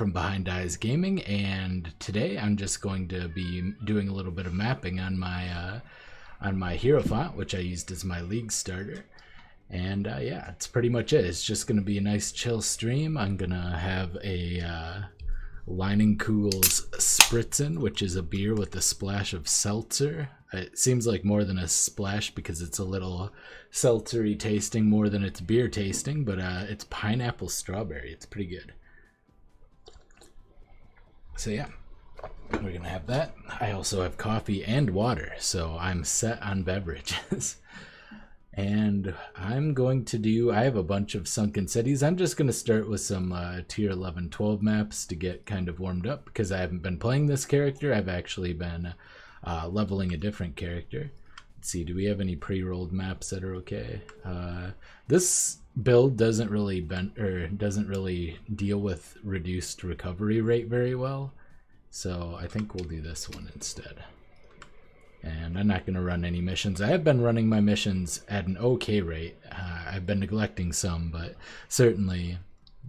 from Behind Eyes Gaming, and today I'm just going to be doing a little bit of mapping on my Hierophant, which I used as my league starter. And yeah, that's pretty much it. It's just gonna be a nice chill stream. I'm gonna have a Lining Cool's Spritzen, which is a beer with a splash of seltzer. It seems like more than a splash because it's a little seltzery tasting more than it's beer tasting, but it's pineapple strawberry. It's pretty good. So yeah, we're gonna have that. I also have coffee and water, so I'm set on beverages. And I'm going to do, I have a bunch of sunken cities. I'm just going to start with some tier 11 12 maps to get kind of warmed up because I haven't been playing this character. I've actually been leveling a different character. Let's see, do we have any pre-rolled maps that are okay? This build doesn't really deal with reduced recovery rate very well, so I think we'll do this one instead. And I'm not going to run any missions. I have been running my missions at an okay rate. I've been neglecting some, but certainly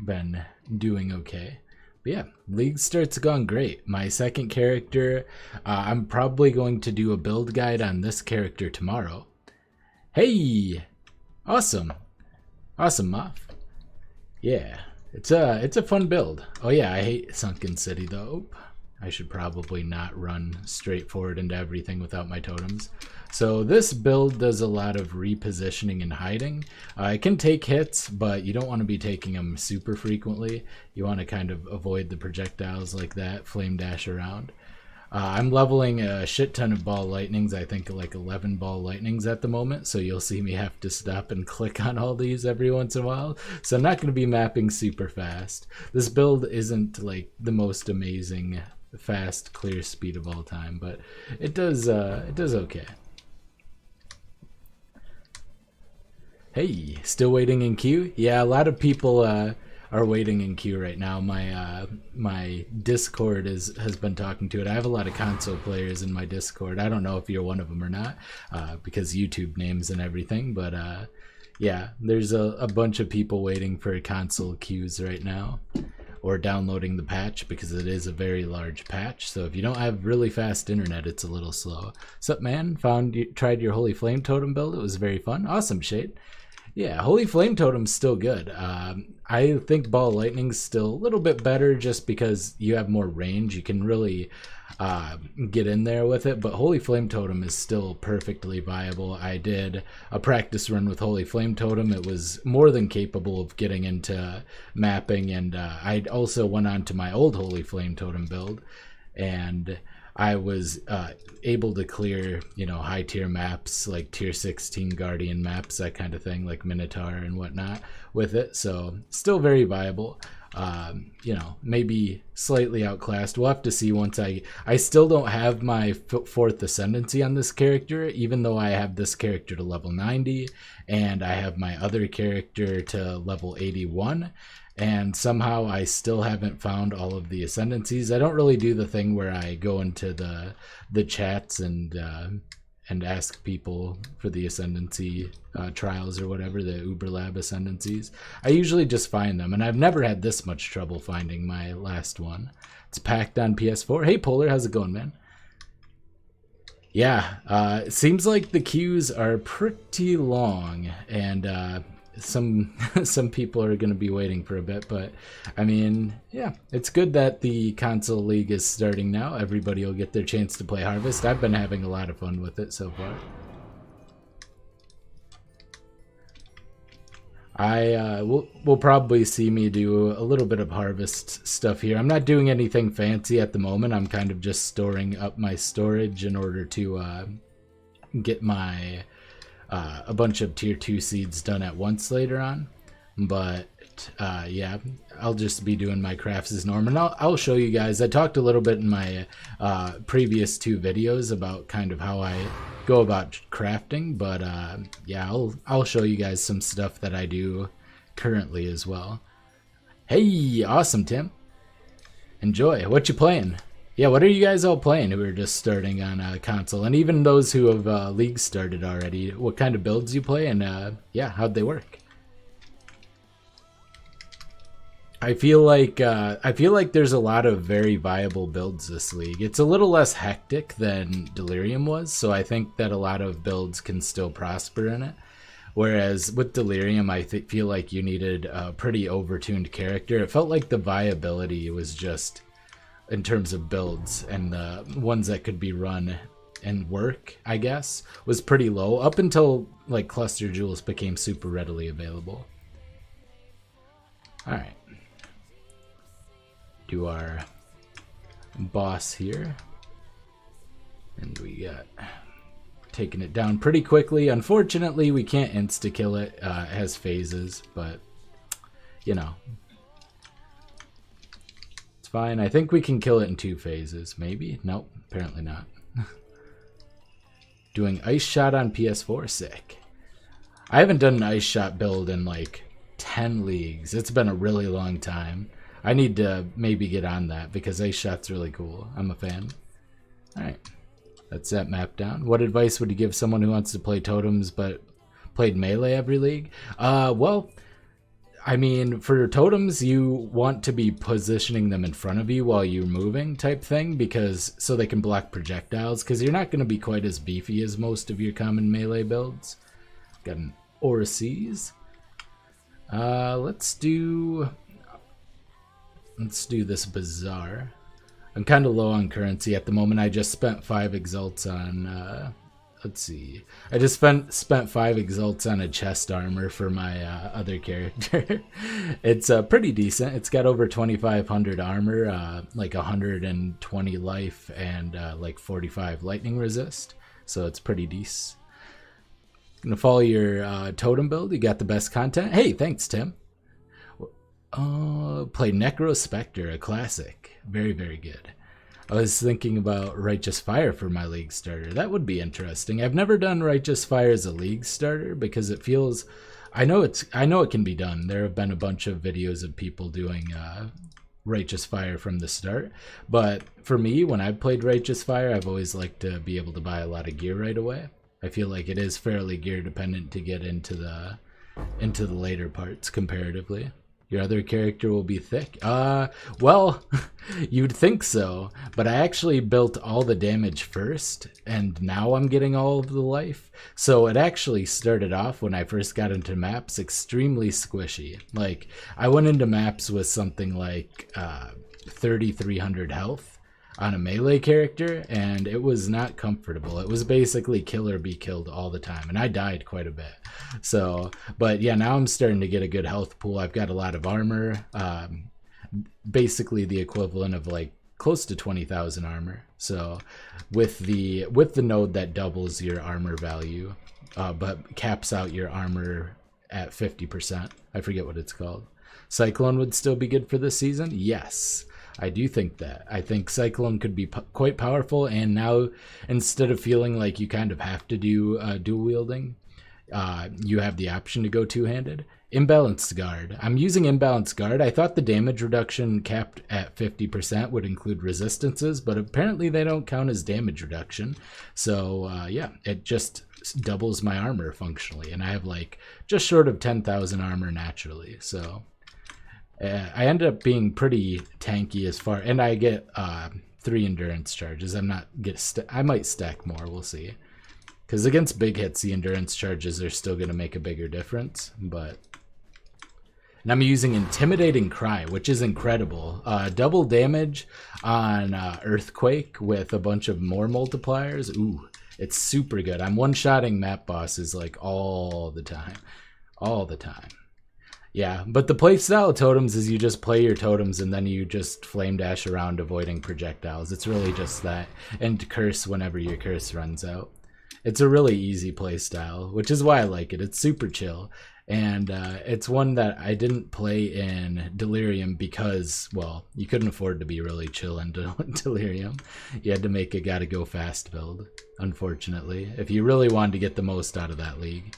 been doing okay. But yeah, league start's gone great. My second character, I'm probably going to do a build guide on this character tomorrow. Hey! Awesome. Awesome, Moff. Yeah, it's a fun build. Oh yeah, I hate Sunken City though. I should probably not run straight forward into everything without my totems. So this build does a lot of repositioning and hiding. It can take hits, but you don't want to be taking them super frequently. You want to kind of avoid the projectiles like that, flame dash around. I'm leveling a shit ton of ball lightnings. I think like 11 ball lightnings at the moment, so you'll see me have to stop and click on all these every once in a while. So I'm not going to be mapping super fast. This build isn't like the most amazing fast clear speed of all time, but it does okay. Hey, still waiting in queue? Yeah, a lot of people are waiting in queue right now. My Discord has been talking to it. I have a lot of console players in my Discord. I don't know if you're one of them or not, because YouTube names and everything, but yeah, there's a bunch of people waiting for console queues right now, or downloading the patch because it is a very large patch. So if you don't have really fast internet, it's a little slow. Sup, man? Tried your Holy Flame Totem build. It was very fun. Awesome, Shade. Yeah, Holy Flame Totem's still good. I think Ball Lightning's still a little bit better just because you have more range. You can really get in there with it, but Holy Flame Totem is still perfectly viable. I did a practice run with Holy Flame Totem. It was more than capable of getting into mapping, and I also went on to my old Holy Flame Totem build, and I was able to clear, you know, high tier maps like tier 16 Guardian maps, that kind of thing, like Minotaur and whatnot with it. So still very viable. You know, maybe slightly outclassed. We'll have to see once I still don't have my 4th ascendancy on this character, even though I have this character to level 90 and I have my other character to level 81. And somehow I still haven't found all of the ascendancies. I don't really do the thing where I go into the chats and ask people for the ascendancy trials or whatever, the Uber Lab ascendancies. I usually just find them, and I've never had this much trouble finding my last one. It's packed on PS4. Hey Polar, how's it going, man? Yeah, it seems like the queues are pretty long, and some people are going to be waiting for a bit, but I mean, yeah, it's good that the console league is starting now. Everybody will get their chance to play Harvest. I've been having a lot of fun with it so far. We'll probably see me do a little bit of Harvest stuff here. I'm not doing anything fancy at the moment. I'm kind of just storing up my storage in order to get my a bunch of tier 2 seeds done at once later on, but yeah, I'll just be doing my crafts as normal, and I'll show you guys. I talked a little bit in my previous 2 videos about kind of how I go about crafting, but yeah, I'll show you guys some stuff that I do currently as well. Hey, awesome, Tim. Enjoy. What you playing? Yeah, what are you guys all playing who are just starting on console? And even those who have league started already, what kind of builds you play, and yeah, how'd they work? I feel like there's a lot of very viable builds this league. It's a little less hectic than Delirium was, so I think that a lot of builds can still prosper in it. Whereas with Delirium, I feel like you needed a pretty overtuned character. It felt like the viability was just, in terms of builds and the ones that could be run and work, I guess, was pretty low up until like Cluster Jewels became super readily available. All right. Do our boss here. And we got taking it down pretty quickly. Unfortunately, we can't insta-kill it. It has phases, but, you know. It's fine. I think we can kill it in 2 phases, maybe? Nope, apparently not. Doing Ice Shot on PS4, sick. I haven't done an Ice Shot build in like 10 leagues. It's been a really long time. I need to maybe get on that because Ice Shot's really cool. I'm a fan. Alright. That's that map down. What advice would you give someone who wants to play totems but played melee every league? Well, I mean, for totems, you want to be positioning them in front of you while you're moving type thing, because so they can block projectiles, because you're not going to be quite as beefy as most of your common melee builds. Got an Orises. Let's do this Bazaar. I'm kind of low on currency at the moment. I just spent 5 exalts on, let's see. I just spent 5 exalts on a chest armor for my other character. It's pretty decent. It's got over 2,500 armor, like 120 life, and like 45 lightning resist. So it's pretty decent. Gonna follow your totem build. You got the best content. Hey, thanks, Tim. Play Necro Spectre, a classic. Very, very good. I was thinking about Righteous Fire for my league starter. That would be interesting. I've never done Righteous Fire as a league starter because it feels, I know it can be done. There have been a bunch of videos of people doing Righteous Fire from the start. But for me, when I've played Righteous Fire, I've always liked to be able to buy a lot of gear right away. I feel like it is fairly gear dependent to get into the later parts comparatively. Your other character will be thick. Well, you'd think so, but I actually built all the damage first, and now I'm getting all of the life. So it actually started off when I first got into maps extremely squishy. Like, I went into maps with something like 3,300 health on a melee character, and it was not comfortable. It was basically kill or be killed all the time, and I died quite a bit. So, but yeah, now I'm starting to get a good health pool. I've got a lot of armor, basically the equivalent of like close to 20,000 armor. So with the node that doubles your armor value, but caps out your armor at 50%. I forget what it's called. Cyclone would still be good for this season? Yes. I do think that. I think Cyclone could be quite powerful, and now instead of feeling like you kind of have to do dual wielding, you have the option to go two-handed. Imbalanced Guard. I'm using Imbalanced Guard. I thought the damage reduction capped at 50% would include resistances, but apparently they don't count as damage reduction. So yeah, it just doubles my armor functionally, and I have like just short of 10,000 armor naturally. So I ended up being pretty tanky as far, and I get 3 endurance charges. I might stack more. We'll see. Because against big hits, the endurance charges are still going to make a bigger difference. And I'm using Intimidating Cry, which is incredible. Double damage on Earthquake with a bunch of more multipliers. Ooh, it's super good. I'm one-shotting map bosses like all the time. All the time. Yeah, but the playstyle of totems is you just play your totems and then you just flame dash around avoiding projectiles. It's really just that. And curse whenever your curse runs out. It's a really easy playstyle, which is why I like it. It's super chill. And it's one that I didn't play in Delirium because, well, you couldn't afford to be really chill in Delirium. You had to make a gotta go fast build, unfortunately, if you really wanted to get the most out of that league.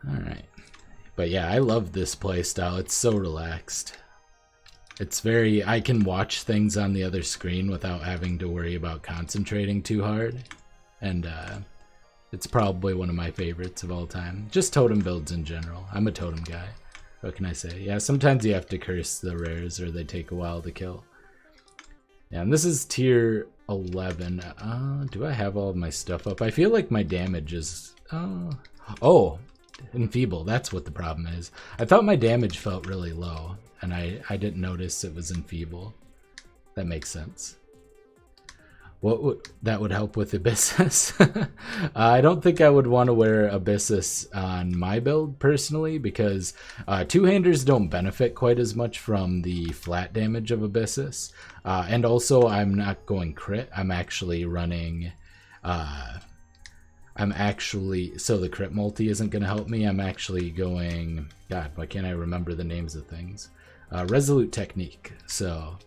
Alright. But yeah, I love this playstyle. It's so relaxed. It's very, I can watch things on the other screen without having to worry about concentrating too hard. And It's probably one of my favorites of all time. Just totem builds in general. I'm a totem guy. What can I say? Yeah, sometimes you have to curse the rares or they take a while to kill. Yeah, and this is tier 11. Do I have all of my stuff up? I feel like my damage is... Oh, enfeeble. That's what the problem is. I thought my damage felt really low, and I didn't notice it was enfeeble. That makes sense. That would help with Abyssus. I don't think I would want to wear Abyssus on my build personally, because two-handers don't benefit quite as much from the flat damage of Abyssus. And also I'm not going crit. I'm actually running... so the crit multi isn't going to help me. I'm actually going... God, why can't I remember the names of things? Resolute Technique. So...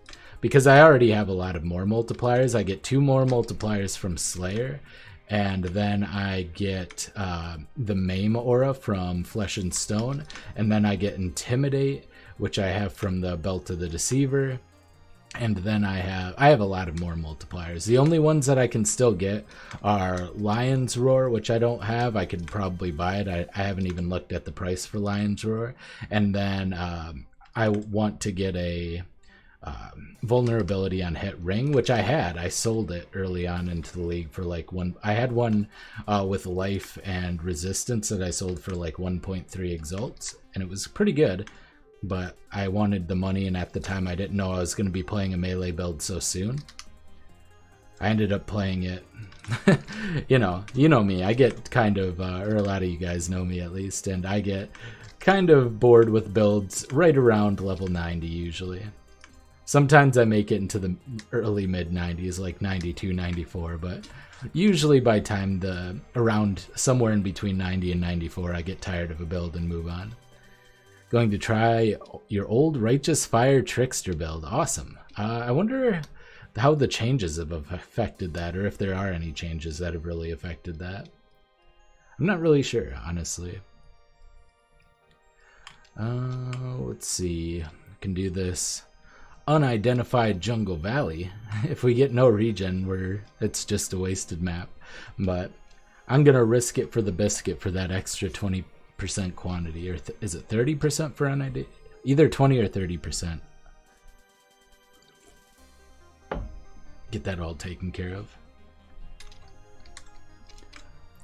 because I already have a lot of more multipliers, I get 2 more multipliers from Slayer, and then I get the Maim aura from Flesh and Stone, and then I get Intimidate, which I have from the Belt of the Deceiver, and then I have a lot of more multipliers. The only ones that I can still get are Lion's Roar, which I don't have. I could probably buy it. I haven't even looked at the price for Lion's Roar. And then I want to get a... vulnerability on Hit Ring, which I sold it early on into the league for like I had one with life and resistance that I sold for like 1.3 exalts, and it was pretty good, but I wanted the money, and at the time I didn't know I was going to be playing a melee build so soon. I ended up playing it. you know me, I get kind of or a lot of you guys know me at least, and I get kind of bored with builds right around level 90 usually. Sometimes I make it into the early mid-90s, like 92, 94, but usually by time around somewhere in between 90 and 94, I get tired of a build and move on. Going to try your old Righteous Fire Trickster build. Awesome. I wonder how the changes have affected that, or if there are any changes that have really affected that. I'm not really sure, honestly. Let's see. I can do this. Unidentified Jungle Valley. If we get no regen, it's just a wasted map. But I'm gonna risk it for the biscuit for that extra 20% quantity, or is it 30% for unidentified? Either 20 or 30%. Get that all taken care of.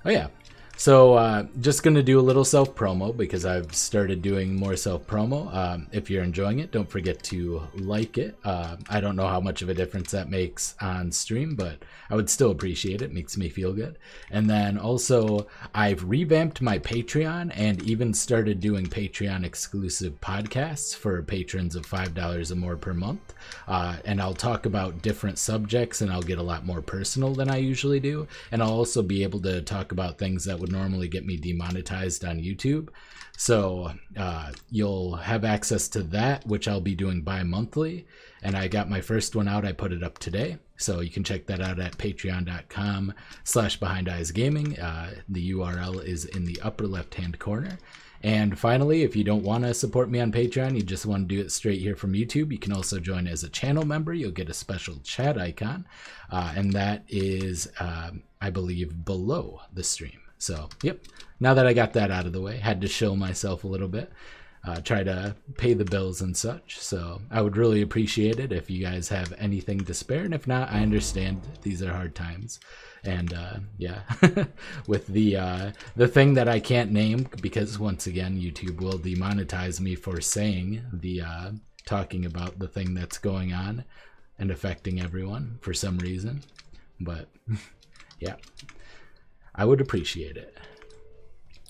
Oh yeah. So just going to do a little self-promo because I've started doing more self-promo. If you're enjoying it, don't forget to like it. I don't know how much of a difference that makes on stream, but I would still appreciate it. It makes me feel good. And then also, I've revamped my Patreon and even started doing Patreon exclusive podcasts for patrons of $5 or more per month. And I'll talk about different subjects, and I'll get a lot more personal than I usually do. And I'll also be able to talk about things that would normally get me demonetized on YouTube. So you'll have access to that, which I'll be doing bi-monthly. And I got my first one out. I put it up today. So you can check that out at patreon.com/BehindEyesGaming. The URL is in the upper left-hand corner. And finally, if you don't want to support me on Patreon, you just want to do it straight here from YouTube, you can also join as a channel member. You'll get a special chat icon. And that is, I believe, below the stream. So, yep. Now that I got that out of the way, had to show myself a little bit, try to pay the bills and such. So I would really appreciate it if you guys have anything to spare. And if not, I understand these are hard times. And yeah, with the thing that I can't name, because once again, YouTube will demonetize me for saying talking about the thing that's going on and affecting everyone for some reason. But yeah. I would appreciate it.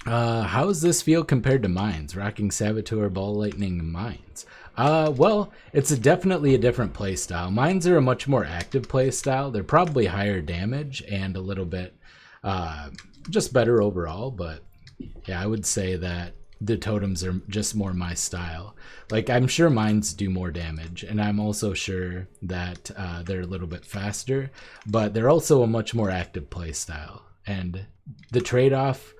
How does this feel compared to Mines? Rocking Saboteur, Ball Lightning, Mines. Well, it's definitely a different playstyle. Mines are a much more active playstyle. They're probably higher damage and a little bit just better overall. But yeah, I would say that the totems are just more my style. Like, I'm sure Mines do more damage, and I'm also sure that they're a little bit faster, but they're also a much more active playstyle. And the trade-off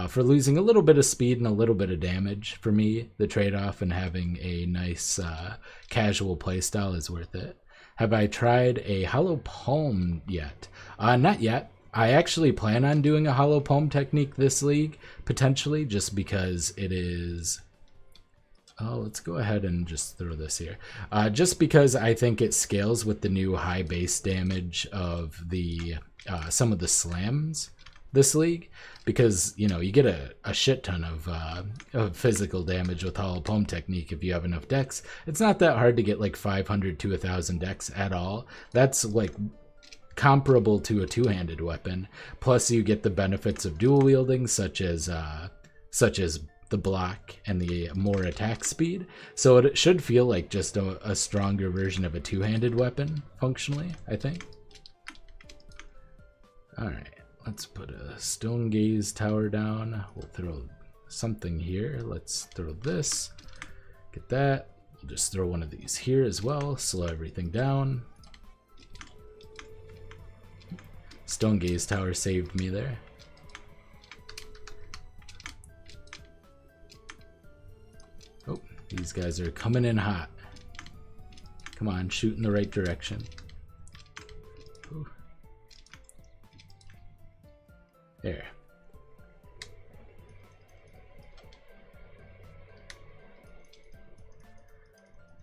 for losing a little bit of speed and a little bit of damage, for me, the trade-off and having a nice casual playstyle is worth it. Have I tried a Hollow Palm yet? Not yet. I actually plan on doing a hollow palm technique this league, potentially, just because it is... Oh, let's go ahead and just throw this here. Just because I think it scales with the new high base damage of the some of the slams this league, because you know you get a shit ton of physical damage with hollow palm technique if you have enough dex. It's not that hard to get like 500 to 1,000 dex at all. That's like comparable to a two-handed weapon. Plus you get the benefits of dual wielding, such as the block and the more attack speed. So it should feel like just a stronger version of a two-handed weapon, functionally, I think. Alright, let's put a stone gaze tower down. We'll throw something here. Let's throw this. Get that. We'll just throw one of these here as well. Slow everything down. Stone gaze tower saved me there. These guys are coming in hot. Come on, shoot in the right direction. Ooh. There.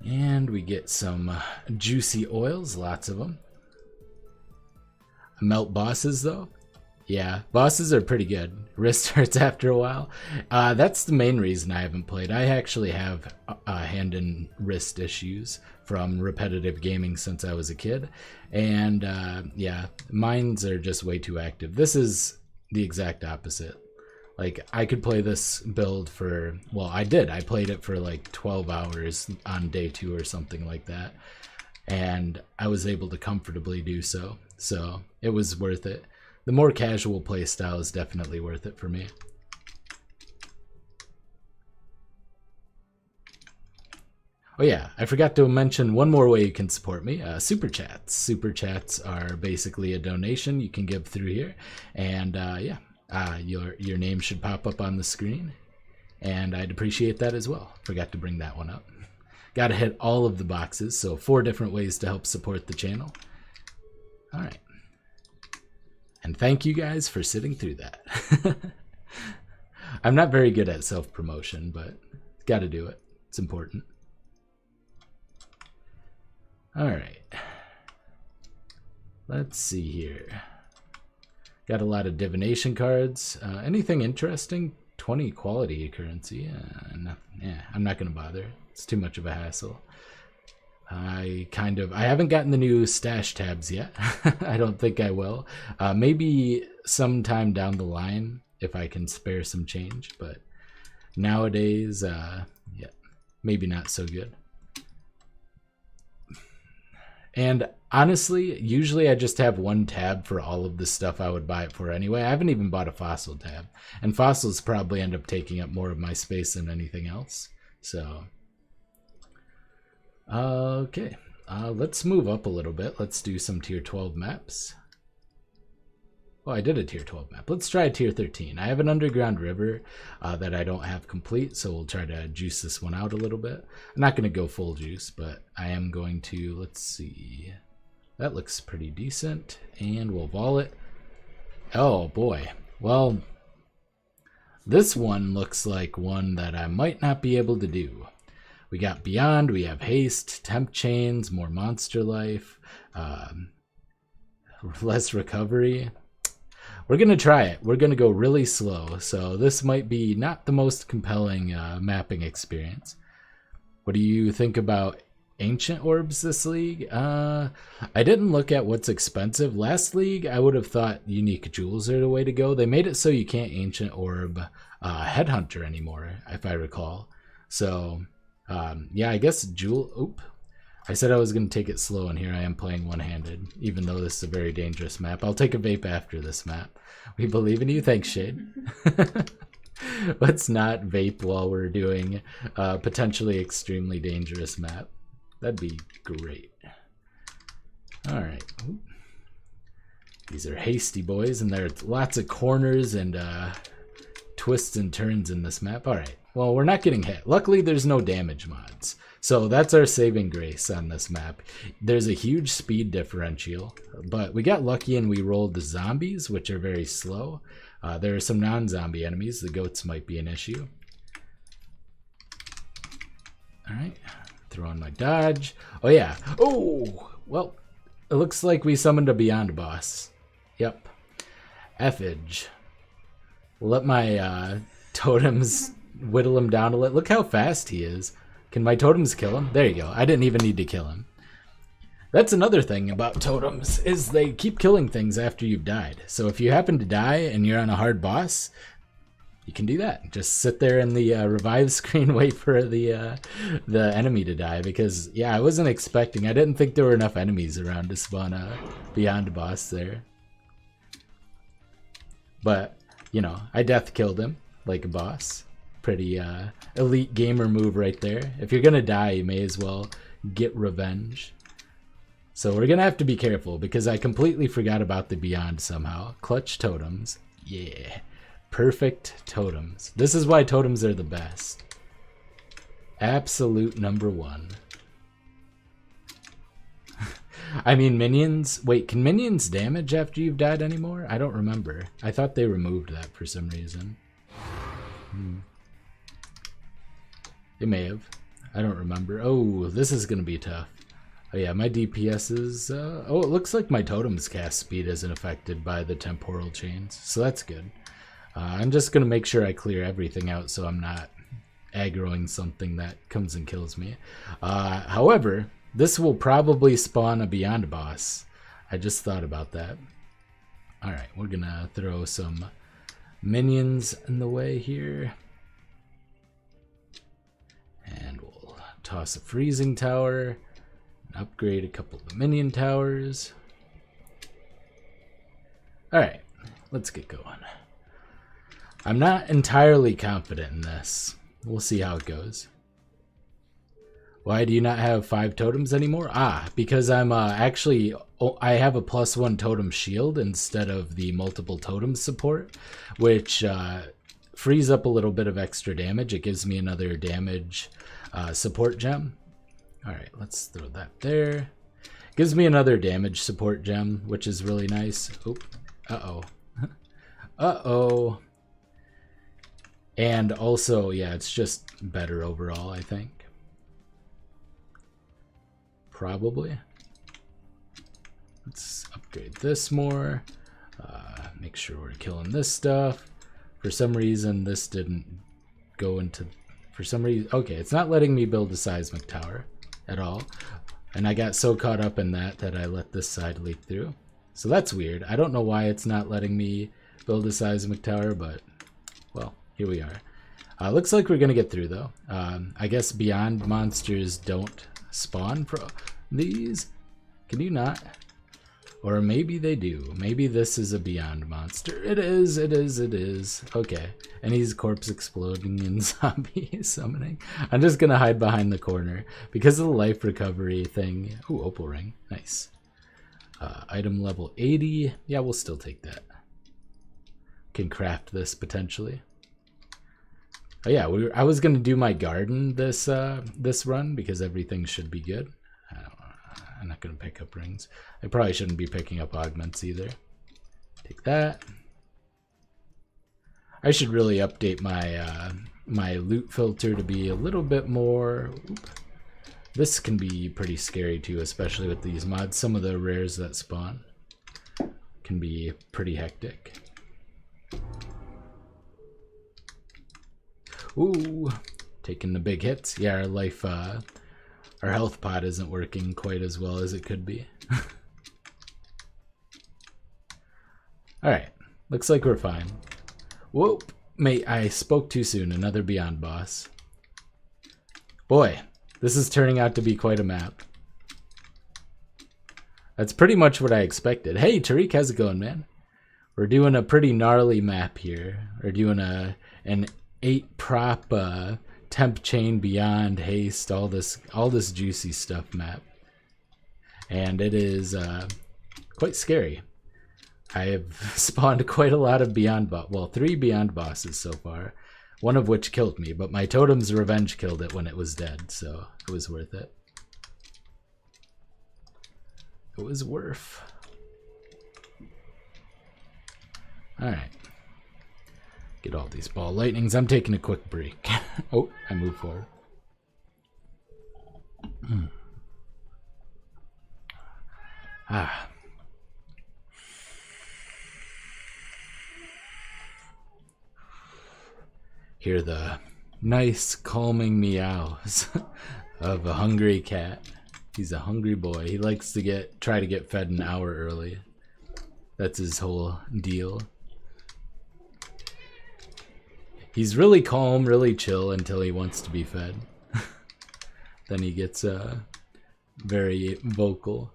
And we get some juicy oils, lots of them. Melt bosses though. Yeah, bosses are pretty good. Wrist hurts after a while. That's the main reason I haven't played. I actually have hand and wrist issues from repetitive gaming since I was a kid. And yeah, mines are just way too active. This is the exact opposite. Like, I could play this build for, well, I did. I played it for like 12 hours on day 2 or something like that. And I was able to comfortably do so. So it was worth it. The more casual play style is definitely worth it for me. Oh yeah, I forgot to mention one more way you can support me, Super Chats. Super Chats are basically a donation you can give through here. And yeah, your name should pop up on the screen. And I'd appreciate that as well. Forgot to bring that one up. Gotta hit all of the boxes, so 4 different ways to help support the channel. Alright. And thank you guys for sitting through that. I'm not very good at self-promotion, but gotta do it. It's important. Alright. Let's see here. Got a lot of divination cards. Anything interesting? 20 quality currency. Yeah, I'm not gonna bother. It's too much of a hassle. I haven't gotten the new stash tabs yet. I don't think I will. Maybe sometime down the line if I can spare some change, but nowadays, yeah, maybe not so good. And honestly, usually I just have one tab for all of the stuff I would buy it for anyway. I haven't even bought a fossil tab, and fossils probably end up taking up more of my space than anything else. So okay, let's move up a little bit. Let's do some tier 12 maps. Oh, I did a tier 12 map. Let's try a tier 13. I have an underground river that I don't have complete, so we'll try to juice this one out a little bit. I'm not going to go full juice, but I am going to, let's see. That looks pretty decent, and we'll vol it. Oh boy. Well, this one looks like one that I might not be able to do. We got Beyond, we have Haste, Temp Chains, more Monster Life, less Recovery. We're going to try it. We're going to go really slow, so this might be not the most compelling mapping experience. What do you think about Ancient Orbs this league? I didn't look at what's expensive. Last league, I would have thought Unique Jewels are the way to go. They made it so you can't Ancient Orb Headhunter anymore, if I recall. So yeah, I guess Jewel... Oop. I said I was going to take it slow, and here I am playing one-handed, even though this is a very dangerous map. I'll take a vape after this map. We believe in you. Thanks, Shade. Let's not vape while we're doing a potentially extremely dangerous map. That'd be great. All right. Oop. These are hasty boys, and there's lots of corners and twists and turns in this map. All right. Well, we're not getting hit. Luckily, there's no damage mods. So that's our saving grace on this map. There's a huge speed differential, but we got lucky and we rolled the zombies, which are very slow. There are some non-zombie enemies. The goats might be an issue. All right, throw in my dodge. Oh yeah. Oh, well, it looks like we summoned a Beyond boss. Yep. Effage. We'll let my totems whittle him down a little. Look how fast he is. Can my totems kill him? There you go. I didn't even need to kill him. That's another thing about totems, is they keep killing things after you've died. So if you happen to die and you're on a hard boss, you can do that. Just sit there in the revive screen, wait for the enemy to die. Because, yeah, I wasn't expecting. I didn't think there were enough enemies around to spawn a Beyond boss there. But, you know, I death killed him like a boss. Pretty elite gamer move right there. If you're gonna die, you may as well get revenge. So we're gonna have to be careful because I completely forgot about the Beyond somehow. Clutch totems. Yeah. Perfect totems. This is why totems are the best. Absolute number one. I mean, minions. Wait, can minions damage after you've died anymore? I don't remember. I thought they removed that for some reason. They may have. I don't remember. Oh, this is going to be tough. Oh yeah, my DPS is... oh, it looks like my totem's cast speed isn't affected by the temporal chains. So that's good. I'm just going to make sure I clear everything out so I'm not aggroing something that comes and kills me. However, this will probably spawn a Beyond boss. I just thought about that. Alright, we're going to throw some minions in the way here. And we'll toss a freezing tower and upgrade a couple of the minion towers. Alright, let's get going. I'm not entirely confident in this. We'll see how it goes. Why do you not have 5 totems anymore? Because I'm actually... I have a +1 totem shield instead of the multiple totem support, which frees up a little bit of extra damage. It gives me another damage support gem. Alright, let's throw that there. Gives me another damage support gem, which is really nice. Oop. Uh-oh. Uh-oh. And also, yeah, it's just better overall, I think. Probably. Let's upgrade this more. Make sure we're killing this stuff. For some reason, this didn't go into... For some reason... Okay, it's not letting me build a seismic tower at all. And I got so caught up in that that I let this side leak through. So that's weird. I don't know why it's not letting me build a seismic tower, but... Well, here we are. Looks like we're going to get through, though. I guess Beyond monsters don't spawn for these. Can you not? Or maybe they do. Maybe this is a Beyond monster. It is, it is, it is. Okay. And he's corpse exploding and zombie summoning. I'm just going to hide behind the corner because of the life recovery thing. Ooh, opal ring. Nice. Item level 80. Yeah, we'll still take that. Can craft this potentially. Oh yeah, I was gonna do my garden this run because everything should be good. I'm not gonna pick up rings. I probably shouldn't be picking up augments either. Take that. I should really update my my loot filter to be a little bit more. Oop. This can be pretty scary too, especially with these mods. Some of the rares that spawn can be pretty hectic. Ooh, taking the big hits. Yeah, our life, our health pot isn't working quite as well as it could be. Alright, looks like we're fine. Whoop, mate, I spoke too soon. Another Beyond boss. Boy, this is turning out to be quite a map. That's pretty much what I expected. Hey, Tariq, how's it going, man? We're doing a pretty gnarly map here. We're doing an 8 prop temp chain Beyond haste, all this juicy stuff map, and it is quite scary. I have spawned quite a lot of Beyond well, 3 Beyond bosses so far. One of which killed me, but my Totem's Revenge killed it when it was dead, so it was worth it. It was worth. Alright. Get all these ball lightnings. I'm taking a quick break. Oh, I moved forward. Ah. Hear the nice calming meows of a hungry cat. He's a hungry boy. He likes to try to get fed an hour early. That's his whole deal. He's really calm, really chill until he wants to be fed. Then he gets very vocal.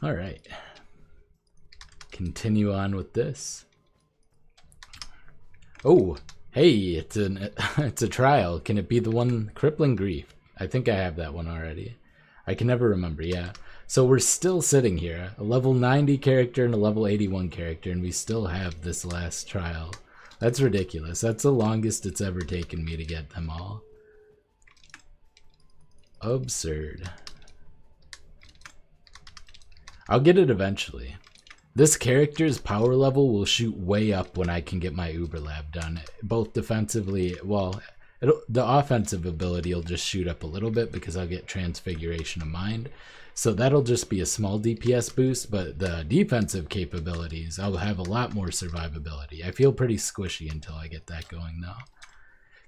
All right. Continue on with this. Oh, hey, it's a trial. Can it be the one Crippling Grief? I think I have that one already. I can never remember, yeah. So we're still sitting here, a level 90 character and a level 81 character, and we still have this last trial. That's ridiculous. That's the longest it's ever taken me to get them all. Absurd. I'll get it eventually. This character's power level will shoot way up when I can get my Uber Lab done. Both defensively, well, the offensive ability will just shoot up a little bit because I'll get Transfiguration of Mind. So that'll just be a small DPS boost, but the defensive capabilities, I'll have a lot more survivability. I feel pretty squishy until I get that going though.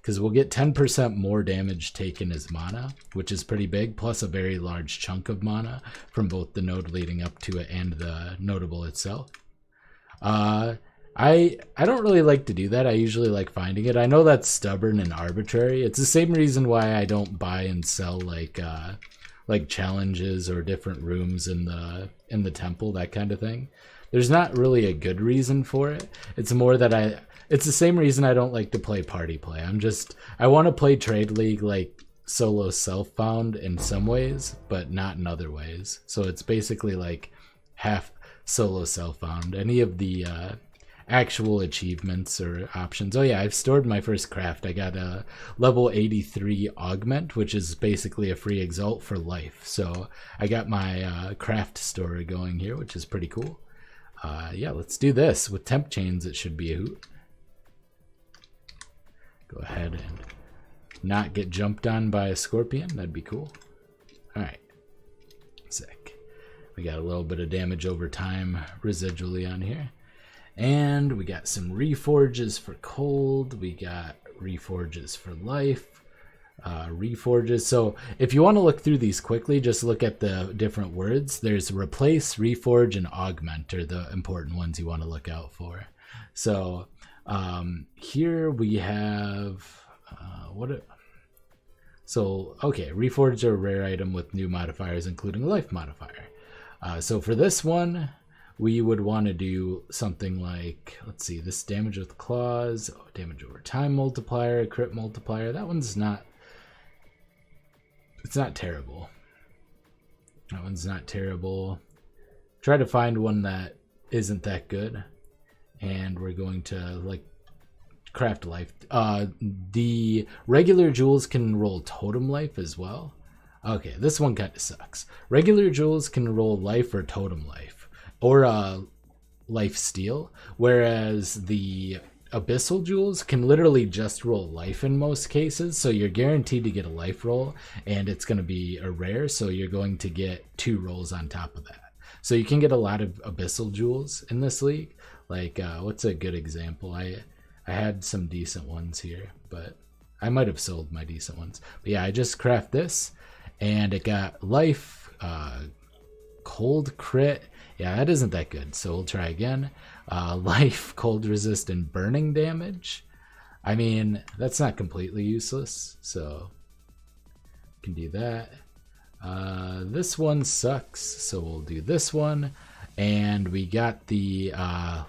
Because we'll get 10% more damage taken as mana, which is pretty big, plus a very large chunk of mana from both the node leading up to it and the notable itself. I don't really like to do that. I usually like finding it. I know that's stubborn and arbitrary. It's the same reason why I don't buy and sell like challenges or different rooms in the temple, that kind of thing. There's not really a good reason for it. It's more that it's the same reason I don't like to play party play. I want to play Trade League like solo self-found in some ways, but not in other ways. So it's basically like half solo self-found. Any of the actual achievements or options. Oh yeah, I've stored my first craft. I got a level 83 augment, which is basically a free exalt for life. So I got my craft store going here, which is pretty cool. Yeah, let's do this. With temp chains, it should be a hoot. Go ahead and not get jumped on by a scorpion. That'd be cool. All right. Sick. We got a little bit of damage over time residually on here. And we got some reforges for cold. We got reforges for life. Reforges. So if you want to look through these quickly, just look at the different words. There's replace, reforge, and augment are the important ones you want to look out for. So here we have okay, reforge are a rare item with new modifiers, including a life modifier. So for this one, we would want to do something like, let's see, this damage with claws, damage over time multiplier, crit multiplier. That one's not, it's not terrible. That one's not terrible. Try to find one that isn't that good. And we're going to like craft life. The regular jewels can roll totem life as well. Okay, this one kind of sucks. Regular jewels can roll life or totem life, or life steal, whereas the abyssal jewels can literally just roll life in most cases. So you're guaranteed to get a life roll, and it's going to be a rare, so you're going to get 2 rolls on top of that. So you can get a lot of abyssal jewels in this league. Like, what's a good example? I had some decent ones here, but I might have sold my decent ones. But yeah, I just craft this, and it got life, cold crit. Yeah, that isn't that good, so we'll try again. Life, cold resist, and burning damage. I mean, that's not completely useless, so can do that. This one sucks, so we'll do this one. And we got the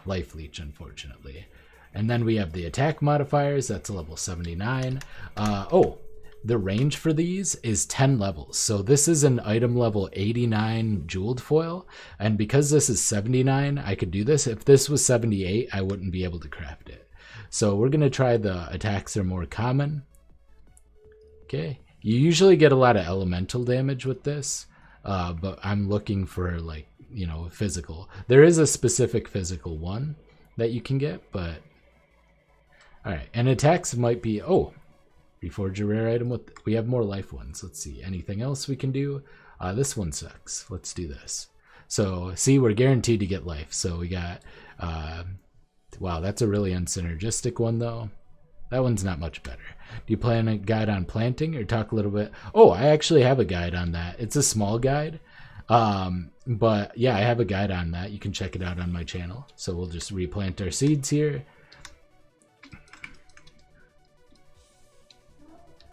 life leech, unfortunately. And then we have the attack modifiers. That's a level 79. Oh, the range for these is 10 levels. So this is an item level 89 jeweled foil, and because this is 79, I could do this. If this was 78, I wouldn't be able to craft it. So we're gonna try the attacks are more common. Okay, you usually get a lot of elemental damage with this, but I'm looking for, like, you know, physical. There is a specific physical one that you can get, but all right. And attacks might be, oh, reforge a rare item with, we have more life ones. Let's see, anything else we can do? This one sucks. Let's do this. So see, we're guaranteed to get life. So we got, wow, that's a really unsynergistic one though. That one's not much better. Do you plan a guide on planting, or talk a little bit? Oh, I actually have a guide on that. It's a small guide. But yeah, I have a guide on that. You can check it out on my channel. So we'll just replant our seeds here.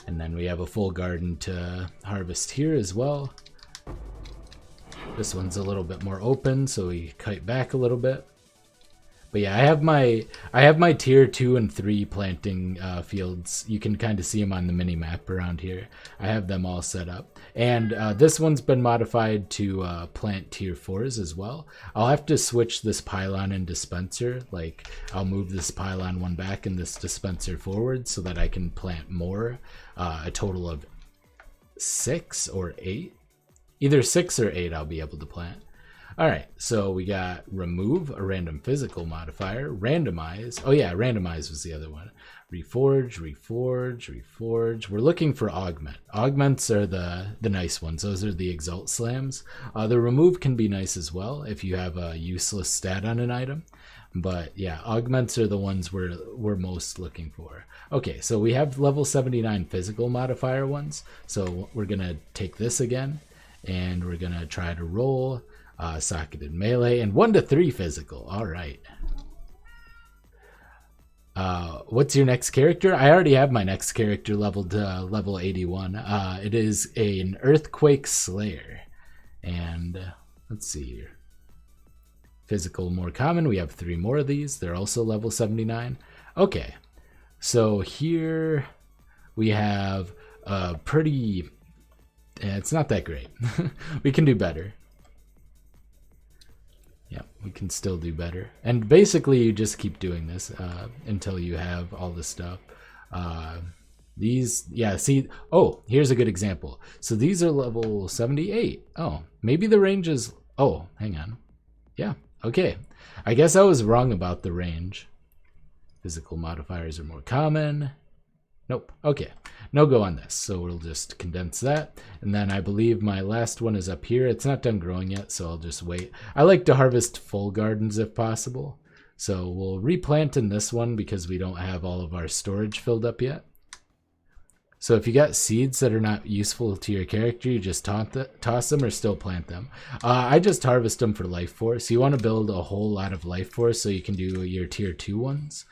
And then we have a full garden to harvest here as well. This one's a little bit more open, so we kite back a little bit. But yeah, I have my tier 2 and 3 planting fields. You can kind of see them on the mini map around here. I have them all set up. And this one's been modified to plant tier 4s as well. I'll have to switch this pylon and dispenser. Like, I'll move this pylon one back and this dispenser forward so that I can plant more. A total of 6 or 8. Either 6 or 8 I'll be able to plant. All right, so we got remove, a random physical modifier, randomize. Oh yeah, randomize was the other one. Reforge, reforge, reforge. We're looking for augment. Augments are the nice ones. Those are the exalt slams. The remove can be nice as well if you have a useless stat on an item. But yeah, augments are the ones we're most looking for. Okay, so we have level 79 physical modifier ones. So we're gonna take this again, and we're gonna try to roll. Socketed melee and 1 to 3 physical. All right. What's your next character? I already have my next character leveled to level 81. It is an Earthquake Slayer. And let's see here. Physical more common. We have 3 more of these. They're also level 79. Okay. So here we have a pretty... it's not that great. We can do better. Yeah, we can still do better. And basically you just keep doing this until you have all the stuff. These, yeah, see, oh, here's a good example. So these are level 78. Oh, maybe the range is, oh, hang on. Yeah, okay. I guess I was wrong about the range. Physical modifiers are more common. Nope, okay. No go on this, so we'll just condense that. And then I believe my last one is up here. It's not done growing yet, so I'll just wait. I like to harvest full gardens if possible. So we'll replant in this one because we don't have all of our storage filled up yet. So if you got seeds that are not useful to your character, you just toss them or still plant them. I just harvest them for life force. You want to build a whole lot of life force so you can do your tier 2 ones.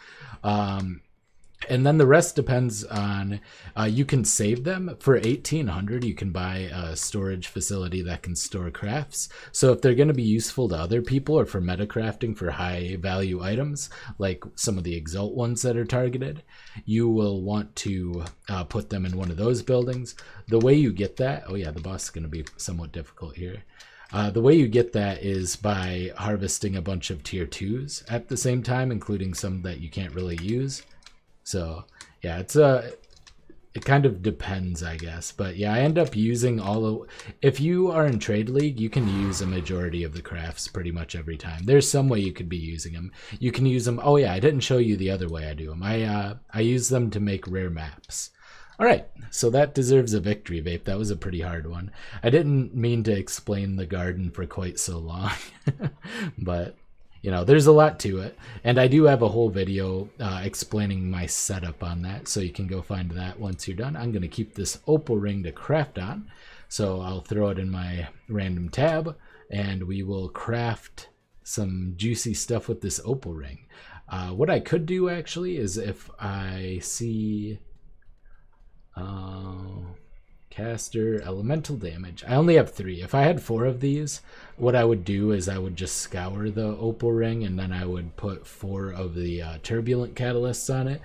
And then the rest depends on, you can save them. For 1800, you can buy a storage facility that can store crafts. So if they're going to be useful to other people or for meta crafting for high value items, like some of the exalt ones that are targeted, you will want to put them in one of those buildings. The way you get that, oh yeah, the boss is going to be somewhat difficult here. The way you get that is by harvesting a bunch of tier 2s at the same time, including some that you can't really use. So yeah, it kind of depends, I guess. But yeah, I end up using if you are in Trade League, you can use a majority of the crafts pretty much every time. There's some way you could be using them. You can use them. Oh yeah, I didn't show you the other way I do them. I use them to make rare maps. All right, so that deserves a victory, Vape. That was a pretty hard one. I didn't mean to explain the garden for quite so long, but... you know, there's a lot to it, and I do have a whole video explaining my setup on that, so you can go find that once you're done. I'm going to keep this opal ring to craft on, so I'll throw it in my random tab, and we will craft some juicy stuff with this opal ring. What I could do, actually, is if I see... caster, elemental damage. I only have 3. If I had 4 of these, what I would do is I would just scour the opal ring, and then I would put 4 of the turbulent catalysts on it,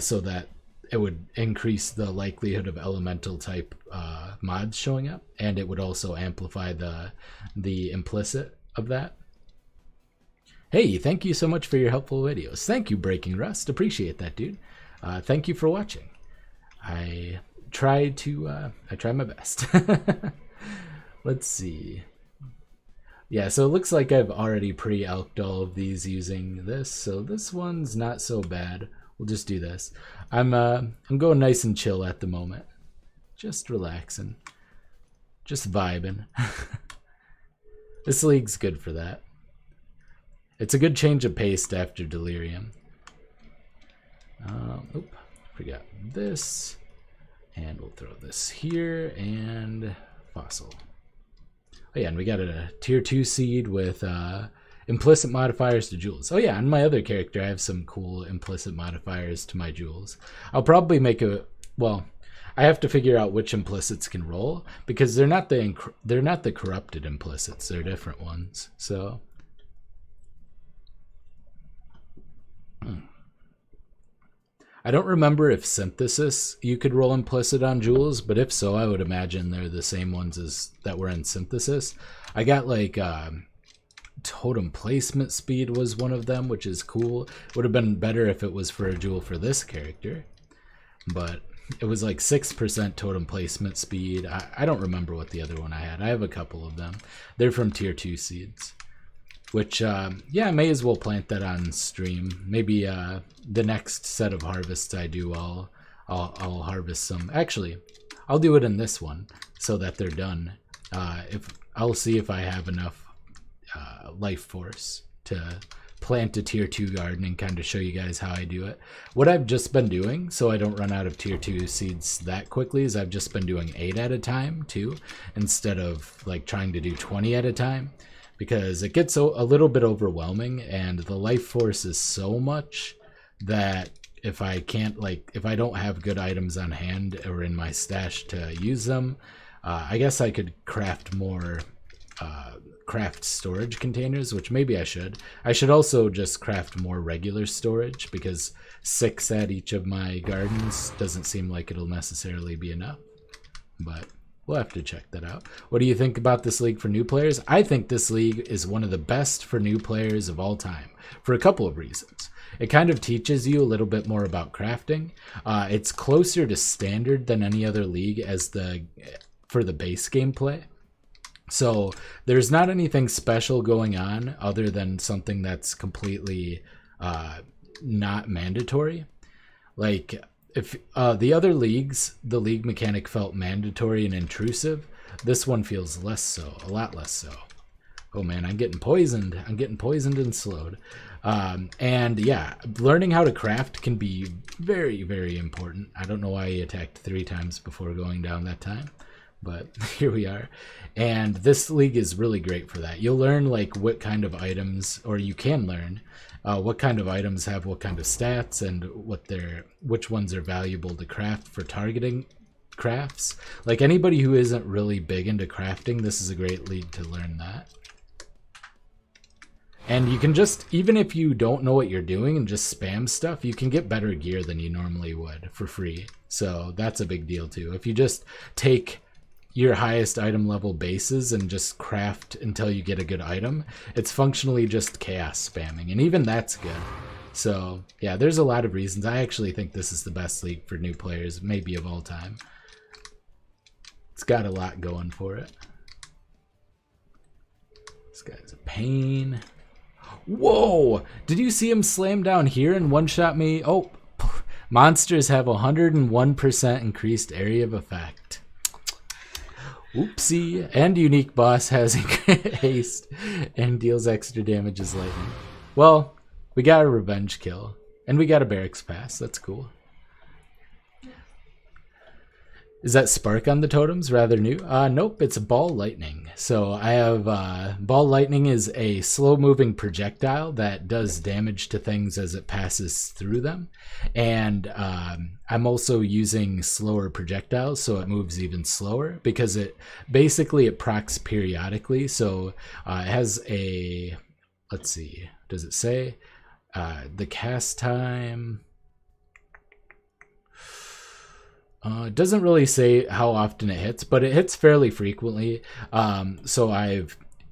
so that it would increase the likelihood of elemental type mods showing up, and it would also amplify the implicit of that. Hey, thank you so much for your helpful videos. Thank you, Breaking Rust. Appreciate that, dude. Thank you for watching. I try my best. Let's see. Yeah, so it looks like I've already pre-alked all of these using this, so this one's not so bad. We'll just do this. I'm going nice and chill at the moment. Just relaxing. Just vibing. This league's good for that. It's a good change of pace after Delirium. Oop, forgot this. And we'll throw this here, and Fossil. Oh yeah, and we got a tier 2 seed with implicit modifiers to jewels. Oh yeah, and my other character, I have some cool implicit modifiers to my jewels. I'll probably make well, I have to figure out which implicits can roll, because they're not the corrupted implicits, they're different ones. So I don't remember if synthesis you could roll implicit on jewels, but if so, I would imagine they're the same ones as that were in synthesis. I got like totem placement speed was one of them, which is cool. Would have been better if it was for a jewel for this character, but it was like 6% totem placement speed. I don't remember what the other one I had. I have a couple of them. They're from tier 2 seeds. Which, yeah, I may as well plant that on stream. Maybe the next set of harvests I do, I'll harvest some. Actually, I'll do it in this one so that they're done. I'll see if I have enough life force to plant a tier 2 garden and kind of show you guys how I do it. What I've just been doing, so I don't run out of tier 2 seeds that quickly, is I've just been doing 8 at a time too, instead of like trying to do 20 at a time. Because it gets a little bit overwhelming, and the life force is so much that if I don't have good items on hand or in my stash to use them, I guess I could craft more craft storage containers, which maybe I should. I should also just craft more regular storage, because 6 at each of my gardens doesn't seem like it'll necessarily be enough. But we'll have to check that out. What do you think about this league for new players? I think this league is one of the best for new players of all time, for a couple of reasons. It kind of teaches you a little bit more about crafting. It's closer to standard than any other league for the base gameplay. So there's not anything special going on other than something that's completely not mandatory. Like, if the other leagues, the league mechanic felt mandatory and intrusive, this one feels less so, a lot less so. Oh man, I'm getting poisoned. I'm getting poisoned and slowed. And yeah, learning how to craft can be very, very important. I don't know why he attacked 3 times before going down that time, but here we are. And this league is really great for that. You'll learn like what kind of items, or you can learn what kind of items have what kind of stats, and which ones are valuable to craft for targeting crafts. Like anybody who isn't really big into crafting, this is a great league to learn that. And you can just, even if you don't know what you're doing and just spam stuff, you can get better gear than you normally would for free. So that's a big deal too. If you just take your highest item level bases and just craft until you get a good item, it's functionally just chaos spamming, and even that's good. So yeah, there's a lot of reasons. I actually think this is the best league for new players, maybe of all time. It's got a lot going for it. This guy's a pain. Whoa! Did you see him slam down here and one-shot me? Oh, monsters have 101% increased area of effect. Oopsie. And unique boss has haste and deals extra damage as lightning. Well, we got a revenge kill, and we got a barracks pass. That's cool. Is that spark on the totems rather new? Nope, it's ball lightning. So I have ball lightning is a slow-moving projectile that does damage to things as it passes through them. And I'm also using slower projectiles, so it moves even slower, because it procs periodically. So it has a, let's see, does it say? The cast time. It doesn't really say how often it hits, but it hits fairly frequently.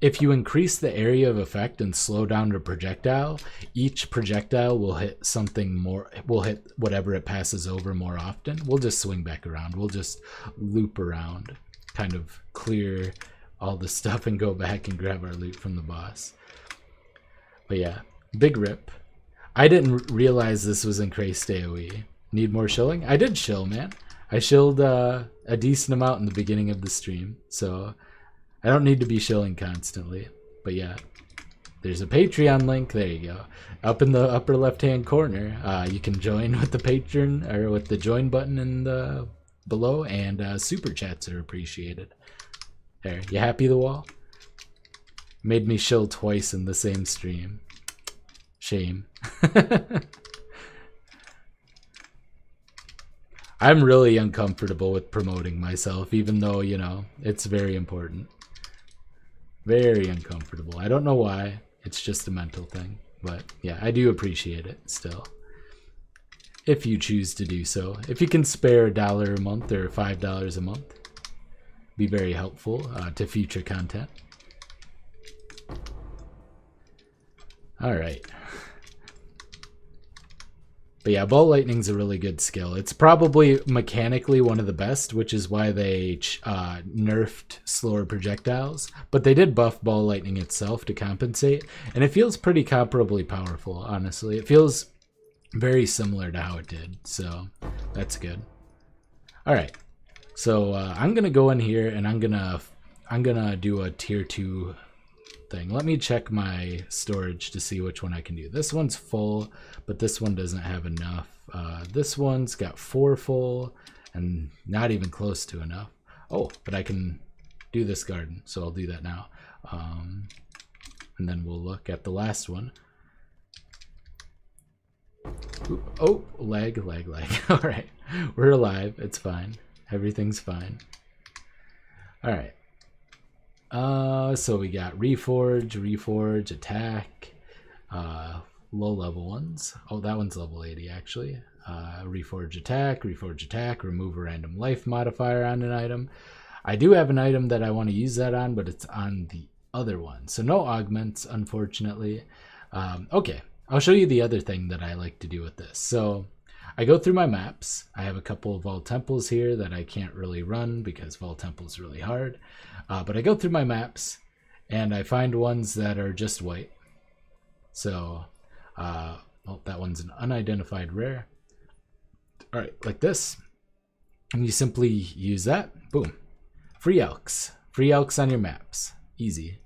If you increase the area of effect and slow down the projectile, each projectile will hit something more, will hit whatever it passes over more often. We'll just swing back around. We'll just loop around, kind of clear all the stuff and go back and grab our loot from the boss. But yeah, big rip. I didn't realize this was increased AoE. Need more shilling? I did shill, man. I shilled a decent amount in the beginning of the stream, so I don't need to be shilling constantly. But yeah, there's a Patreon link. There you go. Up in the upper left-hand corner, you can join with the Patreon or with the join button in the below, and super chats are appreciated. There, you happy, the wall? Made me shill twice in the same stream. Shame. I'm really uncomfortable with promoting myself, even though, you know, it's very important. Very uncomfortable. I don't know why. It's just a mental thing. But yeah, I do appreciate it still. If you choose to do so. If you can spare $1 a month or $5 a month, be very helpful to future content. Alright. But yeah, Ball Lightning's a really good skill. It's probably mechanically one of the best, which is why they nerfed slower projectiles. But they did buff Ball Lightning itself to compensate, and it feels pretty comparably powerful, honestly. It feels very similar to how it did, so that's good. Alright, so I'm going to go in here, and I'm gonna do a tier 2 thing. Let me check my storage to see which one I can do. This one's full, but this one doesn't have enough. This one's got 4 full and not even close to enough. Oh, but I can do this garden, so I'll do that now. And then we'll look at the last one. Ooh, oh, lag. All right, we're alive. It's fine. Everything's fine. All right. So we got Reforge, Attack, low level ones. Oh, that one's level 80 actually. Reforge Attack, remove a random life modifier on an item. I do have an item that I want to use that on, but it's on the other one. So no augments, unfortunately. Okay, I'll show you the other thing that I like to do with this. So I go through my maps. I have a couple of Vault Temples here that I can't really run because Vault Temple is really hard. But I go through my maps and I find ones that are just white. So, well, that one's an unidentified rare. All right, like this. And you simply use that. Boom. Free elks. Free elks on your maps. Easy.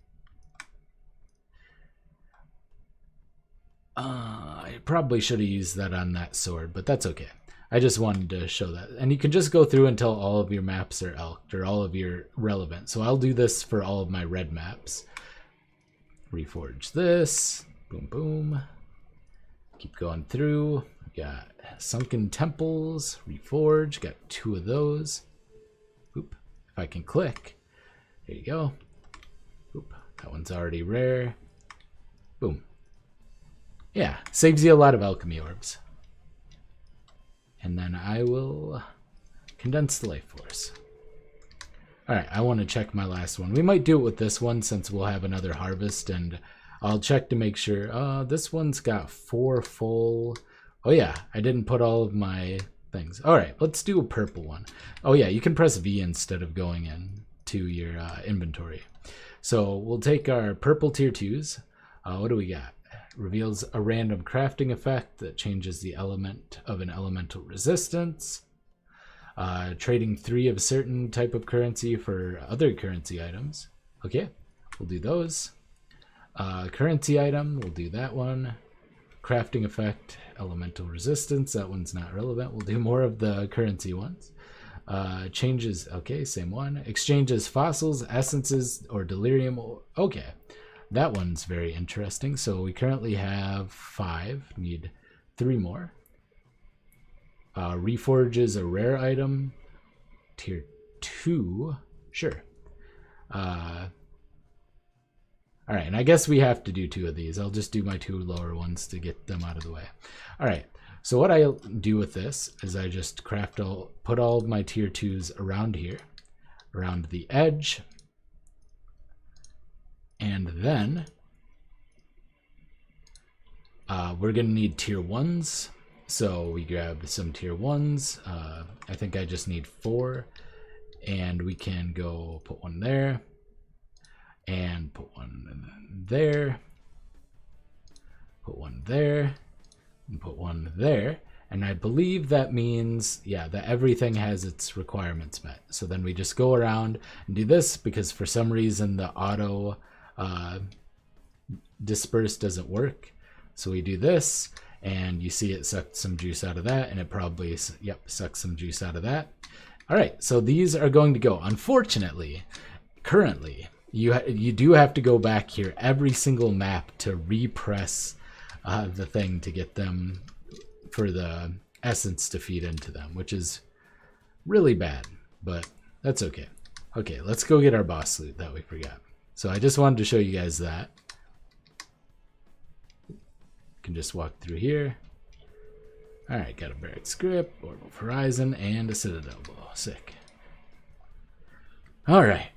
I probably should have used that on that sword, but that's okay. I just wanted to show that. And you can just go through until all of your maps are elked, or all of your relevant. So I'll do this for all of my red maps. Reforge this. Boom, boom. Keep going through. Got Sunken Temples. Reforge. Got 2 of those. Oop. If I can click. There you go. Oop. That one's already rare. Boom. Yeah, saves you a lot of alchemy orbs. And then I will condense the life force. Alright, I want to check my last one. We might do it with this one since we'll have another harvest, and I'll check to make sure. This one's got 4 full. Oh yeah, I didn't put all of my things. Alright, let's do a purple one. Oh yeah, you can press V instead of going in to your inventory. So we'll take our purple tier 2s. What do we got? Reveals a random crafting effect that changes the element of an elemental resistance. Trading 3 of a certain type of currency for other currency items. Okay, we'll do those. Currency item, we'll do that one. Crafting effect, elemental resistance, that one's not relevant. We'll do more of the currency ones. Changes, okay, same one. Exchanges fossils, essences, or delirium. Okay. That one's very interesting. So we currently have 5. Need 3 more. Reforge is a rare item. Tier 2. Sure. Alright, and I guess we have to do 2 of these. I'll just do my 2 lower ones to get them out of the way. Alright. So what I do with this is I just put all of my tier 2s around here, around the edge, and then we're gonna need tier 1s. So we grab some tier 1s. I think I just need 4, and we can go put one there, and put one there, put one there, and put one there. And I believe that means, yeah, that everything has its requirements met. So then we just go around and do this, because for some reason the auto disperse doesn't work. So we do this, and you see it sucked some juice out of that, and it probably, yep, sucks some juice out of that. All right, so these are going to go. Unfortunately, currently, you do have to go back here every single map to repress the thing to get them, for the essence to feed into them, which is really bad, but that's okay. Okay, let's go get our boss loot that we forgot. So I just wanted to show you guys that. Can just walk through here. All right, got a barrack script, orbital horizon, and a citadel bow. Sick. All right.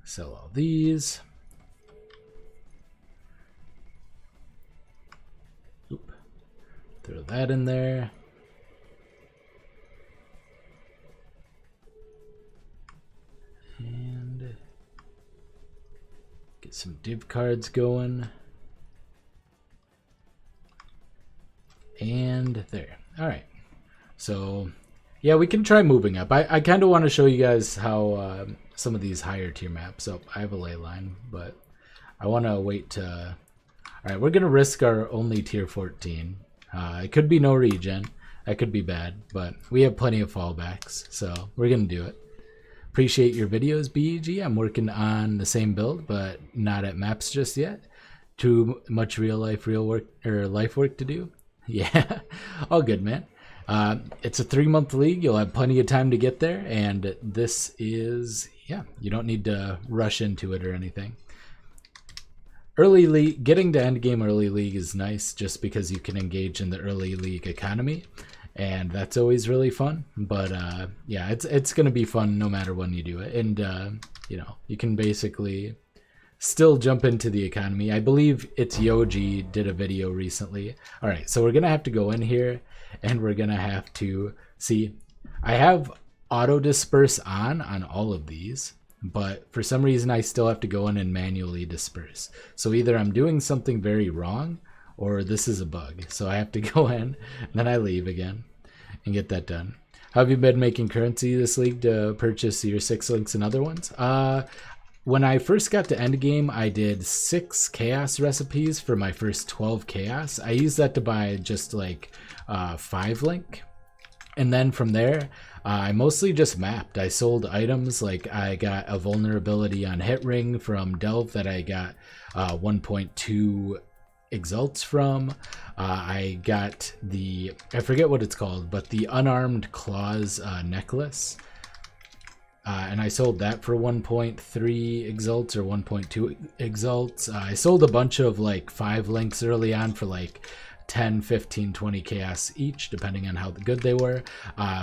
Sell all these. Oop. Throw that in there. And get some div cards going. And there. All right. So yeah, we can try moving up. I kind of want to show you guys how some of these higher tier maps. Oh, I have a ley line, but I want to wait to... All right, we're going to risk our only tier 14. It could be no regen. That could be bad, but we have plenty of fallbacks, so we're going to do it. Appreciate your videos, BEG. I'm working on the same build, but not at maps just yet. Too much real life work to do. Yeah, all good, man. It's a 3-month league. You'll have plenty of time to get there, and this is, yeah, you don't need to rush into it or anything. Early league, getting to end game early league is nice, just because you can engage in the early league economy, and that's always really fun. But yeah, it's gonna be fun no matter when you do it, and you know, you can basically still jump into the economy. I believe it's Yoji did a video recently. All right, so we're gonna have to go in here, and we're gonna have to see. I have auto disperse on all of these, but for some reason I still have to go in and manually disperse. So either I'm doing something very wrong, or this is a bug. So I have to go in, and then I leave again and get that done. How have you been making currency this league to purchase your 6 links and other ones? When I first got to endgame, I did 6 chaos recipes for my first 12 chaos. I used that to buy just like 5 link. And then from there, I mostly just mapped. I sold items, like I got a vulnerability on hit ring from Delve that I got 1.2 exalts from. I got the, I forget what it's called, but the unarmed claws necklace. And I sold that for 1.3 exalts or 1.2 exalts. I sold a bunch of like 5 links early on for like 10, 15, 20 chaos each, depending on how good they were.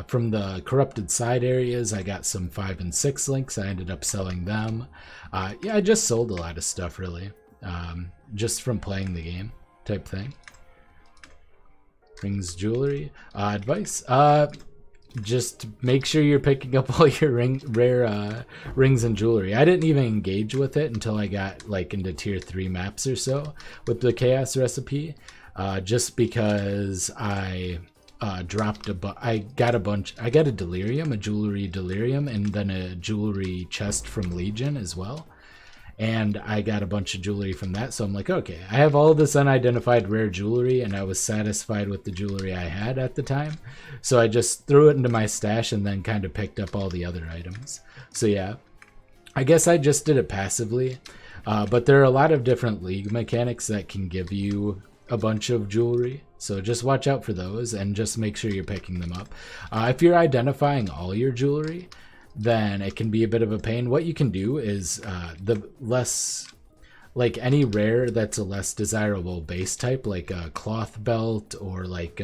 From the corrupted side areas, I got some 5 and 6 links. I ended up selling them. Yeah, I just sold a lot of stuff, really. Just from playing the game type thing. Rings, jewelry. Advice. Just make sure you're picking up all your rare rings and jewelry. I didn't even engage with it until I got like into tier 3 maps or so with the chaos recipe. Just because I dropped I got a delirium, a jewelry delirium, and then a jewelry chest from Legion as well. And I got a bunch of jewelry from that, so I'm like, okay, I have all this unidentified rare jewelry, and I was satisfied with the jewelry I had at the time. So I just threw it into my stash and then kind of picked up all the other items. So yeah, I guess I just did it passively. But there are a lot of different league mechanics that can give you a bunch of jewelry, so just watch out for those and just make sure you're picking them up. If you're identifying all your jewelry, then it can be a bit of a pain. What you can do is the less, like any rare that's a less desirable base type, like a cloth belt or like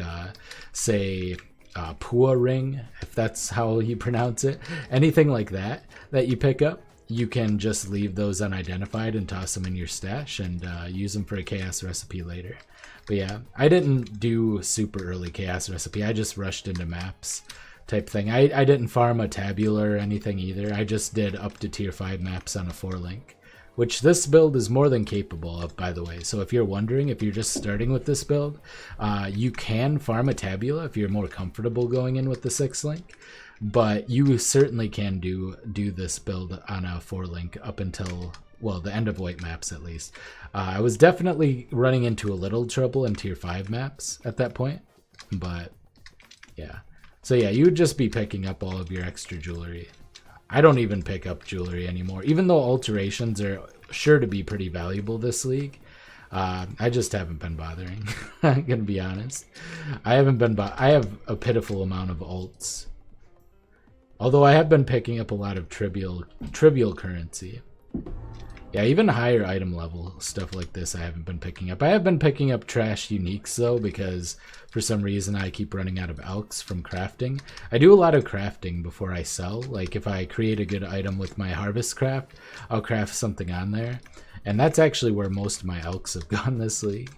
say Pua ring, if that's how you pronounce it, anything like that that you pick up, you can just leave those unidentified and toss them in your stash and use them for a chaos recipe later. But yeah, I didn't do super early chaos recipe. I just rushed into maps type thing. I didn't farm a tabula or anything either. I just did up to tier 5 maps on a 4-link, which this build is more than capable of, by the way. So if you're wondering, if you're just starting with this build, you can farm a tabula if you're more comfortable going in with the 6-link. But you certainly can do this build on a 4-link up until, well, the end of white maps at least. I was definitely running into a little trouble in tier 5 maps at that point, but yeah. So yeah, you would just be picking up all of your extra jewelry. I don't even pick up jewelry anymore, even though alterations are sure to be pretty valuable this league. I just haven't been bothering. I'm gonna be honest. I haven't been. I have a pitiful amount of alts. Although I have been picking up a lot of trivial currency. Yeah, even higher item level stuff like this I haven't been picking up. I have been picking up trash uniques though, because for some reason I keep running out of elks from crafting. I do a lot of crafting before I sell. Like if I create a good item with my harvest craft, I'll craft something on there. And that's actually where most of my elks have gone this league.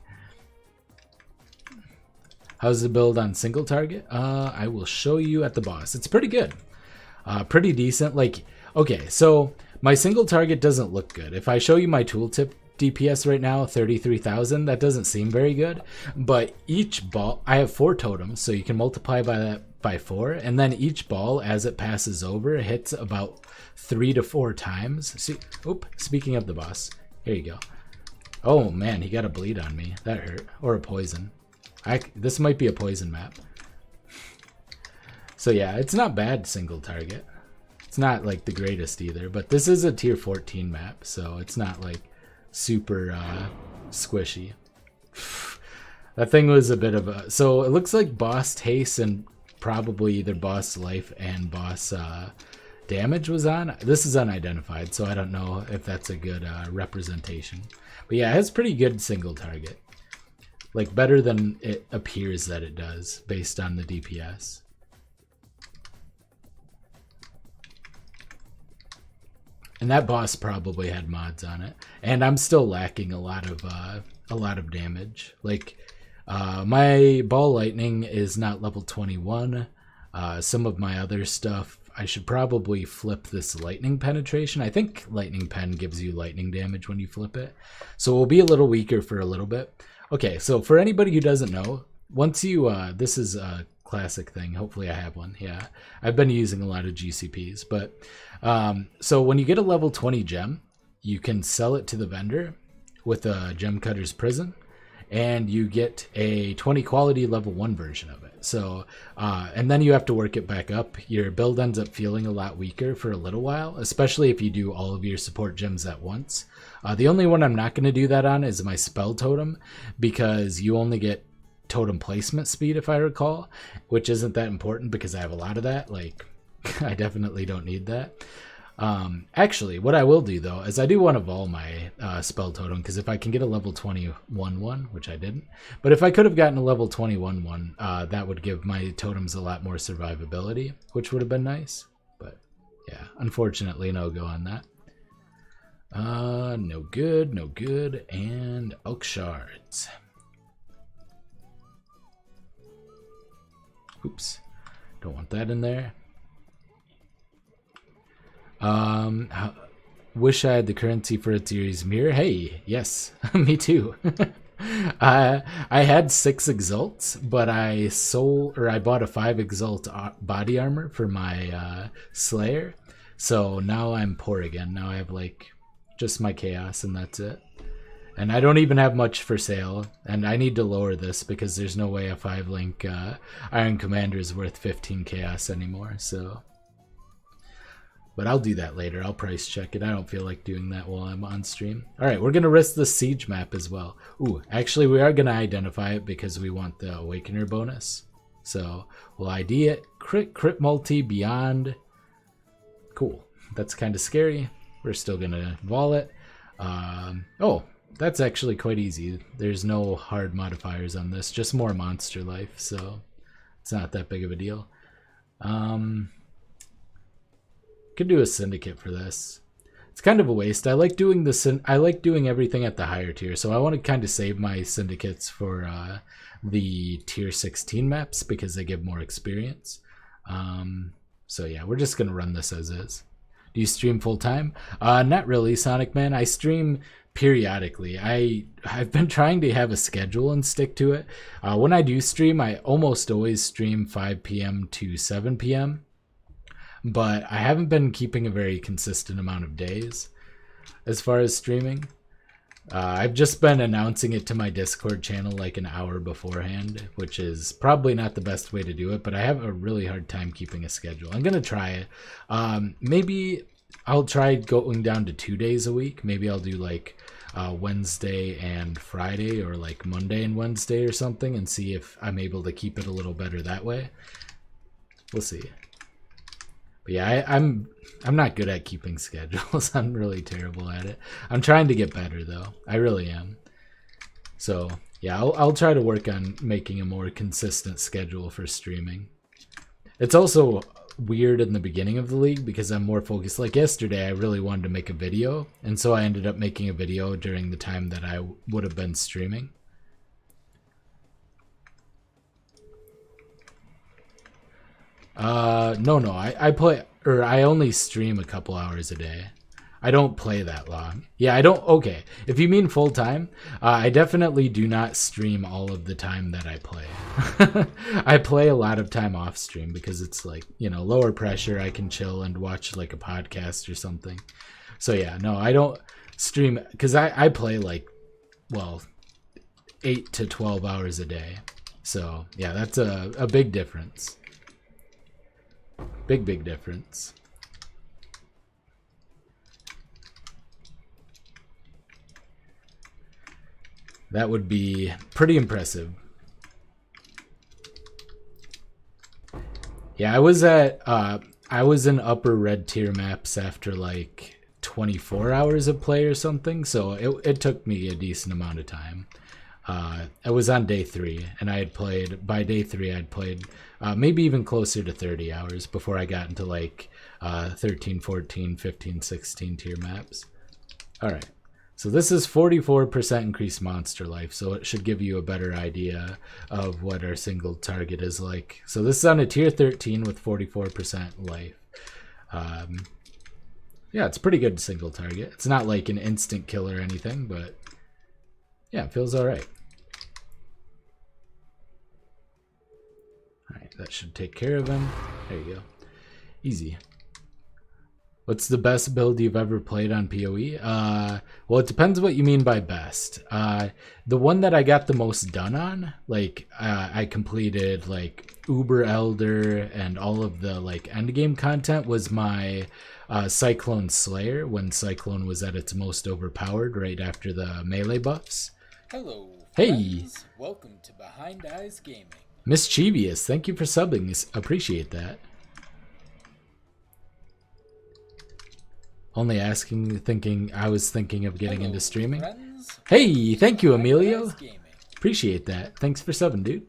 How's the build on single target? I will show you at the boss. It's pretty good. Pretty decent. Like, okay, so my single target doesn't look good. If I show you my tooltip DPS right now, 33,000, that doesn't seem very good. But each ball, I have 4 totems, so you can multiply by that by 4, and then each ball, as it passes over, hits about 3 to 4 times. See, oop, speaking of the boss, here you go. Oh man, he got a bleed on me. That hurt. Or a poison. This might be a poison map. So yeah, it's not bad single target. It's not like the greatest either, but this is a tier 14 map, so it's not like super squishy. That thing was a bit of a... So it looks like boss haste and probably either boss life and boss damage was on. This is unidentified, so I don't know if that's a good representation. But yeah, it has pretty good single target. Like better than it appears that it does based on the DPS. And that boss probably had mods on it. And I'm still lacking a lot of damage. Like my ball lightning is not level 21. Some of my other stuff, I should probably flip this lightning penetration. I think lightning pen gives you lightning damage when you flip it. So we'll be a little weaker for a little bit. Okay, so for anybody who doesn't know, once you, this is a classic thing. Hopefully I have one. Yeah, I've been using a lot of GCPs, but so when you get a level 20 gem, you can sell it to the vendor with a gem cutter's prison, and you get a 20 quality level 1 version of it. So and then you have to work it back up. Your build ends up feeling a lot weaker for a little while, especially if you do all of your support gems at once. The only one I'm not going to do that on is my spell totem, because you only get totem placement speed, if I recall, which isn't that important because I have a lot of that. Like, I definitely don't need that. Actually, what I will do though is I do want to vol my spell totem, because if I can get a level 21 one, which I didn't, but if I could have gotten a level 21 one, that would give my totems a lot more survivability, which would have been nice. But yeah, unfortunately, no go on that. No good, no good, and elk shards. Oops, don't want that in there. Wish I had the currency for a series mirror. Hey, yes, me too. I had 6 exalts, but I bought a 5 exalt body armor for my slayer. So now I'm poor again. Now I have like just my chaos and that's it. And I don't even have much for sale, and I need to lower this because there's no way a 5-link Iron Commander is worth 15 chaos anymore. So, but I'll do that later. I'll price check it. I don't feel like doing that while I'm on stream. All right, we're gonna risk the siege map as well. Ooh, actually, we are gonna identify it because we want the Awakener bonus. So we'll ID it. Crit multi beyond Cool. That's kind of scary. We're still gonna wall it. Oh, that's actually quite easy. There's no hard modifiers on this, just more monster life, so it's not that big of a deal. Could do a syndicate for this. It's kind of a waste. I like doing everything at the higher tier, so I want to kind of save my syndicates for the tier 16 maps because they give more experience. So yeah, we're just gonna run this as is. Do you stream full time? Not really, Sonic Man. I stream periodically. I've been trying to have a schedule and stick to it. When I do stream, I almost always stream 5 p.m. to 7 p.m. But I haven't been keeping a very consistent amount of days as far as streaming. I've just been announcing it to my Discord channel like an hour beforehand, which is probably not the best way to do it, but I have a really hard time keeping a schedule. I'm going to try it. Maybe I'll try going down to 2 days a week. Maybe I'll do like Wednesday and Friday, or like Monday and Wednesday or something, and see if I'm able to keep it a little better that way. We'll see. But yeah, I'm not good at keeping schedules. I'm really terrible at it. I'm trying to get better though. I really am. So yeah, I'll try to work on making a more consistent schedule for streaming. It's also weird in the beginning of the league because I'm more focused. Like yesterday, I really wanted to make a video, and so I ended up making a video during the time that I would have been streaming. No, I only stream a couple hours a day. I don't play that long. Yeah, I don't. Okay, if you mean full time, I definitely do not stream all of the time that I play. I play a lot of time off stream because it's like, you know, lower pressure. I can chill and watch like a podcast or something. So yeah, no, I don't stream because I play like, well, 8 to 12 hours a day. So yeah, that's a big difference. Big difference. That would be pretty impressive. Yeah, I was in upper red tier maps after like 24 hours of play or something, so it took me a decent amount of time. I was on day 3, and by day 3 I'd played maybe even closer to 30 hours before I got into like 13, 14, 15, 16 tier maps. Alright, so this is 44% increased monster life, so it should give you a better idea of what our single target is like. So this is on a tier 13 with 44% life. Yeah, it's a pretty good single target. It's not like an instant kill or anything, but yeah, it feels alright. Alright, that should take care of him. There you go. Easy. What's the best build you've ever played on PoE? Well, it depends what you mean by best. The one that I got the most done on, like I completed like Uber Elder and all of the like endgame content, was my Cyclone Slayer, when Cyclone was at its most overpowered right after the melee buffs. Hello, hey, friends. Welcome to Behind Eyes Gaming. Mischievous, thank you for subbing. Appreciate that. Only asking, I was thinking of getting into streaming. Friends. Hey, thank you, Emilio. Appreciate that. Thanks for subbing, dude.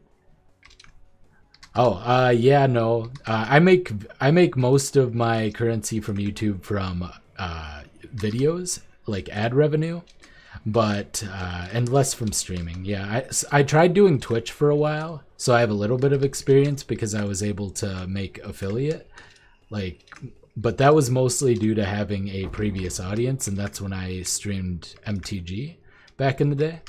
Oh, yeah, no. I make most of my currency from YouTube from videos, like ad revenue, but and less from streaming. Yeah, I tried doing Twitch for a while, so I have a little bit of experience because I was able to make affiliate, but that was mostly due to having a previous audience, and that's when I streamed MTG back in the day.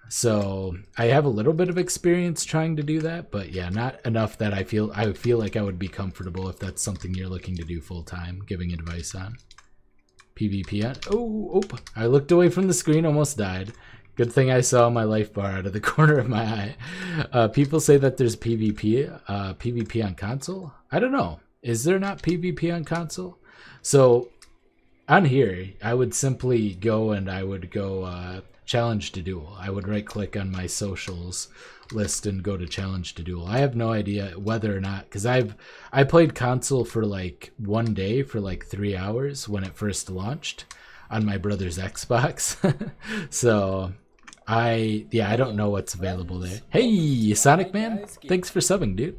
So I have a little bit of experience trying to do that, but yeah, not enough that I feel like I would be comfortable if that's something you're looking to do full time, giving advice on. PvP on. Oh, I looked away from the screen, almost died. Good thing I saw my life bar out of the corner of my eye. People say that there's PvP on console. I don't know. Is there not PvP on console? So on here, I would simply go challenge to duel. I would right click on my socials list and go to challenge to duel. I have no idea whether or not, because I played console for like one day for like 3 hours when it first launched on my brother's Xbox. So I don't know what's available there. Hey, Sonic Man, thanks for subbing, dude.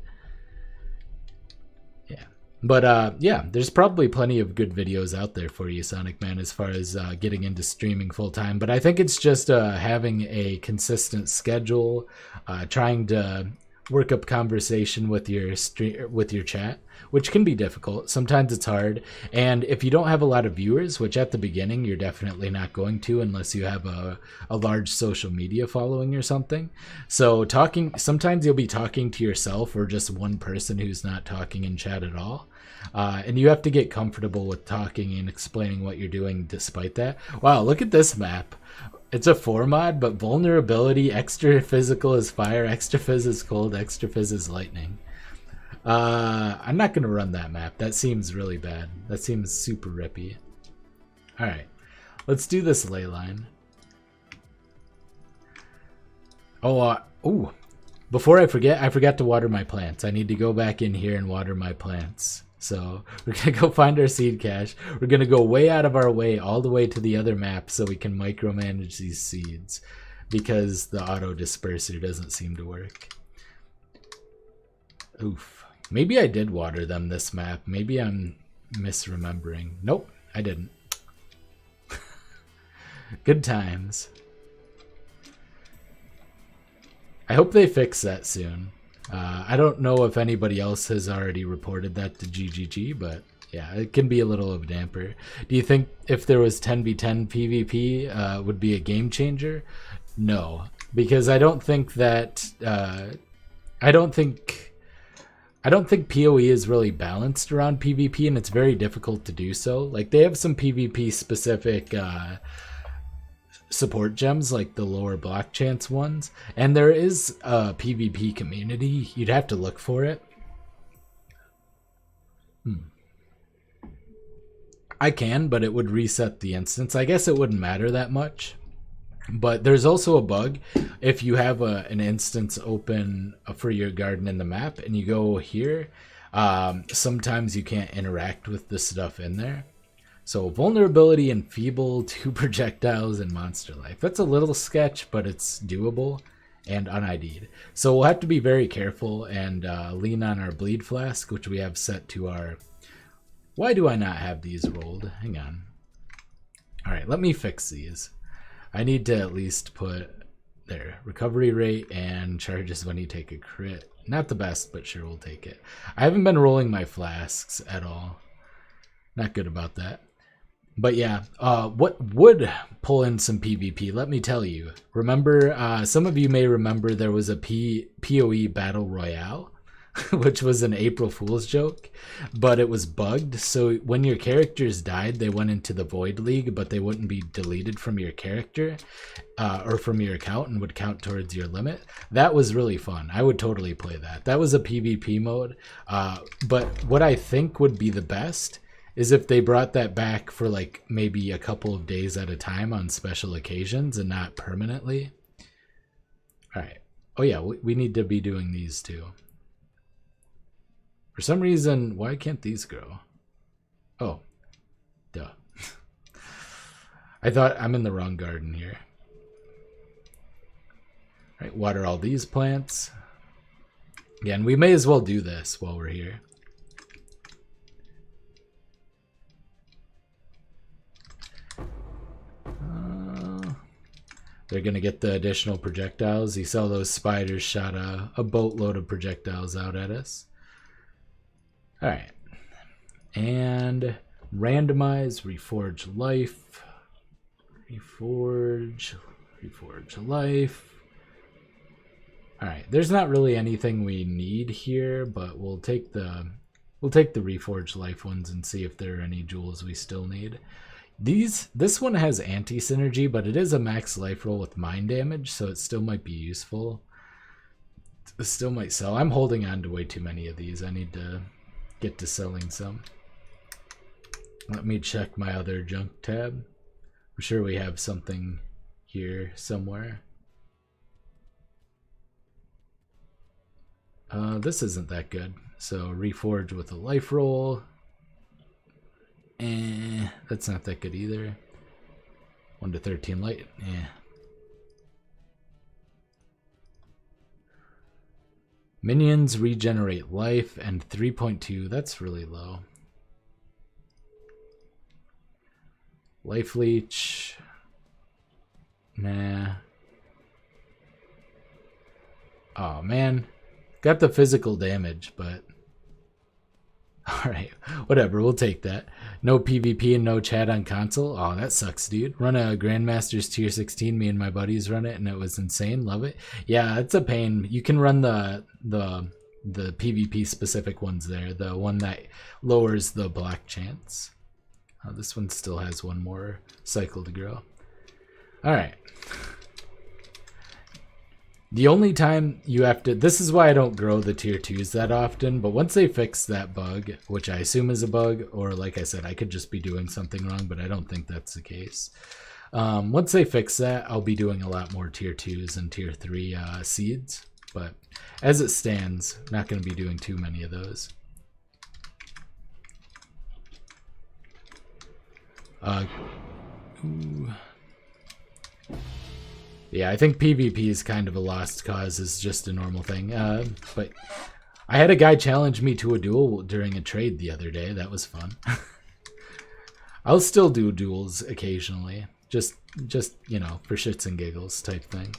But yeah, there's probably plenty of good videos out there for you, Sonic Man, as far as getting into streaming full time. But I think it's just having a consistent schedule, trying to work up conversation with your chat, which can be difficult. Sometimes it's hard, and if you don't have a lot of viewers, which at the beginning you're definitely not going to unless you have a large social media following or something. So sometimes you'll be talking to yourself or just one person who's not talking in chat at all. And you have to get comfortable with talking and explaining what you're doing despite that. Wow, look at this map. It's a 4 mod, but vulnerability, extra physical is fire, extra fizz is cold, extra fizz is lightning. I'm not going to run that map. That seems really bad. That seems super rippy. Alright, let's do this ley line. Oh, ooh. Before I forgot to water my plants. I need to go back in here and water my plants. So we're going to go find our seed cache. We're going to go way out of our way all the way to the other map so we can micromanage these seeds because the auto disperser doesn't seem to work. Oof. Maybe I did water them this map. Maybe I'm misremembering. Nope, I didn't. Good times. I hope they fix that soon. I don't know if anybody else has already reported that to GGG, but yeah, it can be a little of a damper. Do you think if there was 10v10 PvP would be a game changer? No, because I don't think that I don't think PoE is really balanced around PvP, and it's very difficult to do so. Like they have some PvP specific support gems, like the lower block chance ones, and there is a PvP community. You'd have to look for it. I can, but it would reset the instance. I guess it wouldn't matter that much. But there's also a bug. If you have an instance open for your garden in the map and you go here, sometimes you can't interact with the stuff in there. So vulnerability and feeble, 2 projectiles, and monster life. That's a little sketch, but it's doable and un-ID'd. So we'll have to be very careful and lean on our bleed flask, which we have set to our... Why do I not have these rolled? Hang on. Alright, let me fix these. I need to at least put... There. Recovery rate and charges when you take a crit. Not the best, but sure, we'll take it. I haven't been rolling my flasks at all. Not good about that. But yeah, what would pull in some PvP, let me tell you. Remember, some of you may remember there was a PoE Battle Royale, which was an April Fool's joke, but it was bugged. So when your characters died, they went into the Void League, but they wouldn't be deleted from your character or from your account and would count towards your limit. That was really fun. I would totally play that. That was a PvP mode. But what I think would be the best is if they brought that back for like maybe a couple of days at a time on special occasions and not permanently. All right. Oh yeah, we need to be doing these too. For some reason, why can't these grow? Oh, duh. I thought I'm in the wrong garden here. All right, water all these plants. Again, we may as well do this while we're here. They're going to get the additional projectiles. You saw those spiders shot a boatload of projectiles out at us. All right. And randomize, reforge life. Reforge life. All right. There's not really anything we need here, but we'll take the reforge life ones and see if there are any jewels we still need. This one has anti-synergy, but it is a max life roll with mind damage, so it still might be useful. It still might sell. I'm holding on to way too many of these. I need to get to selling some. Let me check my other junk tab. I'm sure we have something here somewhere. This isn't that good. So reforge with a life roll. That's not that good either. 1 to 13 light. Minions regenerate life and 3.2. That's really low. Life leech. Nah. Oh man. Got the physical damage, but alright, whatever, we'll take that. No PvP and no chat on console. Oh, that sucks, dude. Run a Grandmaster's tier 16. Me and my buddies run it, and it was insane. Love it. Yeah, it's a pain. You can run the PvP specific ones there. The one that lowers the block chance. Oh, this one still has one more cycle to grow. Alright. The only time you have to... This is why I don't grow the tier 2s that often, but once they fix that bug, which I assume is a bug, or like I said, I could just be doing something wrong, but I don't think that's the case. Once they fix that, I'll be doing a lot more tier 2s and tier 3 seeds, but as it stands, not going to be doing too many of those. Ooh. Yeah, I think PvP is kind of a lost cause. It's just a normal thing. But I had a guy challenge me to a duel during a trade the other day. That was fun. I'll still do duels occasionally. Just you know, for shits and giggles type thing.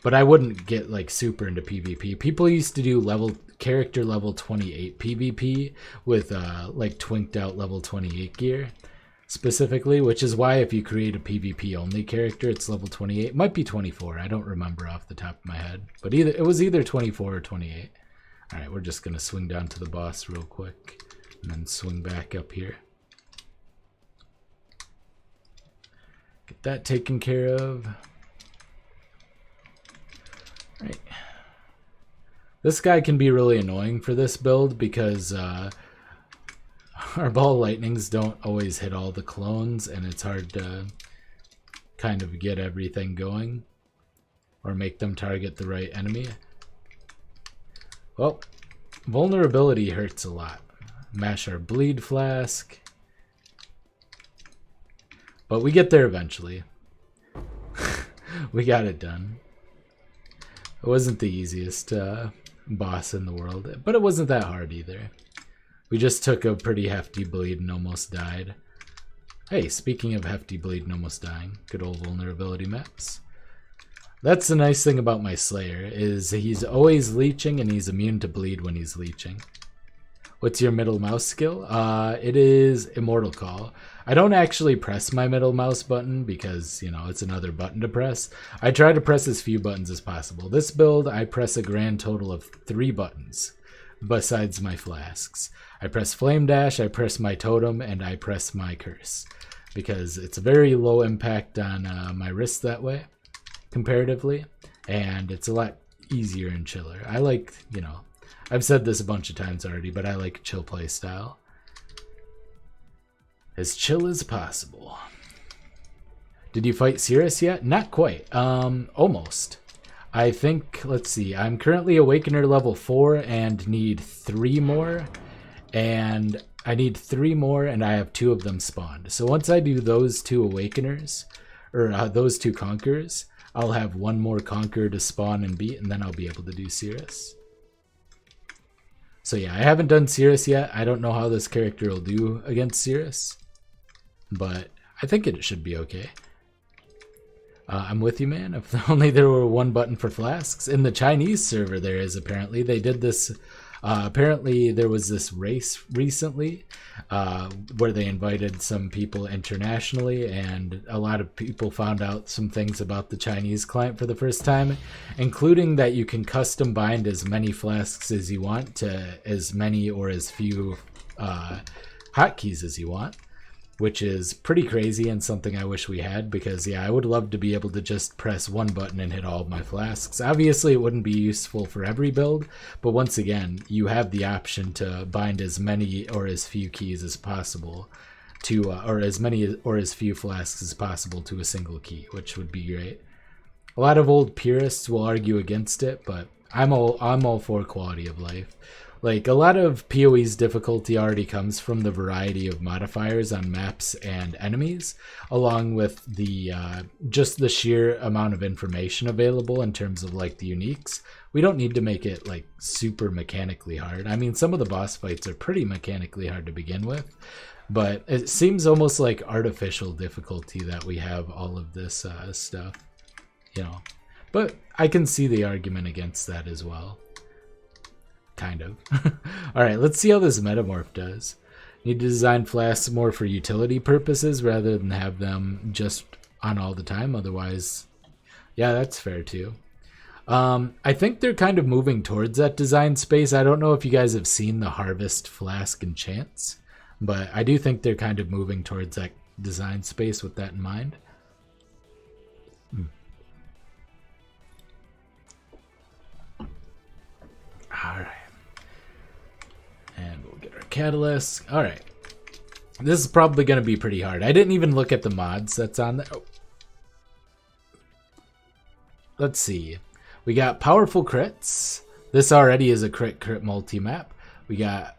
But I wouldn't get like super into PvP. People used to do character level 28 PvP with like twinked out level 28 gear. Specifically, which is why if you create a PvP only character, it's level 28. It might be 24. I don't remember off the top of my head, but it was either 24 or 28. All right, we're just gonna swing down to the boss real quick and then swing back up here. Get that taken care of. All right. This guy can be really annoying for this build because our ball lightnings don't always hit all the clones, and it's hard to kind of get everything going or make them target the right enemy. Well, vulnerability hurts a lot. Mash our bleed flask. But we get there eventually. We got it done. It wasn't the easiest boss in the world, but it wasn't that hard either. We just took a pretty hefty bleed and almost died. Hey, speaking of hefty bleed and almost dying, good old vulnerability maps. That's the nice thing about my Slayer, is he's always leeching and he's immune to bleed when he's leeching. What's your middle mouse skill? It is Immortal Call. I don't actually press my middle mouse button because, you know, it's another button to press. I try to press as few buttons as possible. This build, I press a grand total of 3 buttons besides my flasks. I press Flame Dash, I press my Totem, and I press my Curse. Because it's a very low impact on my wrist that way, comparatively. And it's a lot easier and chiller. I like, you know, I've said this a bunch of times already, but I like chill play style. As chill as possible. Did you fight Cirrus yet? Not quite. Almost. I think, let's see, I'm currently Awakener level 4 and need 3 more. And I need 3 more, and I have 2 of them spawned. So once I do those 2 Awakeners, or those 2 Conquerors, I'll have 1 more Conqueror to spawn and beat, and then I'll be able to do Cirrus. So yeah, I haven't done Cirrus yet. I don't know how this character will do against Cirrus, but I think it should be okay. I'm with you, man. If only there were 1 button for flasks. In the Chinese server there is, apparently. They did this... apparently there was this race recently where they invited some people internationally, and a lot of people found out some things about the Chinese client for the first time, including that you can custom bind as many flasks as you want to as many or as few hotkeys as you want, which is pretty crazy and something I wish we had, because yeah, I would love to be able to just press 1 button and hit all of my flasks. Obviously it wouldn't be useful for every build, but once again, you have the option to bind as many or as few keys as possible to, or as many or as few flasks as possible to a single key, which would be great. A lot of old purists will argue against it, but I'm all for quality of life. Like, a lot of PoE's difficulty already comes from the variety of modifiers on maps and enemies, along with the just the sheer amount of information available in terms of like the uniques. We don't need to make it like super mechanically hard. I mean, some of the boss fights are pretty mechanically hard to begin with, but it seems almost like artificial difficulty that we have all of this stuff, you know. But I can see the argument against that as well. Kind of. Alright, let's see how this metamorph does. Need to design flasks more for utility purposes rather than have them just on all the time. Otherwise, yeah, that's fair too. I think they're kind of moving towards that design space. I don't know if you guys have seen the Harvest Flask enchants, but I do think they're kind of moving towards that design space with that in mind. Alright. And we'll get our catalyst. Alright. This is probably going to be pretty hard. I didn't even look at the mods that's on there. Oh. Let's see. We got powerful crits. This already is a crit multi-map. We got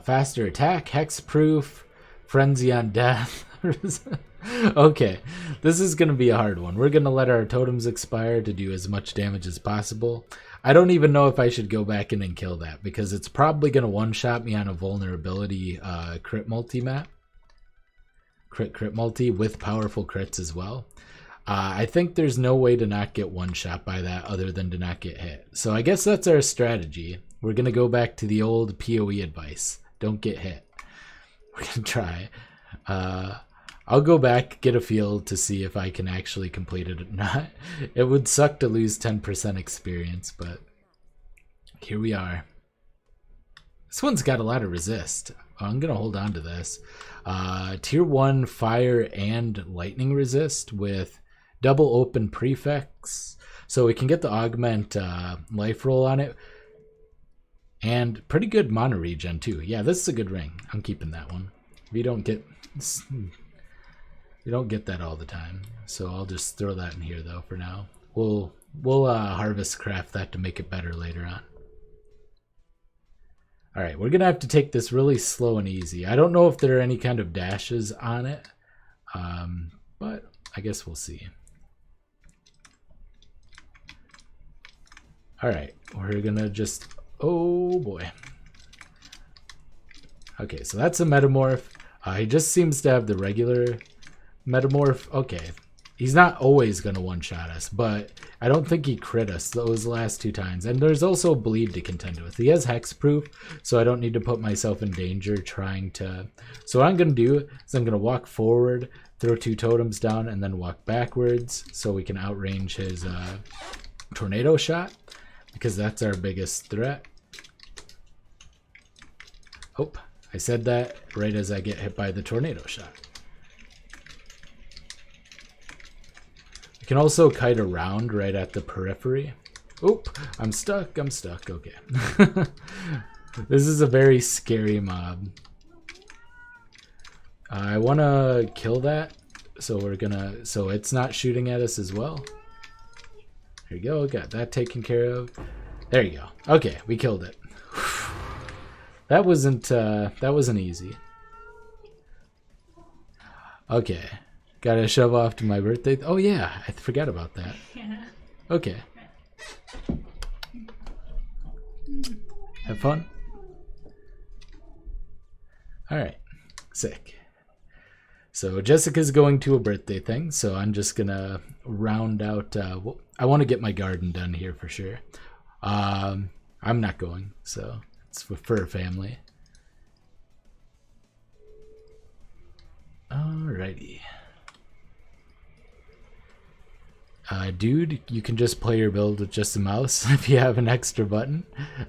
faster attack, hexproof, frenzy on death. Okay, this is going to be a hard one. We're going to let our totems expire to do as much damage as possible. I don't even know if I should go back in and kill that, because it's probably going to one-shot me on a vulnerability crit multi-map. Crit multi with powerful crits as well. I think there's no way to not get one-shot by that other than to not get hit. So I guess that's our strategy. We're going to go back to the old PoE advice. Don't get hit. We're going to try. I'll go back, get a feel to see if I can actually complete it or not. It would suck to lose 10% experience, but here we are. This one's got a lot of resist. I'm going to hold on to this. Tier 1 fire and lightning resist with double open prefix. So we can get the augment life roll on it. And pretty good mana regen too. Yeah, this is a good ring. I'm keeping that one. We don't get that all the time. So I'll just throw that in here though for now. We'll harvest craft that to make it better later on. Alright, we're going to have to take this really slow and easy. I don't know if there are any kind of dashes on it, but I guess we'll see. Alright, we're going to just... Oh boy. Okay, so that's a metamorph. He just seems to have the regular metamorph. Okay, he's not always going to one-shot us, but I don't think he crit us those last two times. And there's also bleed to contend with. He has hexproof, so I don't need to put myself in danger trying to... So what I'm going to do is I'm going to walk forward, throw two totems down, and then walk backwards so we can outrange his tornado shot, because that's our biggest threat. Oh, I said that right as I get hit by the tornado shot. You can also kite around right at the periphery. Oop, I'm stuck, okay. This is a very scary mob. I want to kill that, so so it's not shooting at us as well. There you go, got that taken care of. There you go. Okay, we killed it. That wasn't easy. Okay. Gotta shove off to my birthday. Oh yeah, I forgot about that. Yeah. Okay. Have fun. Alright. Sick. So Jessica's going to a birthday thing, so I'm just gonna round out... I want to get my garden done here for sure. I'm not going, so it's for her family. Alrighty. Dude, you can just play your build with just a mouse if you have an extra button.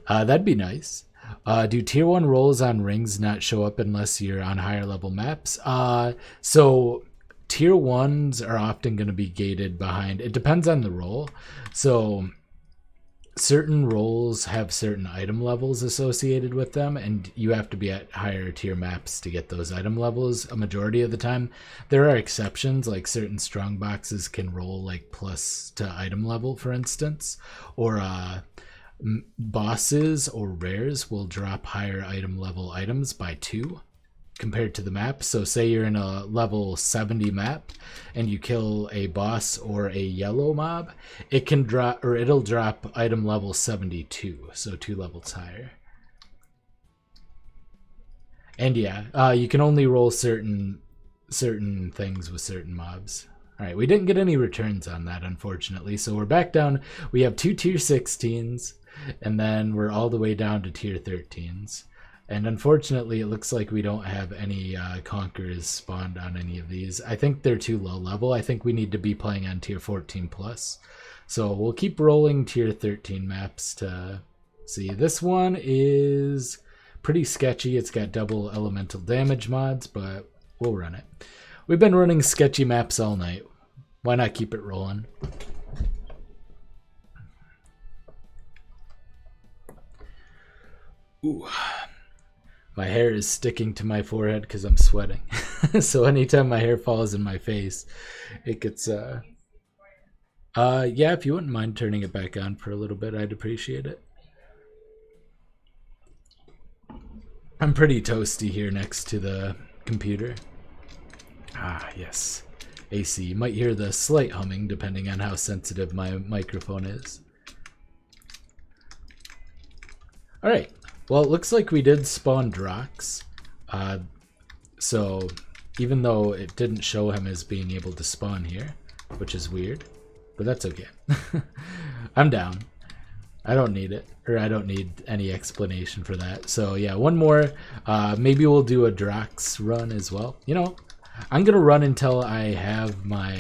That'd be nice. Do tier 1 rolls on rings not show up unless you're on higher level maps? So tier 1s are often going to be gated behind. It depends on the role. So certain roles have certain item levels associated with them, and you have to be at higher tier maps to get those item levels a majority of the time. There are exceptions, like certain strong boxes can roll like plus to item level, for instance, or bosses or rares will drop higher item level items by 2 compared to the map. So say you're in a level 70 map and you kill a boss or a yellow mob, it can drop, or it'll drop item level 72, so 2 levels higher. And yeah, you can only roll certain things with certain mobs. All right, we didn't get any returns on that, unfortunately. So we're back down. We have 2 tier 16s, and then we're all the way down to tier 13s. And unfortunately, it looks like we don't have any conquerors spawned on any of these. I think they're too low level. I think we need to be playing on tier 14 plus. So we'll keep rolling tier 13 maps to see. This one is pretty sketchy. It's got double elemental damage mods, but we'll run it. We've been running sketchy maps all night. Why not keep it rolling? Ooh. My hair is sticking to my forehead because I'm sweating. So anytime my hair falls in my face, it gets... yeah, if you wouldn't mind turning it back on for a little bit, I'd appreciate it. I'm pretty toasty here next to the computer. Ah, yes. AC. You might hear the slight humming depending on how sensitive my microphone is. Alright. Well, it looks like we did spawn Drox. So, even though it didn't show him as being able to spawn here, which is weird, but that's okay. I'm down. I don't need it, or I don't need any explanation for that. So yeah, one more. Maybe we'll do a Drox run as well. You know, I'm gonna run until I have my,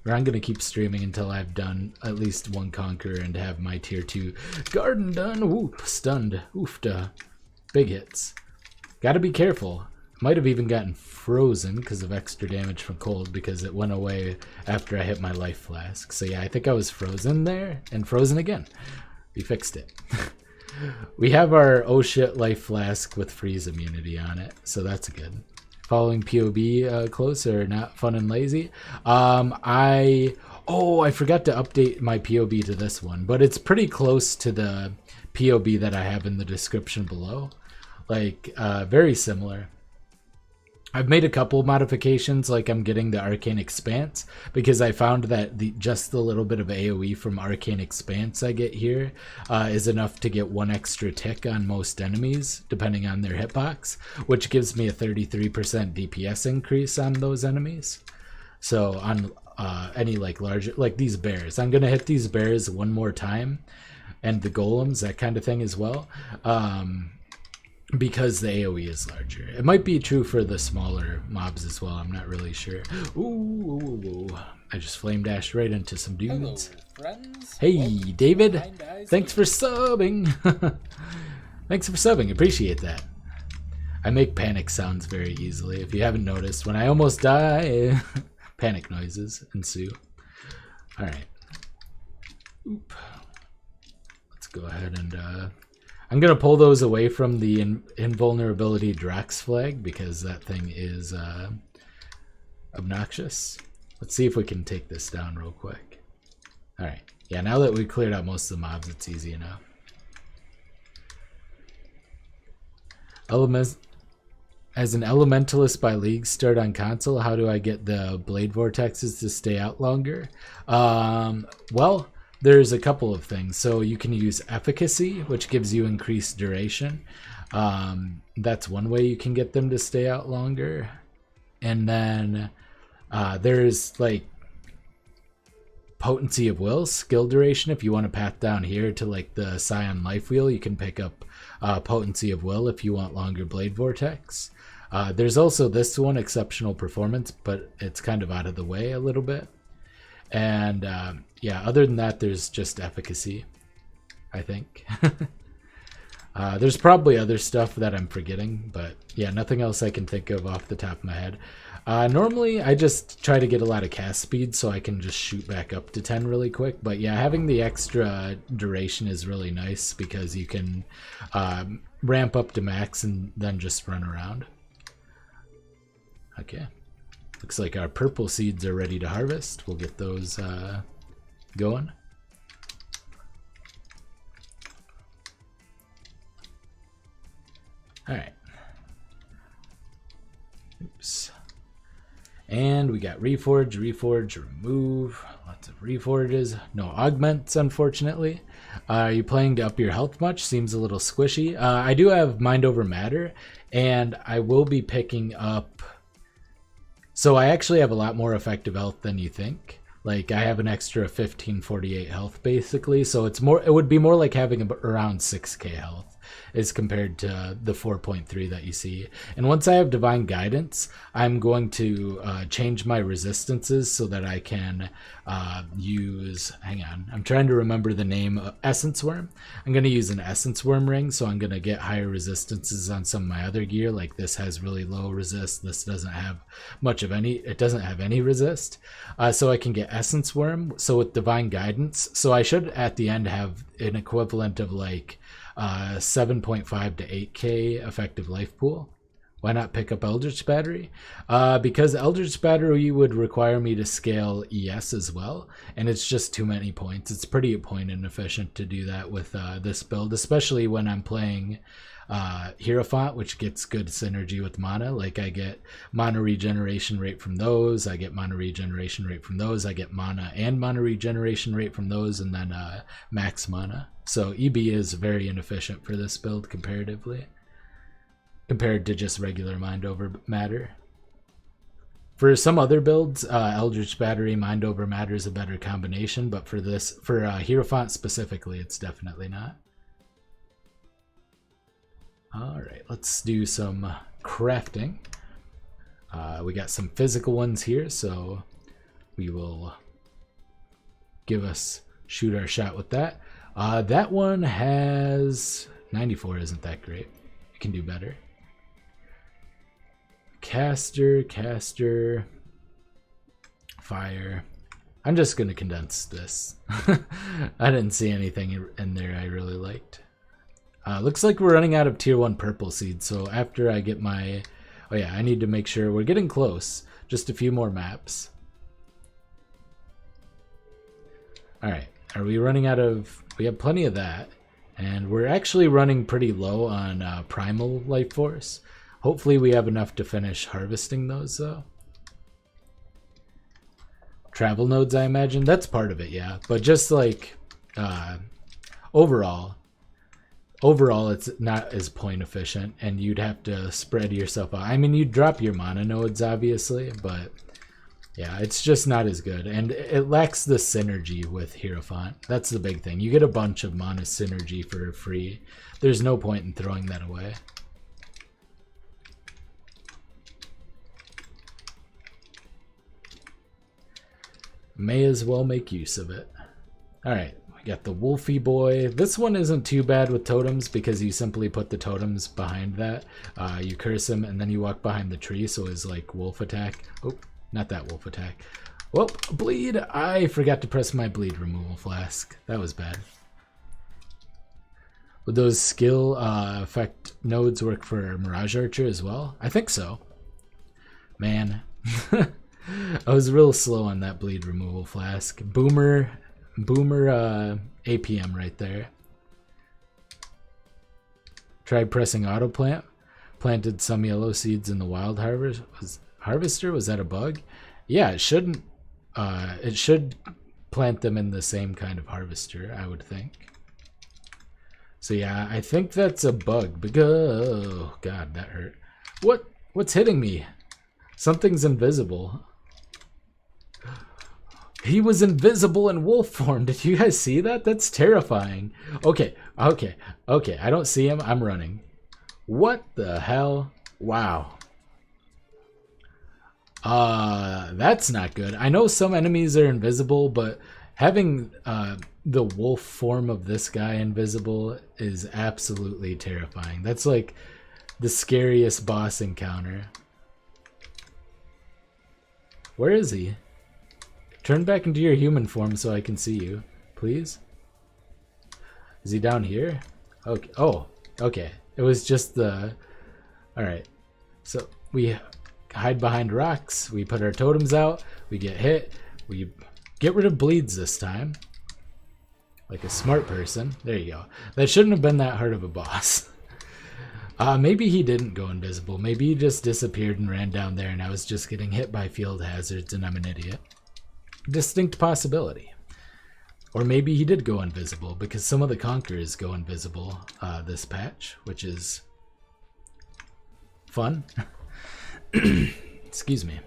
or I'm gonna keep streaming until I've done at least one conqueror and have my tier 2 garden done. Whoop, stunned, oofta, big hits. Gotta be careful. Might have even gotten frozen because of extra damage from cold because it went away after I hit my life flask. So yeah, I think I was frozen there and frozen again. We fixed it. We have our oh shit life flask with freeze immunity on it, so that's good. Following POB close or not fun and lazy. I forgot to update my POB to this one, but it's pretty close to the POB that I have in the description below. Like very similar. I've made a couple modifications, like I'm getting the Arcane Expanse, because I found that just the little bit of AoE from Arcane Expanse I get here is enough to get 1 extra tick on most enemies, depending on their hitbox, which gives me a 33% DPS increase on those enemies. So on any like larger, like these bears, I'm going to hit these bears one more time, and the golems, that kind of thing as well. Because the AoE is larger. It might be true for the smaller mobs as well. I'm not really sure. Ooh, I just flame dashed right into some dudes. Hello, friends. Hey, Welcome David. Behind Eyes Thanks for subbing. Thanks for subbing. Appreciate that. I make panic sounds very easily. If you haven't noticed, when I almost die, panic noises ensue. All right. Oop. Let's go ahead and... I'm going to pull those away from the invulnerability Drox flag because that thing is obnoxious. Let's see if we can take this down real quick. Alright. Yeah, now that we've cleared out most of the mobs, it's easy enough. As an elementalist by league start on console, how do I get the blade vortexes to stay out longer? Well... There's a couple of things. So you can use efficacy, which gives you increased duration. That's one way you can get them to stay out longer. And then there's like potency of will, skill duration. If you want to path down here to like the Scion life wheel, you can pick up potency of will if you want longer blade vortex. There's also this one, exceptional performance, but it's kind of out of the way a little bit. And yeah, other than that, there's just efficacy, I think. There's probably other stuff that I'm forgetting, but yeah, nothing else I can think of off the top of my head. Normally, I just try to get a lot of cast speed so I can just shoot back up to 10 really quick. But yeah, having the extra duration is really nice because you can ramp up to max and then just run around. Okay. Looks like our purple seeds are ready to harvest. We'll get those going. And we got Reforge, Reforge, Remove. Lots of Reforges. No Augments, unfortunately. Are you playing to up your health much? Seems a little squishy. I do have Mind Over Matter, and I will be picking up... So I actually have a lot more effective health than you think. Like, I have an extra 1548 health, basically. So it's more. It would be more like having around 6k health as compared to the 4.3 that you see. And once I have Divine Guidance, I'm going to change my resistances so that I can use... Hang on. I'm trying to remember the name. Essence Worm. I'm going to use an Essence Worm ring, so I'm going to get higher resistances on some of my other gear. Like, this has really low resist. This doesn't have much of any... It doesn't have any resist. So I can get Essence Worm. So with Divine Guidance, so I should at the end have an equivalent of like 7.5 to 8k effective life pool. Why not pick up Eldritch Battery? Because Eldritch Battery would require me to scale ES as well, and it's just too many points. It's pretty point inefficient to do that with this build, especially when I'm playing Hierophant, which gets good synergy with mana. Like, I get mana regeneration rate from those, I get mana regeneration rate from those, I get mana and mana regeneration rate from those, and then max mana. So EB is very inefficient for this build comparatively, compared to just regular Mind Over Matter. For some other builds, Eldritch Battery, Mind Over Matter is a better combination, but for this, for Hierophant specifically, it's definitely not. Alright, let's do some crafting. We got some physical ones here, so we will shoot our shot with that. That one has 94, isn't that great? You can do better. Caster, fire. I'm just gonna condense this. I didn't see anything in there I really liked. Looks like we're running out of tier 1 purple seeds, so after I get my... Oh yeah, I need to make sure we're getting close. Just a few more maps. Alright, are we running out of... We have plenty of that, and we're actually running pretty low on Primal Life Force. Hopefully we have enough to finish harvesting those, though. Travel nodes, I imagine. That's part of it, yeah. But just like overall, it's not as point efficient, and you'd have to spread yourself out. I mean, you'd drop your mana nodes, obviously, but yeah, it's just not as good. And it lacks the synergy with Hierophant. That's the big thing. You get a bunch of mana synergy for free. There's no point in throwing that away. May as well make use of it. Alright, we got the Wolfie Boy. This one isn't too bad with totems because you simply put the totems behind that. You curse him and then you walk behind the tree, so his like wolf attack. Oh, not that wolf attack. Well, bleed. I forgot to press my bleed removal flask. That was bad. Would those skill effect nodes work for Mirage Archer as well? I think so. Man. I was real slow on that bleed removal flask. Boomer APM right there. Tried pressing auto plant. Planted some yellow seeds in the wild harvester. Was that a bug? Yeah, it shouldn't. It should plant them in the same kind of harvester, I would think. So yeah, I think that's a bug. Oh god, that hurt. What's hitting me? Something's invisible. He was invisible in wolf form. Did you guys see that? That's terrifying. Okay. I don't see him. I'm running. What the hell? Wow. That's not good. I know some enemies are invisible, but having the wolf form of this guy invisible is absolutely terrifying. That's like the scariest boss encounter. Where is he? Turn back into your human form so I can see you, please. Is he down here? Okay. Oh, okay. It was just the... Alright. So we hide behind rocks. We put our totems out. We get hit. We get rid of bleeds this time. Like a smart person. There you go. That shouldn't have been that hard of a boss. Maybe he didn't go invisible. Maybe he just disappeared and ran down there and I was just getting hit by field hazards and I'm an idiot. Distinct possibility. Or maybe he did go invisible because some of the Conquerors go invisible this patch, which is fun. Excuse me.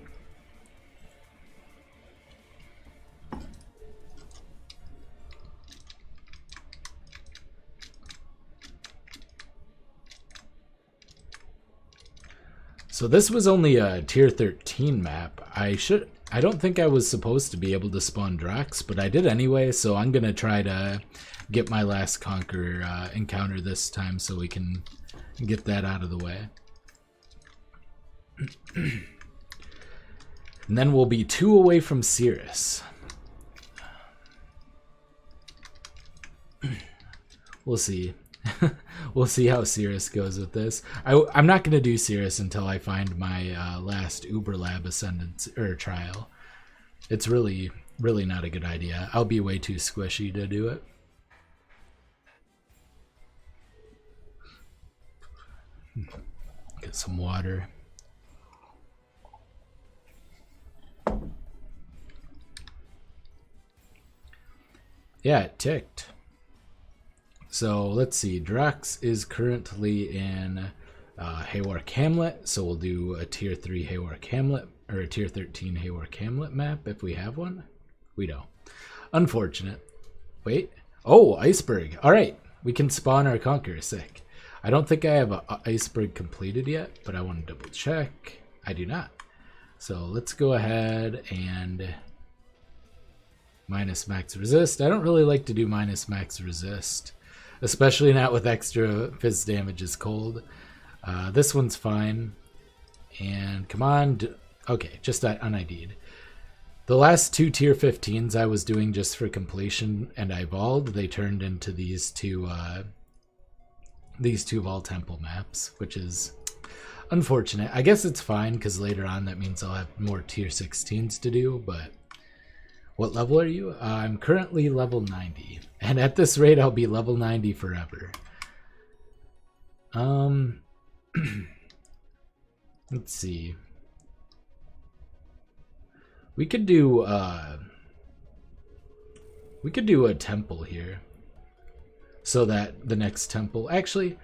So this was only a tier 13 map. I don't think I was supposed to be able to spawn Drax, but I did anyway, so I'm gonna try to get my last Conqueror encounter this time so we can get that out of the way. And then we'll be 2 away from Cirrus. We'll see. We'll see how Cirrus goes with this. I'm not going to do Cirrus until I find my last Uber Lab Ascendance or trial. It's really not a good idea. I'll be way too squishy to do it. Get some water. Yeah, it ticked. So let's see, Drax is currently in Haywark Hamlet, so we'll do a tier 3 Haywark Hamlet, or a tier 13 Haywark Hamlet map if we have one. We don't. Unfortunate. Wait. Oh, Iceberg. Alright, we can spawn our Conqueror. Sick. I don't think I have an Iceberg completed yet, but I want to double check. I do not. So let's go ahead and minus max resist. I don't really like to do minus max resist, especially not with extra fizz damage is cold. This one's fine. And come on. Okay, just UnID'd. The last 2 tier 15s I was doing just for completion and I Vauled, they turned into these two Vaal Temple maps, which is unfortunate. I guess it's fine because later on that means I'll have more tier 16s to do, but what level are you? I'm currently level 90. And at this rate, I'll be level 90 forever. Let's see. We could do a temple here. So that the next temple... Actually,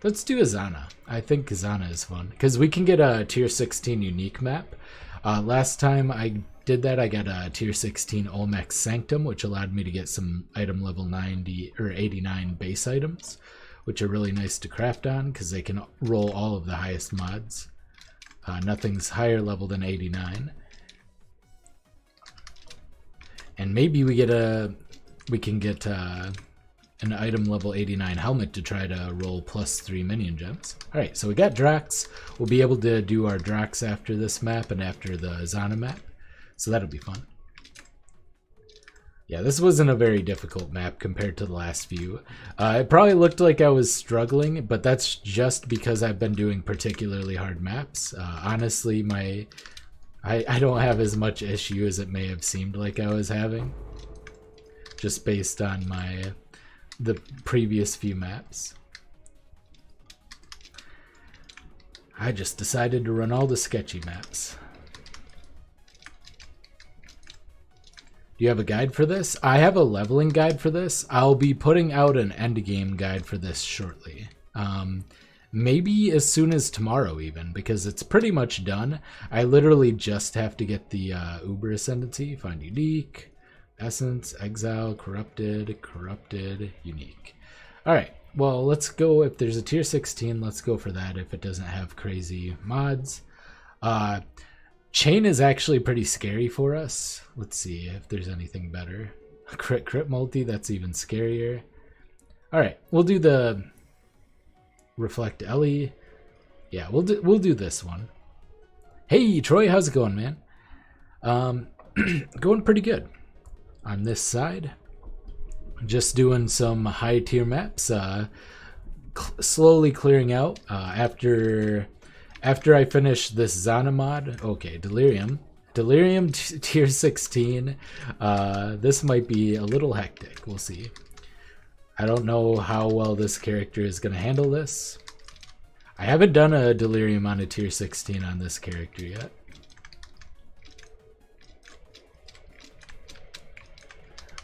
let's do Azana. I think Azana is fun. Because we can get a tier 16 unique map. Last time I did that, I got a tier 16 Olmec Sanctum, which allowed me to get some item level 90 or 89 base items, which are really nice to craft on because they can roll all of the highest mods. Nothing's higher level than 89. And maybe we can get an item level 89 helmet to try to roll +3 minion gems. Alright, so we got Drax. We'll be able to do our Drax after this map and after the Azana map. So that'll be fun. Yeah, this wasn't a very difficult map compared to the last few. It probably looked like I was struggling, but that's just because I've been doing particularly hard maps. Honestly, I don't have as much issue as it may have seemed like I was having, just based on the previous few maps. I just decided to run all the sketchy maps. Do you have a guide for this? I have a leveling guide for this. I'll be putting out an endgame guide for this shortly. Maybe as soon as tomorrow even, because it's pretty much done. I literally just have to get the Uber Ascendancy, find unique, essence, exile, corrupted, unique. Alright, well let's go, if there's a tier 16, let's go for that if it doesn't have crazy mods. Chain is actually pretty scary for us. Let's see if there's anything better. Crit multi, that's even scarier. Alright, we'll do the Reflect Ellie. Yeah, we'll do this one. Hey Troy, how's it going, man? Going pretty good. On this side, just doing some high tier maps, slowly clearing out after I finish this Zana mod. Okay, Delirium tier 16. This might be a little hectic. We'll see. I don't know how well this character is going to handle this. I haven't done a Delirium on a tier 16 on this character yet.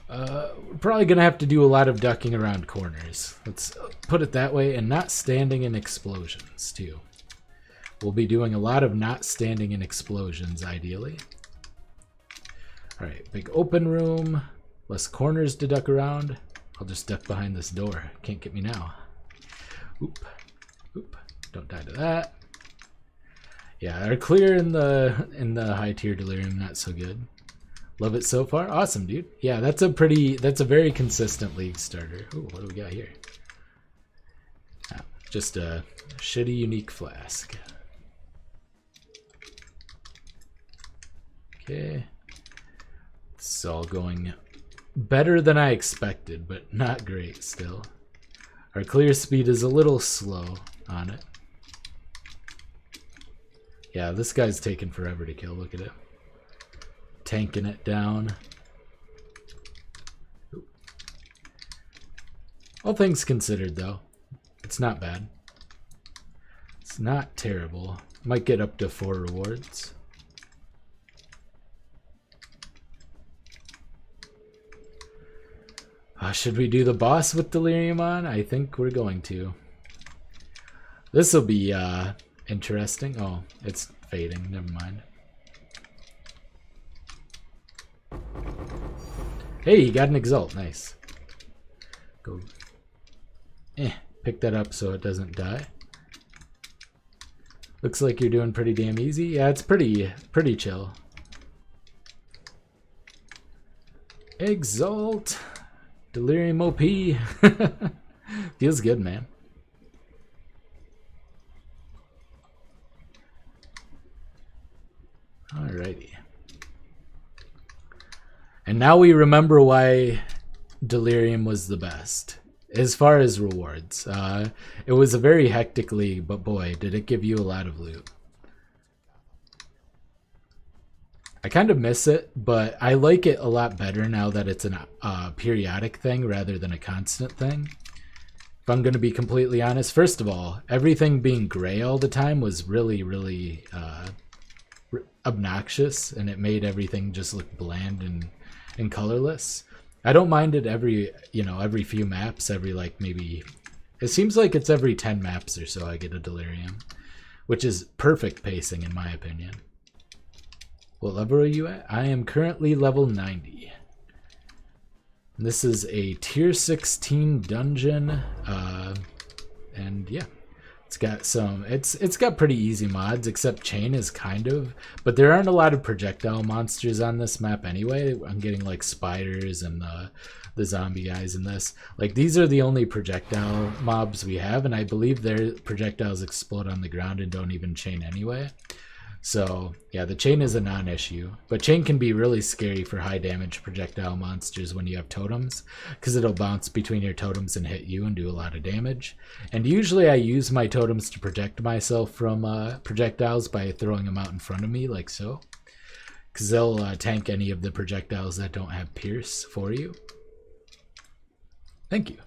We're probably going to have to do a lot of ducking around corners. Let's put it that way, and not standing in explosions, too. We'll be doing a lot of not standing in explosions, ideally. Alright, big open room. Less corners to duck around. I'll just duck behind this door. Can't get me now. Oop. Oop. Don't die to that. Yeah, our clear in the high tier Delirium, not so good. Love it so far. Awesome, dude. Yeah, that's a very consistent league starter. Ooh, what do we got here? Oh, just a shitty unique flask. Okay. It's all going better than I expected, but not great still. Our clear speed is a little slow on it. Yeah, this guy's taking forever to kill. Look at it. Tanking it down. All things considered, though, it's not bad. It's not terrible. Might get up to 4 rewards. Should we do the boss with Delirium on? I think we're going to. This will be interesting. Oh, it's fading. Never mind. Hey, you got an Exalt. Nice. Go. Pick that up so it doesn't die. Looks like you're doing pretty damn easy. Yeah, it's pretty chill. Exalt. Delirium OP. Feels good, man. Alrighty. And now we remember why Delirium was the best. As far as rewards. It was a very hectic league, but boy, did it give you a lot of loot. I kind of miss it, but I like it a lot better now that it's a periodic thing rather than a constant thing. If I'm going to be completely honest, first of all, everything being gray all the time was really obnoxious, and it made everything just look bland and colorless. I don't mind it every few maps, maybe, it seems like it's every 10 maps or so I get a Delirium, which is perfect pacing in my opinion. What level are you at? I am currently level 90. This is a tier 16 dungeon, and yeah, it's got pretty easy mods, except chain is kind of, but there aren't a lot of projectile monsters on this map anyway. I'm getting like spiders and the zombie guys in this. Like, these are the only projectile mobs we have, and I believe their projectiles explode on the ground and don't even chain anyway. So yeah, the chain is a non-issue, but chain can be really scary for high damage projectile monsters when you have totems, because it'll bounce between your totems and hit you and do a lot of damage. And usually I use my totems to protect myself from projectiles by throwing them out in front of me like so, because they'll tank any of the projectiles that don't have pierce for you. Thank you.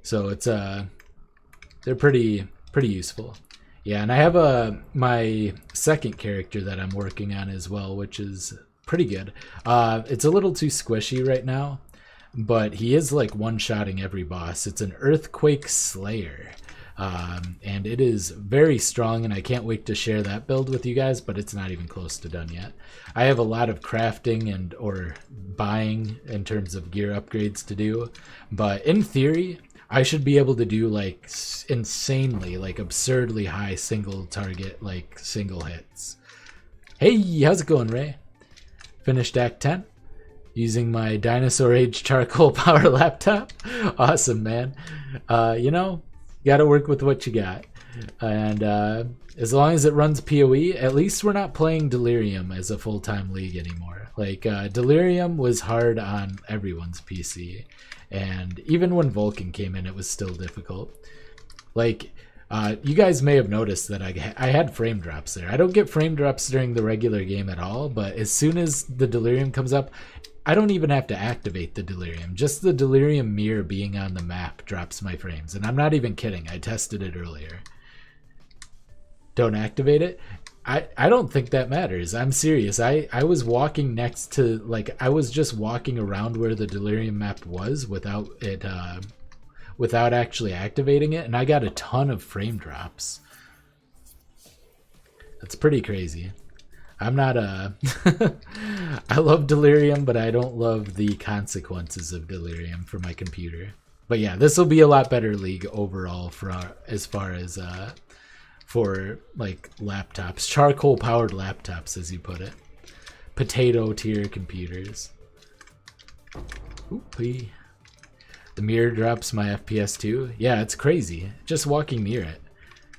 So it's they're pretty useful. Yeah, and I have my second character that I'm working on as well, which is pretty good. It's a little too squishy right now, but he is like one-shotting every boss. It's an Earthquake Slayer, and it is very strong, and I can't wait to share that build with you guys, but it's not even close to done yet. I have a lot of crafting or buying in terms of gear upgrades to do, but in theory, I should be able to do like insanely, like absurdly high single target, like single hits. Hey, how's it going, Ray? Finished Act 10 using my Dinosaur Age charcoal power laptop. Awesome, man. You know, gotta work with what you got. And as long as it runs PoE, at least we're not playing Delirium as a full-time league anymore. Like, Delirium was hard on everyone's PC. And even when Vulcan came in, it was still difficult. Like, you guys may have noticed that I had frame drops there. I don't get frame drops during the regular game at all, but as soon as the Delirium comes up, I don't even have to activate the delirium. Just the delirium mirror being on the map drops my frames. And I'm not even kidding. I tested it earlier. Don't activate it? I don't think that matters. I'm serious. I was walking next to, like, I was just walking around where the delirium map was without it, without actually activating it, and I got a ton of frame drops. That's pretty crazy. I'm not a... I love delirium, but I don't love the consequences of delirium for my computer. But yeah, this will be a lot better league overall for as far as for like laptops, charcoal powered laptops, as you put it, potato tier computers. Oopie. The mirror drops my FPS too. Yeah, it's crazy. Just walking near it.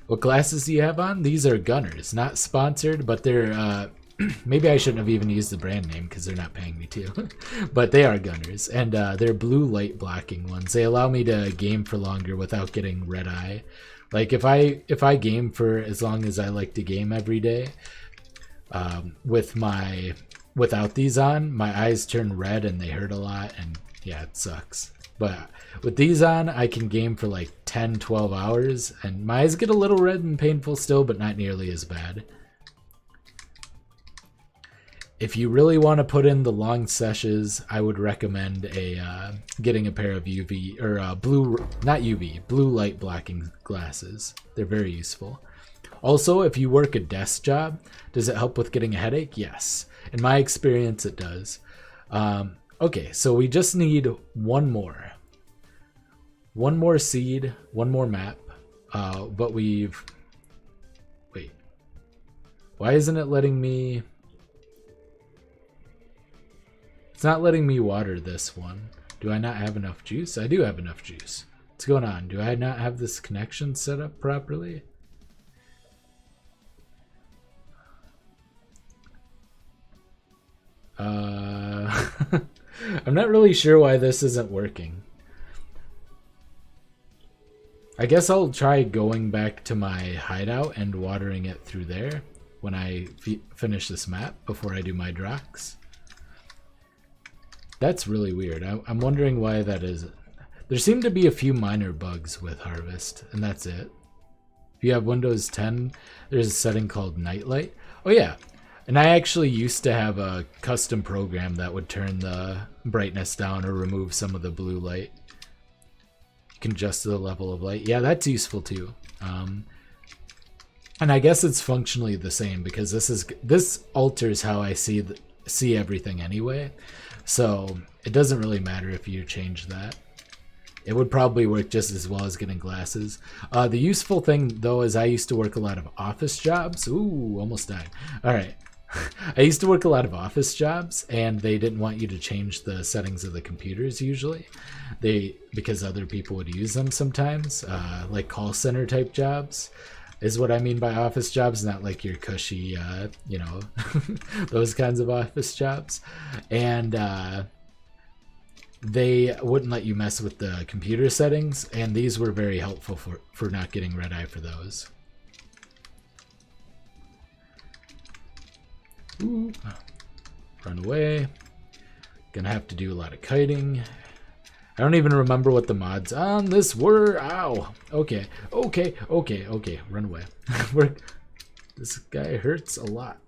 What glasses do you have on? These are Gunners, not sponsored, but they're maybe I shouldn't have even used the brand name because they're not paying me to. But they are Gunners, and they're blue light blocking ones. They allow me to game for longer without getting red eye. Like if I game for as long as I like to game every day, without these on, my eyes turn red and they hurt a lot, and yeah, it sucks. But with these on, I can game for like 10, 12 hours, and my eyes get a little red and painful still, but not nearly as bad. If you really want to put in the long sessions, I would recommend getting a pair of UV or blue light blocking glasses. They're very useful. Also, if you work a desk job, does it help with getting a headache? Yes. In my experience, it does. Okay, so we just need one more seed, one more map. But wait. Why isn't it letting me? It's not letting me water this one. Do I not have enough juice? I do have enough juice. What's going on? Do I not have this connection set up properly? I'm not really sure why this isn't working. I guess I'll try going back to my hideout and watering it through there when I finish this map before I do my Drox. That's really weird. I'm wondering why that is. There seem to be a few minor bugs with Harvest, and that's it. If you have Windows 10, there's a setting called Nightlight. Oh yeah, and I actually used to have a custom program that would turn the brightness down or remove some of the blue light. You can adjust the level of light. Yeah, that's useful too. And I guess it's functionally the same because this alters how I see everything anyway. So it doesn't really matter if you change that. It would probably work just as well as getting glasses. The useful thing though is I used to work a lot of office jobs. Ooh, almost died. All right. I used to work a lot of office jobs, and they didn't want you to change the settings of the computers usually. Because other people would use them sometimes, like call center type jobs. Is what I mean by office jobs, not like your cushy, those kinds of office jobs. And they wouldn't let you mess with the computer settings, and these were very helpful for not getting red eye for those. Ooh. Run away. Gonna have to do a lot of kiting. I don't even remember what the mods on this were. Ow. Okay. Run away. This guy hurts a lot.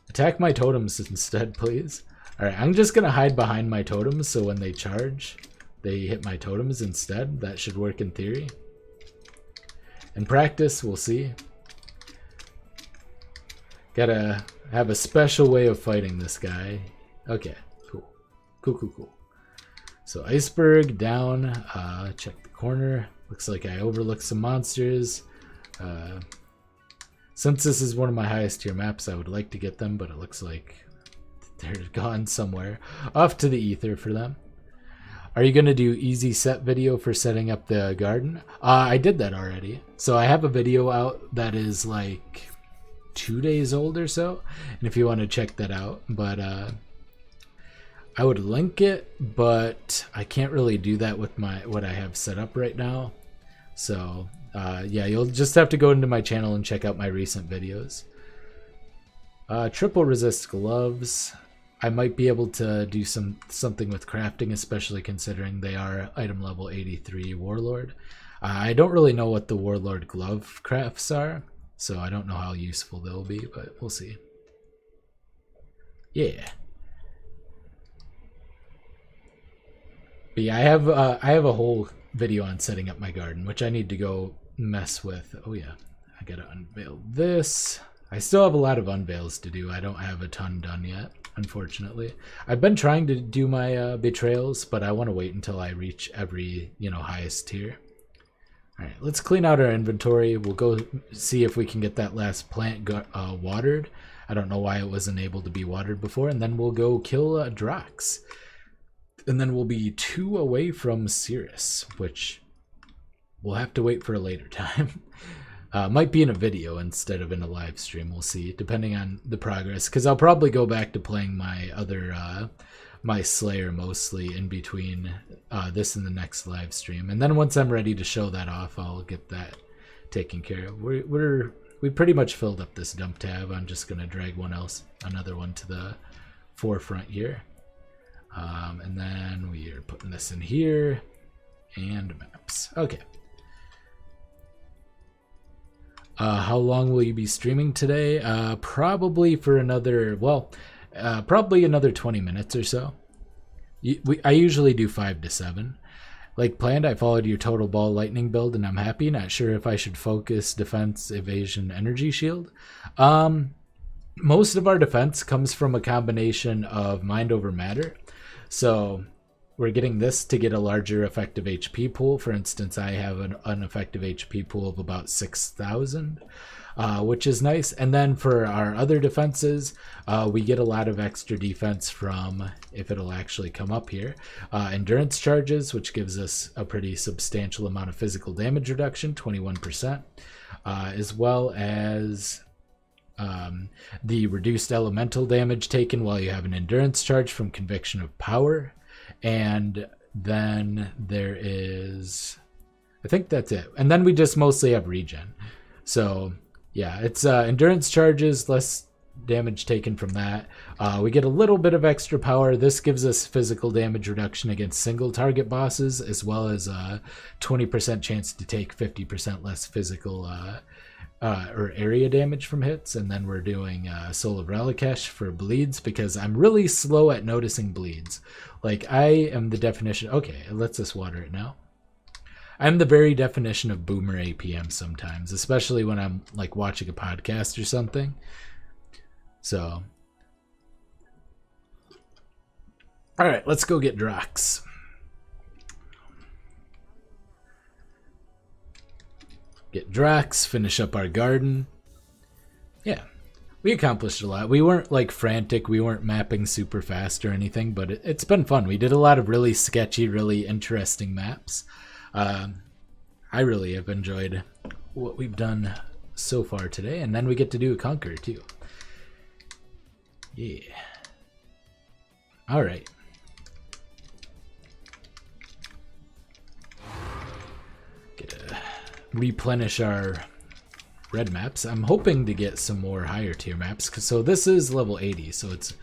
Attack my totems instead, please. Alright, I'm just gonna hide behind my totems so when they charge, they hit my totems instead. That should work in theory. In practice, we'll see. Gotta have a special way of fighting this guy. Okay, cool. Cool. So iceberg down, check the corner. Looks like I overlooked some monsters. Since this is one of my highest tier maps, I would like to get them, but it looks like they're gone somewhere. Off to the ether for them. Are you gonna do easy set video for setting up the garden? I did that already. So I have a video out that is like 2 days old or so, and if you want to check that out, but I would link it, but I can't really do that with what I have set up right now. So yeah, you'll just have to go into my channel and check out my recent videos. Triple resist gloves. I might be able to do something with crafting, especially considering they are item level 83 Warlord. I don't really know what the Warlord glove crafts are, so I don't know how useful they'll be, but we'll see. Yeah. But yeah, I have a whole video on setting up my garden, which I need to go mess with. Oh yeah, I gotta unveil this. I still have a lot of unveils to do. I don't have a ton done yet, unfortunately. I've been trying to do my betrayals, but I want to wait until I reach every, highest tier. All right, let's clean out our inventory. We'll go see if we can get that last plant watered. I don't know why it wasn't able to be watered before, and then we'll go kill Drax. And then we'll be 2 away from Cirrus, which we'll have to wait for a later time. Might be in a video instead of in a live stream. We'll see, depending on the progress. Because I'll probably go back to playing my other, my Slayer mostly in between this and the next live stream. And then once I'm ready to show that off, I'll get that taken care of. We pretty much filled up this dump tab. I'm just gonna drag another one to the forefront here. And then we are putting this in here and maps. Okay. How long will you be streaming today? Probably for another, probably another 20 minutes or so. I usually do 5 to 7. Like planned, I followed your total ball lightning build and I'm happy. Not sure if I should focus defense, evasion, energy shield. Most of our defense comes from a combination of mind over matter. So we're getting this to get a larger effective HP pool. For instance, I have an effective HP pool of about 6,000, which is nice. And then for our other defenses, we get a lot of extra defense from, if it'll actually come up here, endurance charges, which gives us a pretty substantial amount of physical damage reduction, 21%, as well as the reduced elemental damage taken while you have an endurance charge from Conviction of Power. And then there is, I think that's it. And then we just mostly have regen. So yeah, it's endurance charges, less damage taken from that. We get a little bit of extra power. This gives us physical damage reduction against single target bosses, as well as a 20% chance to take 50% less physical or area damage from hits. And then we're doing Soul of Relikesh for bleeds, because I'm really slow at noticing bleeds. Like, I am the definition. Okay, it lets us water it now. I'm the very definition of boomer APM sometimes, especially when I'm like watching a podcast or something. So, all right, let's go get Drax. Get Drax, finish up our garden. Yeah, we accomplished a lot. We weren't like frantic, we weren't mapping super fast or anything, but it's been fun. We did a lot of really sketchy, really interesting maps. I really have enjoyed what we've done so far today, and then we get to do a Conquer too. Yeah. All right. Replenish our red maps. I'm hoping to get some more higher tier maps. So this is level 80, so it's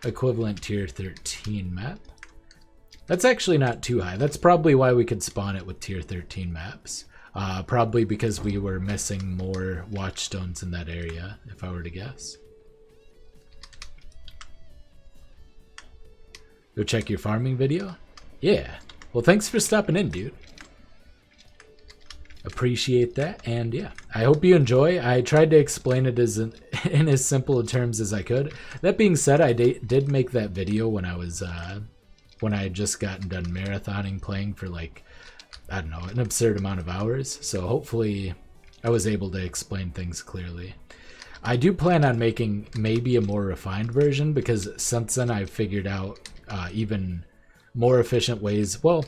equivalent tier 13 map. That's actually not too high. That's probably why we could spawn it with tier 13 maps. Probably because we were missing more watchstones in that area, if I were to guess. Go check your farming video? Yeah. Well, thanks for stopping in, dude. Appreciate that, and yeah, I hope you enjoy. I tried to explain it in as simple terms as I could. That being said, I did make that video when I was when I had just gotten done marathoning, playing for like, I don't know, an absurd amount of hours. So hopefully I was able to explain things clearly. I do plan on making maybe a more refined version, because since then I've figured out even more efficient ways. Well,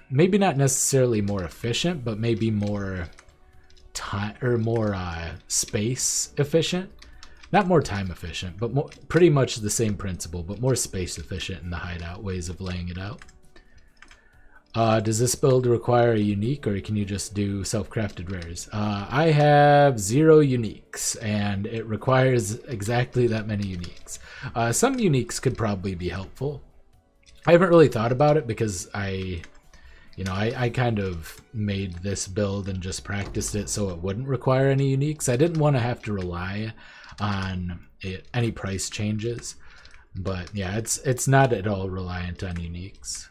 maybe not necessarily more efficient, but maybe more time or more space efficient. Not more time efficient, but more, pretty much the same principle, but more space efficient in the hideout ways of laying it out. Does this build require a unique, or can you just do self-crafted rares? I have 0 uniques, and it requires exactly that many uniques. Some uniques could probably be helpful. I haven't really thought about it because I kind of made this build and just practiced it so it wouldn't require any uniques. I didn't want to have to rely on any price changes, but yeah, it's not at all reliant on uniques.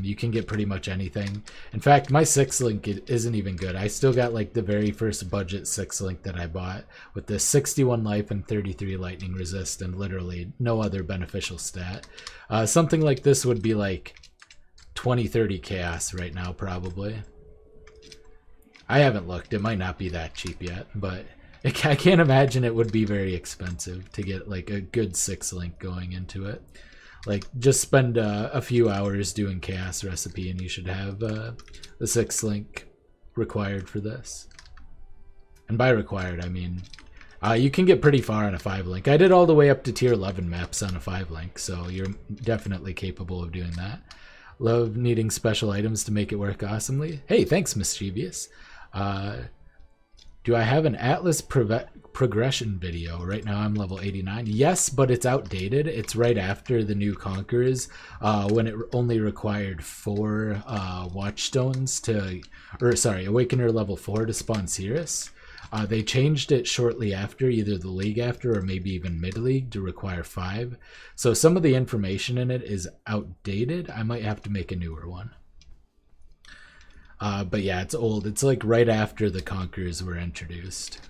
You can get pretty much anything. In fact, my 6-link isn't even good. I still got like the very first budget 6-link that I bought with the 61 life and 33 lightning resist and literally no other beneficial stat. Something like this would be like 20-30 chaos right now probably. I haven't looked. It might not be that cheap yet, but I can't imagine it would be very expensive to get like a good 6-link going into it. Like, just spend a few hours doing chaos recipe and you should have the 6-link required for this. And by required, I mean, you can get pretty far on a 5-link. I did all the way up to tier 11 maps on a 5-link, so you're definitely capable of doing that. Love needing special items to make it work awesomely. Hey, thanks, Mischievous. Do I have an Atlas progression video? Right now I'm level 89. Yes, but it's outdated. It's right after the new Conquerors, when it only required 4 Watchstones to, or sorry, Awakener level 4 to spawn Cirrus. They changed it shortly after, either the league after or maybe even mid-league, to require 5. So some of the information in it is outdated. I might have to make a newer one. But yeah, it's old. It's like right after the Conquerors were introduced.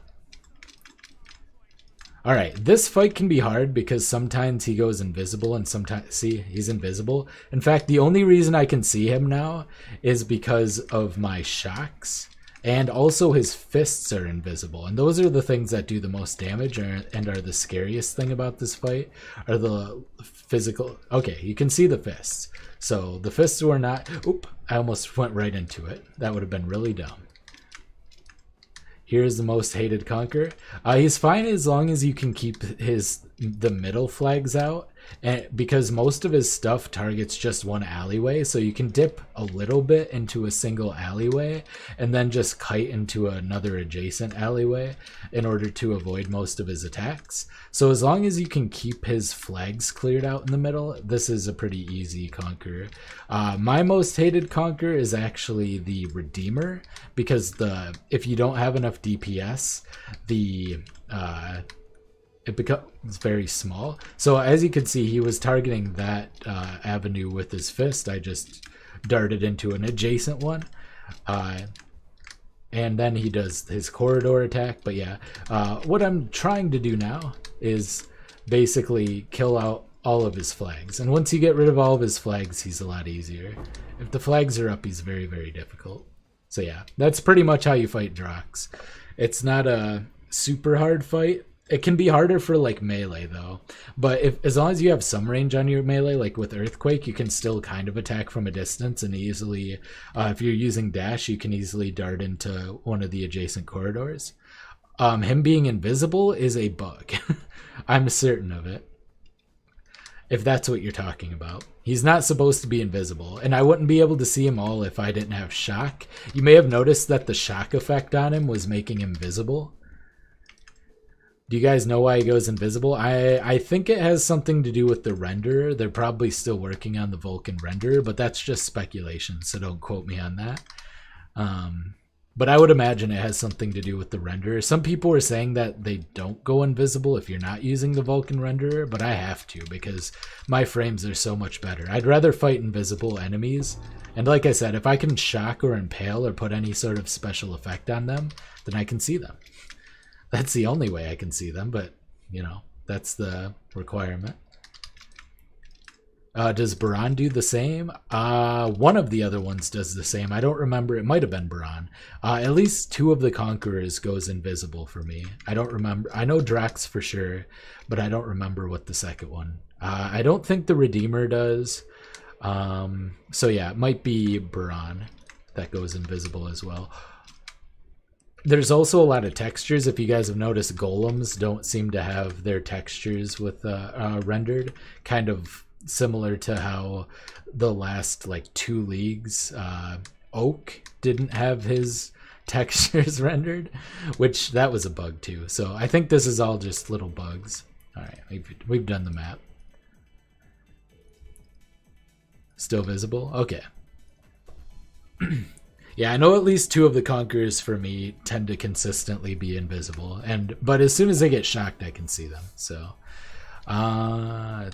Alright, this fight can be hard because sometimes he goes invisible and sometimes... See, he's invisible. In fact, the only reason I can see him now is because of my shocks. And also his fists are invisible. And those are the things that do the most damage and are the scariest thing about this fight. Are the physical... Okay, you can see the fists. So the fists were not... Oop, I almost went right into it. That would have been really dumb. Here's the most hated Conqueror. He's fine as long as you can keep the middle flags out, and because most of his stuff targets just one alleyway, so you can dip a little bit into a single alleyway and then just kite into another adjacent alleyway in order to avoid most of his attacks. So as long as you can keep his flags cleared out in the middle, this is a pretty easy Conqueror. My most hated Conqueror is actually the Redeemer, because if you don't have enough DPS, it becomes very small. So as you can see, he was targeting that avenue with his fist. I just darted into an adjacent one. And then he does his corridor attack. But yeah, what I'm trying to do now is basically kill out all of his flags. And once you get rid of all of his flags, he's a lot easier. If the flags are up, he's very, very difficult. So yeah, that's pretty much how you fight Drox. It's not a super hard fight. It can be harder for like melee though, but as long as you have some range on your melee, like with Earthquake, you can still kind of attack from a distance and easily, if you're using dash, you can easily dart into one of the adjacent corridors. Him being invisible is a bug. I'm certain of it. If that's what you're talking about. He's not supposed to be invisible, and I wouldn't be able to see him all if I didn't have shock. You may have noticed that the shock effect on him was making him visible. Do you guys know why he goes invisible? I think it has something to do with the renderer. They're probably still working on the Vulcan renderer, but that's just speculation, so don't quote me on that. But I would imagine it has something to do with the renderer. Some people were saying that they don't go invisible if you're not using the Vulcan renderer, but I have to because my frames are so much better. I'd rather fight invisible enemies. And like I said, if I can shock or impale or put any sort of special effect on them, then I can see them. That's the only way I can see them, but, you know, that's the requirement. Does Baran do the same? One of the other ones does the same. I don't remember. It might have been Baran. At least 2 of the Conquerors goes invisible for me. I don't remember. I know Drax for sure, but I don't remember what the second one. I don't think the Redeemer does. So yeah, it might be Baran that goes invisible as well. There's also a lot of textures. If you guys have noticed, golems don't seem to have their textures with rendered. Kind of similar to how the last like 2 leagues, Oak didn't have his textures rendered, which that was a bug too. So I think this is all just little bugs. All right, we've done the map. Still visible? Okay. Yeah, I know at least 2 of the conquerors for me tend to consistently be invisible, but as soon as they get shocked, I can see them. So, I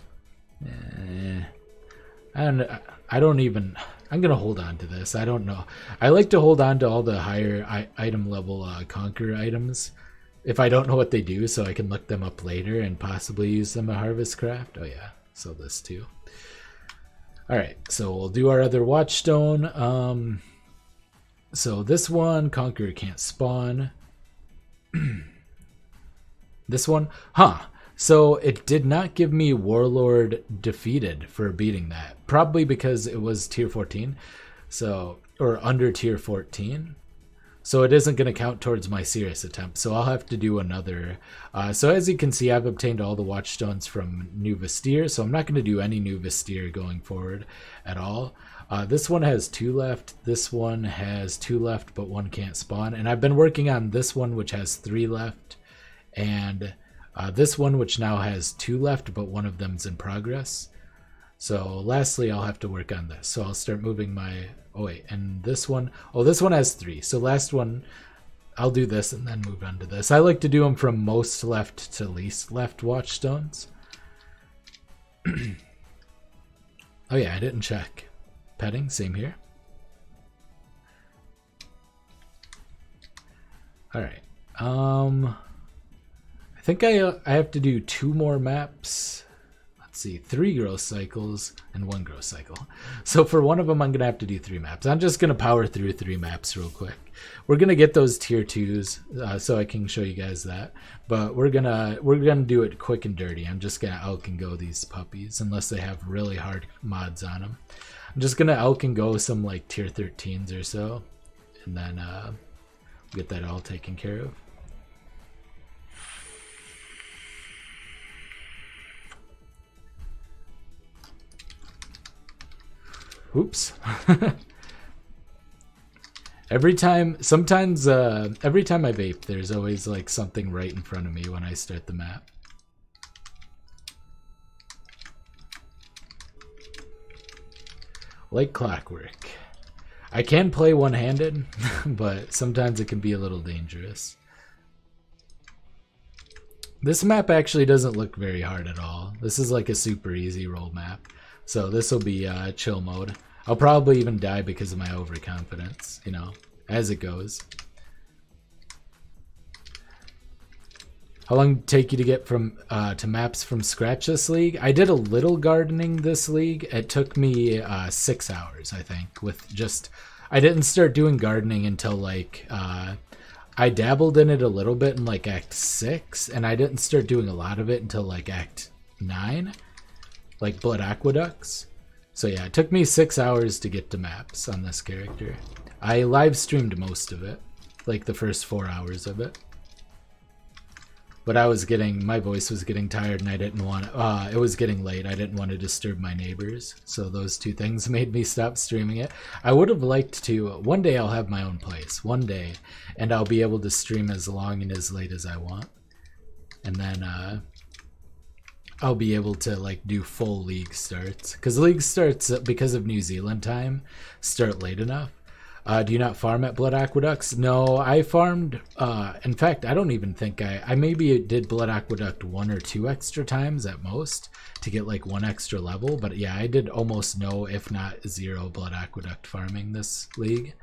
don't even. I'm gonna hold on to this. I don't know. I like to hold on to all the higher item level conqueror items if I don't know what they do, so I can look them up later and possibly use them at Harvest Craft. Oh yeah, so this too. All right, so we'll do our other Watchstone. So this one, Conqueror can't spawn. This one, so it did not give me Warlord defeated for beating that. Probably because it was tier 14, so, or under tier 14. So it isn't going to count towards my serious attempt. So I'll have to do another. So as you can see, I've obtained all the Watchstones from New Vestir. So I'm not going to do any New Vestir going forward at all. This one has 2 left. This one has 2 left, but 1 can't spawn. And I've been working on this one, which has 3 left. And this one, which now has 2 left, but 1 of them's in progress. So lastly, I'll have to work on this. So I'll start moving my... Oh, wait, and this one... Oh, this one has 3. So last one, I'll do this and then move on to this. I like to do them from most left to least left Watchstones. Oh, yeah, I didn't check. Petting, same here. All right. I think I have to do 2 more maps. Let's see, 3 growth cycles and 1 growth cycle. So for one of them, I'm gonna have to do 3 maps. I'm just gonna power through 3 maps real quick. We're gonna get those tier 2s, so I can show you guys that. But we're gonna do it quick and dirty. I'm just gonna elk and go these puppies unless they have really hard mods on them. I'm just gonna elk and go some like tier 13s or so, and then get that all taken care of. Oops. Every time I vape, there's always like something right in front of me when I start the map. Like clockwork. I can play one-handed, but sometimes it can be a little dangerous. This map actually doesn't look very hard at all. This is like a super easy roll map. So this will be chill mode. I'll probably even die because of my overconfidence, you know, as it goes. How long did it take you to get from to maps from scratch this league? I did a little gardening this league. It took me 6 hours, I think. With just, I didn't start doing gardening until like I dabbled in it a little bit in like Act 6, and I didn't start doing a lot of it until like Act 9. Like Blood Aqueducts. So yeah, it took me 6 hours to get to maps on this character. I live streamed most of it, like the first 4 hours of it. But my voice was getting tired and I didn't want to, it was getting late. I didn't want to disturb my neighbors. So those 2 things made me stop streaming it. I would have liked to, one day I'll have my own place, one day, and I'll be able to stream as long and as late as I want. And then, I'll be able to like do full league starts, because league starts, because of New Zealand time, start late enough. Do you not farm at Blood Aqueducts? No, I farmed, in fact, I don't even think I maybe did Blood Aqueduct 1 or 2 extra times at most to get like 1 extra level, but yeah, I did almost no, if not 0 Blood Aqueduct farming this league.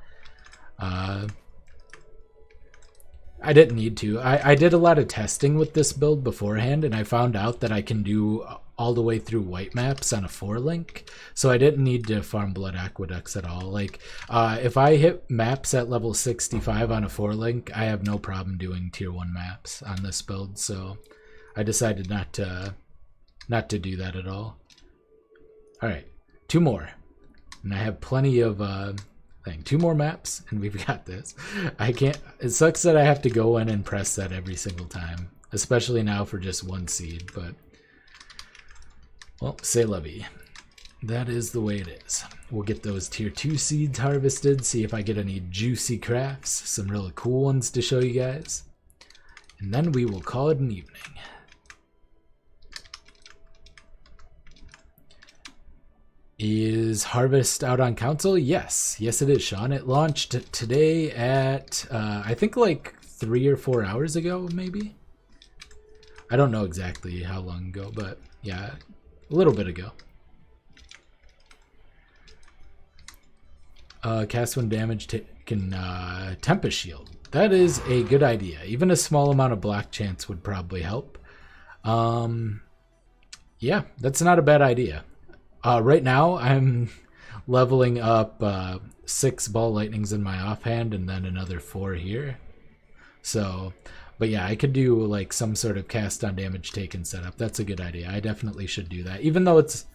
I didn't need to. I did a lot of testing with this build beforehand, and I found out that I can do all the way through white maps on a 4-link, so I didn't need to farm Blood Aqueducts at all. Like, if I hit maps at level 65 on a 4-link, I have no problem doing tier 1 maps on this build, so I decided not to do that at all. Alright, 2 more. And I have plenty of... 2 more maps and we've got this. It sucks that I have to go in and press that every single time, especially now for just 1 seed, but Well, c'est la vie. That is the way it is. We'll get those tier 2 seeds harvested, see if I get any juicy crafts, some really cool ones to show you guys. And then we will call it an evening. Is Harvest out on console? Yes. Yes, it is, Sean. It launched today at, I think like 3 or 4 hours ago, maybe? I don't know exactly how long ago, but yeah, a little bit ago. Cast when damage taken, Tempest Shield. That is a good idea. Even a small amount of block chance would probably help. Yeah, that's not a bad idea. Right now, I'm leveling up 6 ball lightnings in my offhand and then another 4 here. So, but yeah, I could do like some sort of cast on damage taken setup. That's a good idea. I definitely should do that. Even though it's,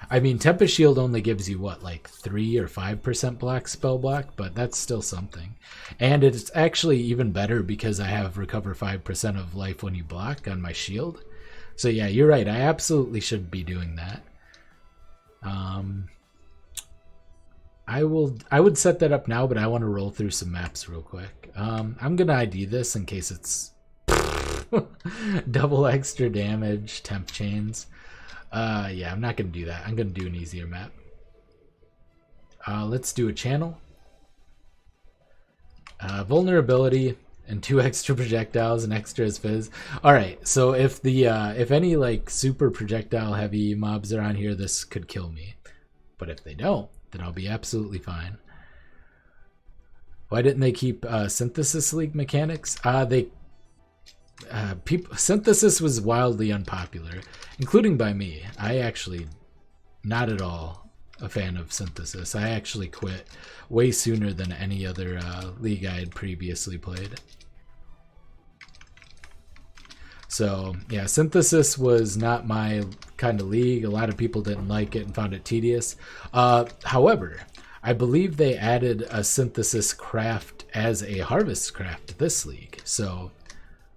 I mean, Tempest Shield only gives you what, like 3 or 5% block spell block, but that's still something. And it's actually even better because I have recover 5% of life when you block on my shield. So yeah, you're right. I absolutely should be doing that. I would set that up now, but I want to roll through some maps real quick. I'm gonna ID this in case it's double extra damage, temp chains. Yeah, I'm not gonna do that. I'm gonna do an easier map. Let's do a channel. Vulnerability and 2 extra projectiles and extra fizz. All right, so if any like super projectile heavy mobs are on here, this could kill me. But if they don't, then I'll be absolutely fine. Why didn't they keep Synthesis League mechanics? Synthesis was wildly unpopular, including by me. I actually not at all a fan of Synthesis. I actually quit way sooner than any other league I had previously played. So yeah, Synthesis was not my kind of league. A lot of people didn't like it and found it tedious. However, I believe they added a Synthesis craft as a harvest craft to this league. So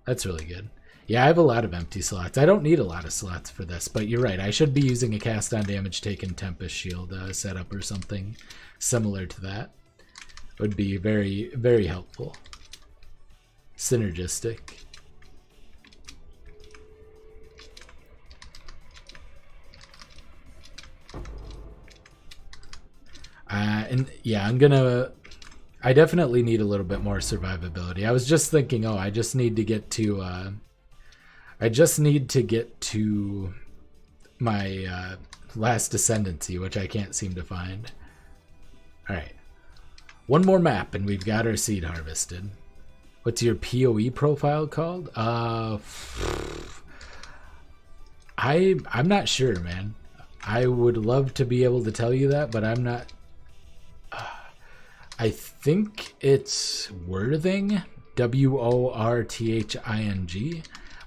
that's really good. Yeah, I have a lot of empty slots. I don't need a lot of slots for this, but you're right. I should be using a cast on damage taken Tempest Shield setup or something similar to that. It would be very, very helpful. Synergistic. And yeah, I definitely need a little bit more survivability. I was just thinking, oh, I just need to get to my last ascendancy, which I can't seem to find. All right, one more map and we've got our seed harvested. What's your PoE profile called? I'm not sure, man. I would love to be able to tell you that, but I'm not. I think it's Worthing, WORTHING,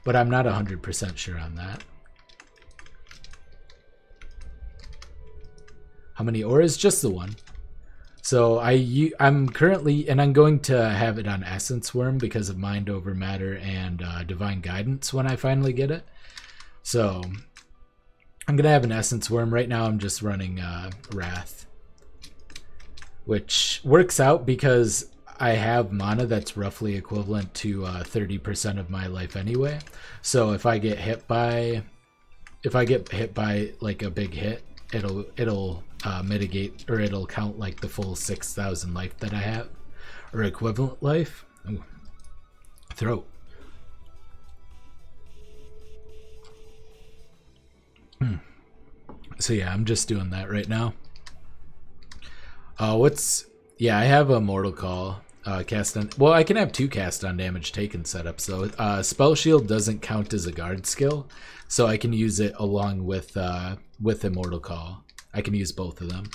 but I'm not 100% sure on that. How many auras? Just the one. So I'm currently, and I'm going to have it on Essence Worm because of Mind Over Matter and Divine Guidance when I finally get it. So I'm going to have an Essence Worm. Right now I'm just running Wrath, which works out because I have mana that's roughly equivalent to 30% of my life anyway. So if I get hit by like a big hit, it'll mitigate, or it'll count like the full 6,000 life that I have, or equivalent life. Ooh. Throat. So yeah, I'm just doing that right now. Yeah, I have a Mortal Call cast on. Well, I can have 2 cast on damage taken setups. So Spell Shield doesn't count as a guard skill, so I can use it along with Immortal Call. I can use both of them.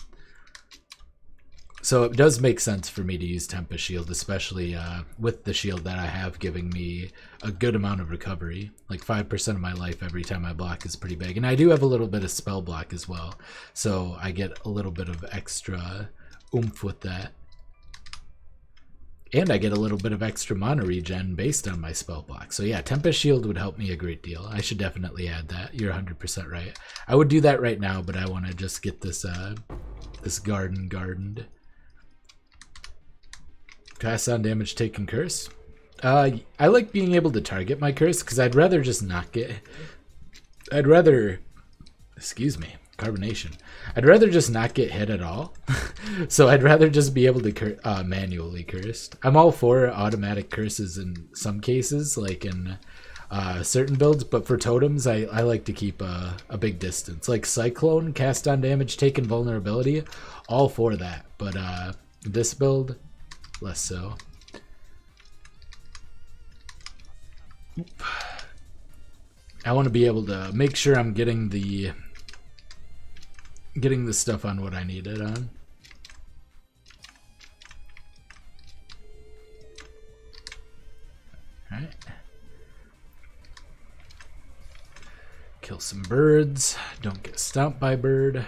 So it does make sense for me to use Tempest Shield, especially with the shield that I have giving me a good amount of recovery. Like 5% of my life every time I block is pretty big. And I do have a little bit of spell block as well, so I get a little bit of extra oomph with that. And I get a little bit of extra mana regen based on my spell block. So yeah, Tempest Shield would help me a great deal. I should definitely add that. You're 100% right. I would do that right now, but I want to just get this this gardened. Pass on damage taken curse. I like being able to target my curse because I'd rather just not get... Excuse me. Carbonation. I'd rather just not get hit at all. So I'd rather just be able to manually curse. I'm all for automatic curses in some cases, like in certain builds, but for totems, I like to keep a big distance. Like Cyclone, cast on damage, taken vulnerability, all for that. But this build, less so. Oop. I want to be able to make sure I'm getting the stuff on what I need it on. Alright. Kill some birds. Don't get stomped by bird.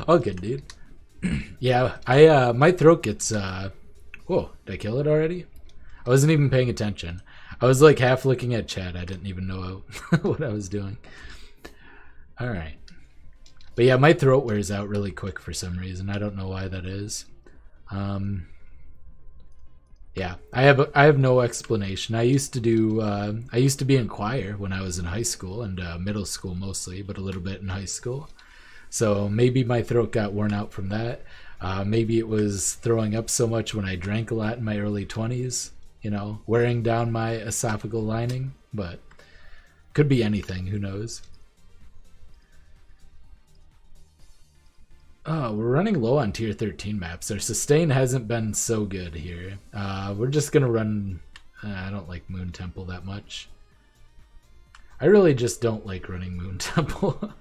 All good, dude. Yeah, my throat gets whoa, did I kill it already? I wasn't even paying attention. I was like half looking at chat. I didn't even know what I was doing. All right. But yeah, my throat wears out really quick for some reason. I don't know why that is. Yeah, I have no explanation. I used to be in choir when I was in high school and middle school mostly, but a little bit in high school. So maybe my throat got worn out from that. Maybe it was throwing up so much when I drank a lot in my early 20s. You know, wearing down my esophageal lining, but could be anything, who knows. Oh, we're running low on tier 13 maps. Our sustain hasn't been so good here. We're just gonna run, I don't like Moon Temple that much. I really just don't like running Moon Temple.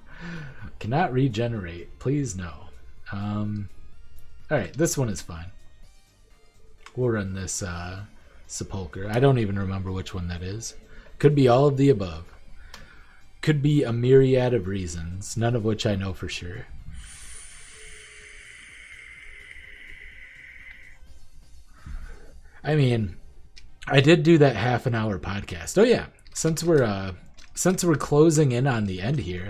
Cannot regenerate, please no. Alright, this one is fine. We'll run this, Sepulcher. I don't even remember which one that is. Could be all of the above. Could be a myriad of reasons, none of which I know for sure. I mean, I did do that half-an-hour podcast. Oh yeah, since we're closing in on the end here,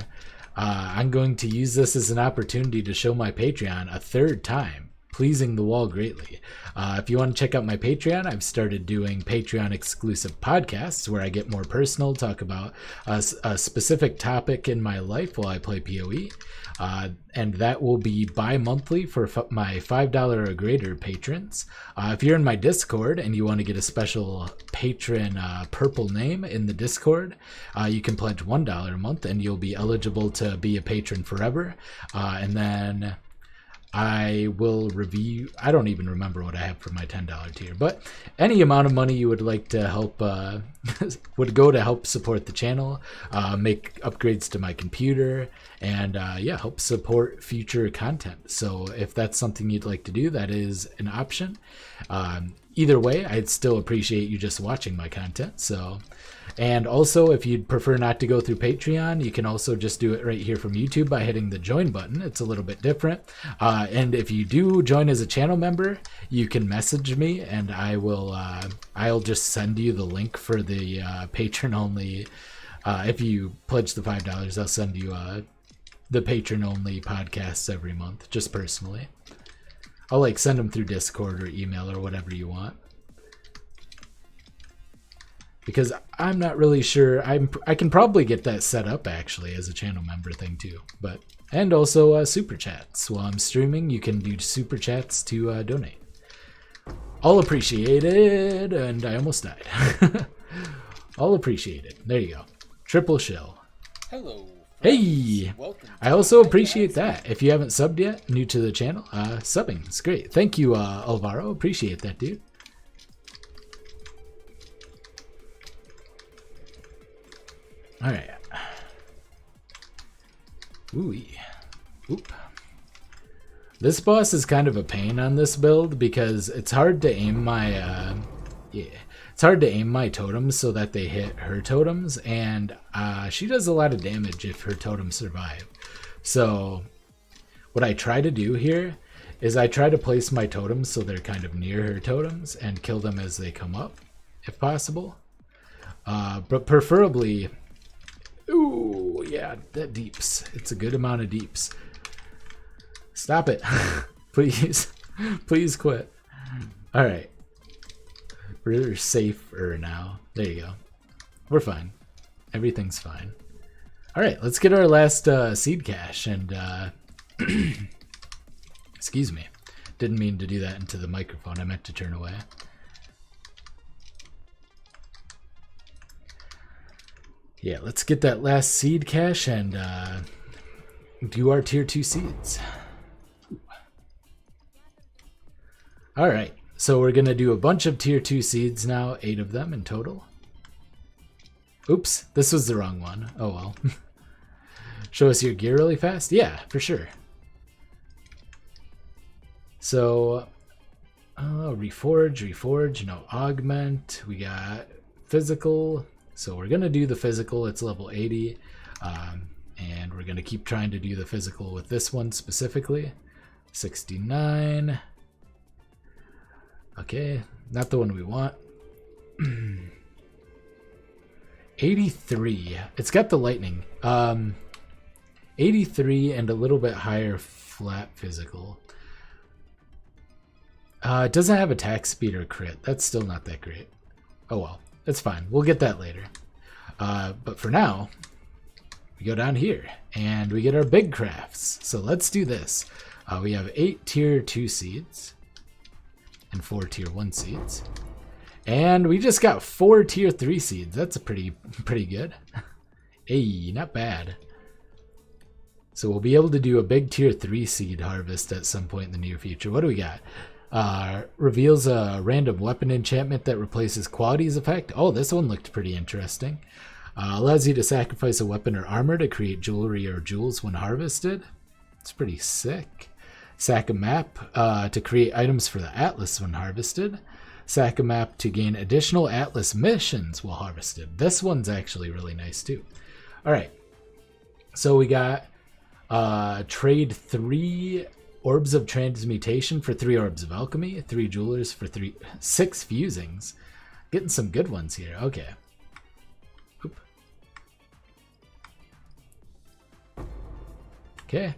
I'm going to use this as an opportunity to show my Patreon a third time, pleasing the wall greatly. If you want to check out my Patreon, I've started doing Patreon exclusive podcasts where I get more personal, talk about a specific topic in my life while I play PoE. And that will be bi-monthly for my $5 or greater patrons. If you're in my Discord and you want to get a special patron purple name in the Discord, you can pledge $1 a month and you'll be eligible to be a patron forever. And then I will review, I don't even remember what I have for my $10 tier, but any amount of money you would like to help, would go to help support the channel, make upgrades to my computer, and yeah, help support future content. So if that's something you'd like to do, that is an option. Either way, I'd still appreciate you just watching my content. So, and also if you'd prefer not to go through Patreon, you can also just do it right here from YouTube by hitting the join button. It's a little bit different. And if you do join as a channel member, you can message me and I will, I'll just send you the link for the patron only. If you pledge the $5, I'll send you the patron only podcasts every month, just personally. I'll like send them through Discord or email or whatever you want. Because I'm not really sure. I can probably get that set up actually as a channel member thing too. But and also super chats. While I'm streaming, you can do super chats to donate. All appreciated, and I almost died. All appreciated. There you go. Triple shill. Hello. Hey! I also appreciate that. If you haven't subbed yet, new to the channel, subbing. It's great. Thank you, Alvaro. Appreciate that, dude. Alright. Ooh-wee. Oop. This boss is kind of a pain on this build because it's hard to aim my, it's hard to aim my totems so that they hit her totems, and she does a lot of damage if her totems survive. So what I try to do here is I try to place my totems so they're kind of near her totems and kill them as they come up, if possible. But preferably, ooh, yeah, that deeps. It's a good amount of deeps. Stop it. Please. Please quit. All right. We're safer now. There you go. We're fine. Everything's fine. All right, let's get our last seed cache and excuse me. Didn't mean to do that into the microphone. I meant to turn away. Yeah, let's get that last seed cache and do our tier 2 seeds. All right, so we're going to do a bunch of tier 2 seeds now, 8 of them in total. Oops, this was the wrong one. Oh well. Show us your gear really fast? Yeah, for sure. So, reforge, no augment. We got physical. So we're going to do the physical. It's level 80. And we're going to keep trying to do the physical with this one specifically. 69. Okay, not the one we want. 83. It's got the lightning. 83 and a little bit higher flat physical. It doesn't have attack speed or crit. That's still not that great. Oh well, it's fine. We'll get that later. But for now, we go down here and we get our big crafts. So let's do this. We have 8 tier 2 seeds and 4 tier 1 seeds. And we just got 4 tier 3 seeds. That's a pretty good. Hey, not bad. So we'll be able to do a big tier 3 seed harvest at some point in the near future. What do we got? Reveals a random weapon enchantment that replaces qualities effect. Oh, this one looked pretty interesting. Allows you to sacrifice a weapon or armor to create jewelry or jewels when harvested. It's pretty sick. Sack a map to create items for the Atlas when harvested. Sack a map to gain additional Atlas missions while harvested. This one's actually really nice too. All right. So we got trade 3 orbs of transmutation for 3 orbs of alchemy, 3 jewelers for 6 fusings. Getting some good ones here. Okay. Oop. Okay.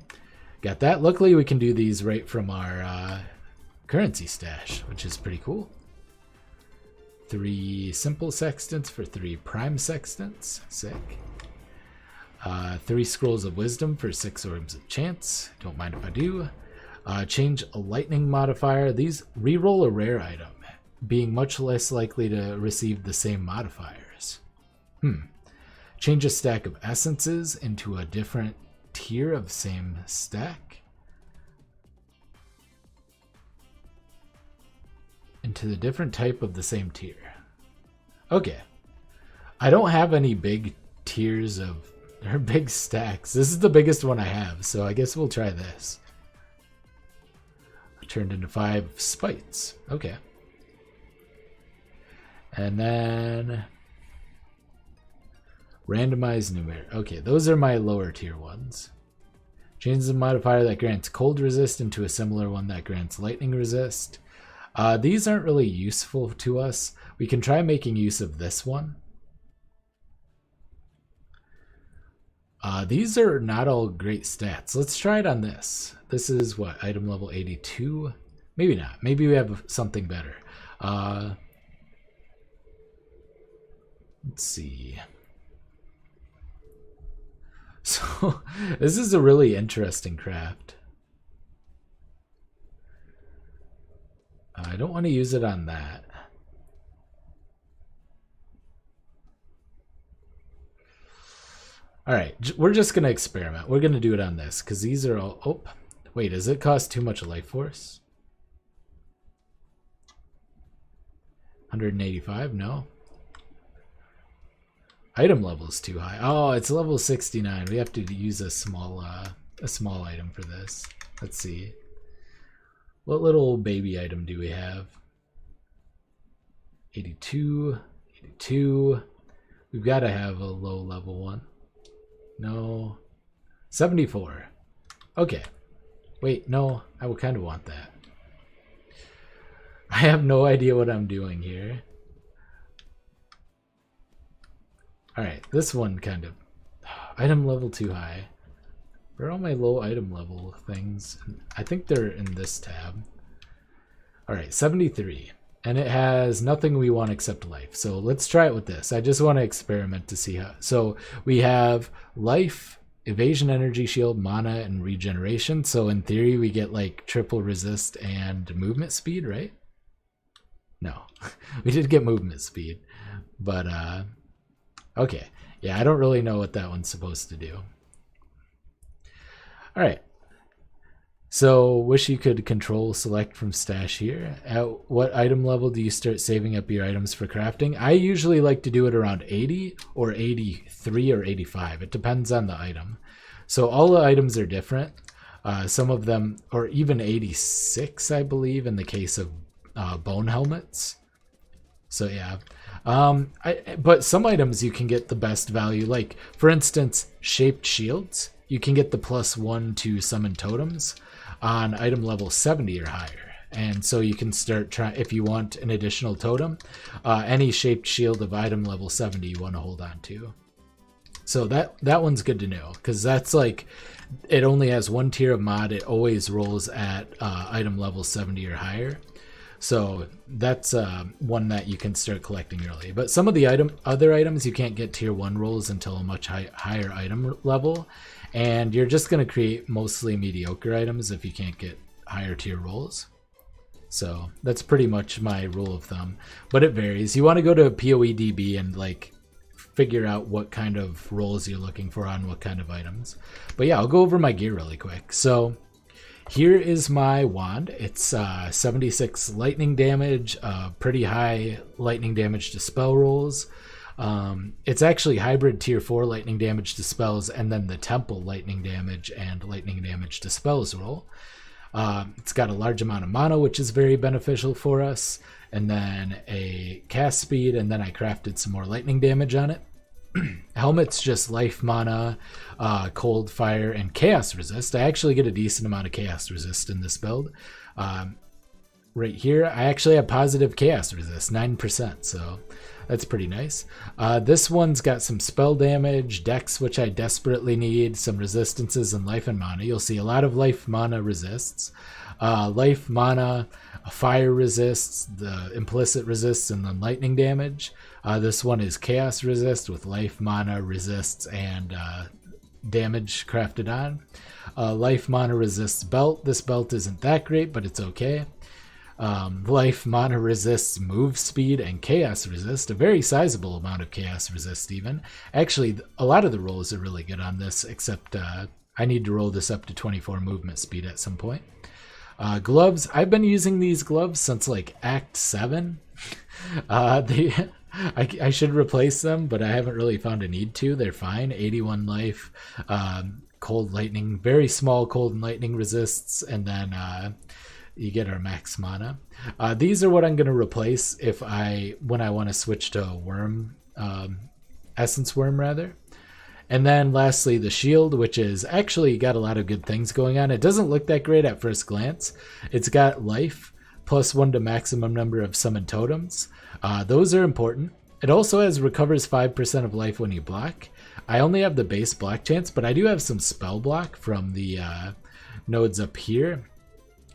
Got that. Luckily, we can do these right from our currency stash, which is pretty cool. 3 simple sextants for 3 prime sextants. Sick. 3 scrolls of wisdom for 6 orbs of chance. Don't mind if I do. Change a lightning modifier. These reroll a rare item, being much less likely to receive the same modifiers. Change a stack of essences into a different tier of same stack. Into the different type of the same tier. Okay. I don't have any big tiers of, or big stacks. This is the biggest one I have, so I guess we'll try this. Turned into 5 spites. Okay. And then randomized numeric. Okay, those are my lower tier ones. Changes the modifier that grants cold resist into a similar one that grants lightning resist. These aren't really useful to us. We can try making use of this one. These are not all great stats. Let's try it on this. This is what, item level 82? Maybe not. Maybe we have something better. Let's see. So this is a really interesting craft. I don't want to use it on that. All right, we're just going to experiment. We're going to do it on this because these are all... Oh, wait, does it cost too much life force? 185? No. Item level is too high. Oh, it's level 69. We have to use a small item for this. Let's see. What little baby item do we have? 82. 82. We've got to have a low level one. No. 74. Okay. Wait, no, I would kind of want that. I have no idea what I'm doing here. Alright, this one kind of... Item level too high. Where are all my low item level things? I think they're in this tab. Alright, 73. And it has nothing we want except life. So let's try it with this. I just want to experiment to see how... So we have life, evasion, energy shield, mana, and regeneration. So in theory, we get like triple resist and movement speed, right? No. We did get movement speed. But, okay. Yeah, I don't really know what that one's supposed to do. Alright. So, wish you could control select from stash here. At what item level do you start saving up your items for crafting? I usually like to do it around 80 or 83 or 85. It depends on the item. So all the items are different. Some of them, or even 86, I believe, in the case of bone helmets. So yeah. But some items you can get the best value. Like, for instance, shaped shields. You can get the +1 to summon totems on item level 70 or higher. And so you can start trying, if you want an additional totem, any shaped shield of item level 70 you want to hold on to. So that one's good to know, because that's like, it only has one tier of mod. It always rolls at item level 70 or higher. So that's one that you can start collecting early. But some of the other items you can't get tier 1 rolls until a much higher item level. And you're just going to create mostly mediocre items if you can't get higher tier rolls. So that's pretty much my rule of thumb. But it varies. You want to go to PoEDB and like figure out what kind of rolls you're looking for on what kind of items. But yeah, I'll go over my gear really quick. So here is my wand. It's 76 lightning damage, pretty high lightning damage to spell rolls. It's actually hybrid tier 4 lightning damage to spells, and then the temple lightning damage and lightning damage to spells roll. It's got a large amount of mana, which is very beneficial for us, and then a cast speed, and then I crafted some more lightning damage on it. Helmet's just life, mana, cold, fire, and chaos resist. I actually get a decent amount of chaos resist in this build. Right here, I actually have positive chaos resist, 9%, so that's pretty nice. This one's got some spell damage, dex, which I desperately need, some resistances, and life and mana. You'll see a lot of life, mana resists. Life, mana, fire resists, the implicit resists, and then lightning damage. This one is chaos resist with life, mana, resists, and damage crafted on. Life, mana, resists belt. This belt isn't that great, but it's okay. Life, mana resists move speed and chaos resist, a very sizable amount of chaos resist even. Actually, a lot of the rolls are really good on this, except I need to roll this up to 24 movement speed at some point. Gloves, I've been using these gloves since like Act 7. I should replace them, but I haven't really found a need to. They're fine. 81 life, cold lightning, very small cold and lightning resists, and then you get our max mana. These are what I'm going to replace when I want to switch to worm, essence worm rather. And then lastly, the shield, which is actually got a lot of good things going on. It doesn't look that great at first glance. It's got life, +1 to maximum number of summoned totems. Those are important. It also recovers 5% of life when you block. I only have the base block chance, but I do have some spell block from the nodes up here.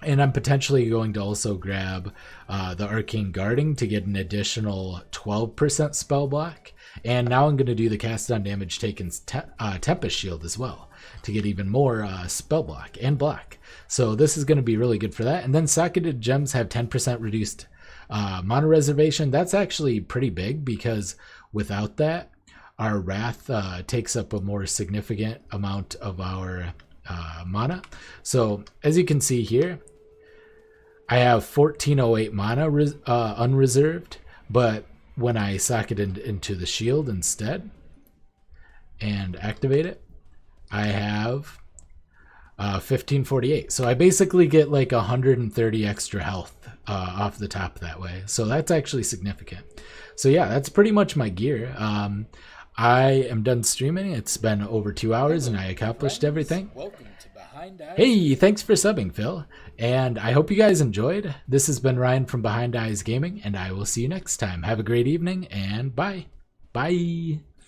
And I'm potentially going to also grab the Arcane Guarding to get an additional 12% spell block. And now I'm going to do the cast on damage taken's Tempest Shield as well to get even more spell block and block. So this is going to be really good for that. And then Socketed Gems have 10% reduced mana reservation. That's actually pretty big because without that, our Wrath takes up a more significant amount of our mana. So as you can see here, I have 1408 mana unreserved, but when I socket it into the shield instead and activate it, I have 1548. So I basically get like 130 extra health off the top that way. So that's actually significant. So yeah, that's pretty much my gear. I am done streaming. It's been over 2 hours and I accomplished everything. Behind Eyes. Hey, thanks for subbing, Phil. And I hope you guys enjoyed. This has been Ryan from Behind Eyes Gaming, and I will see you next time. Have a great evening, and bye. Bye.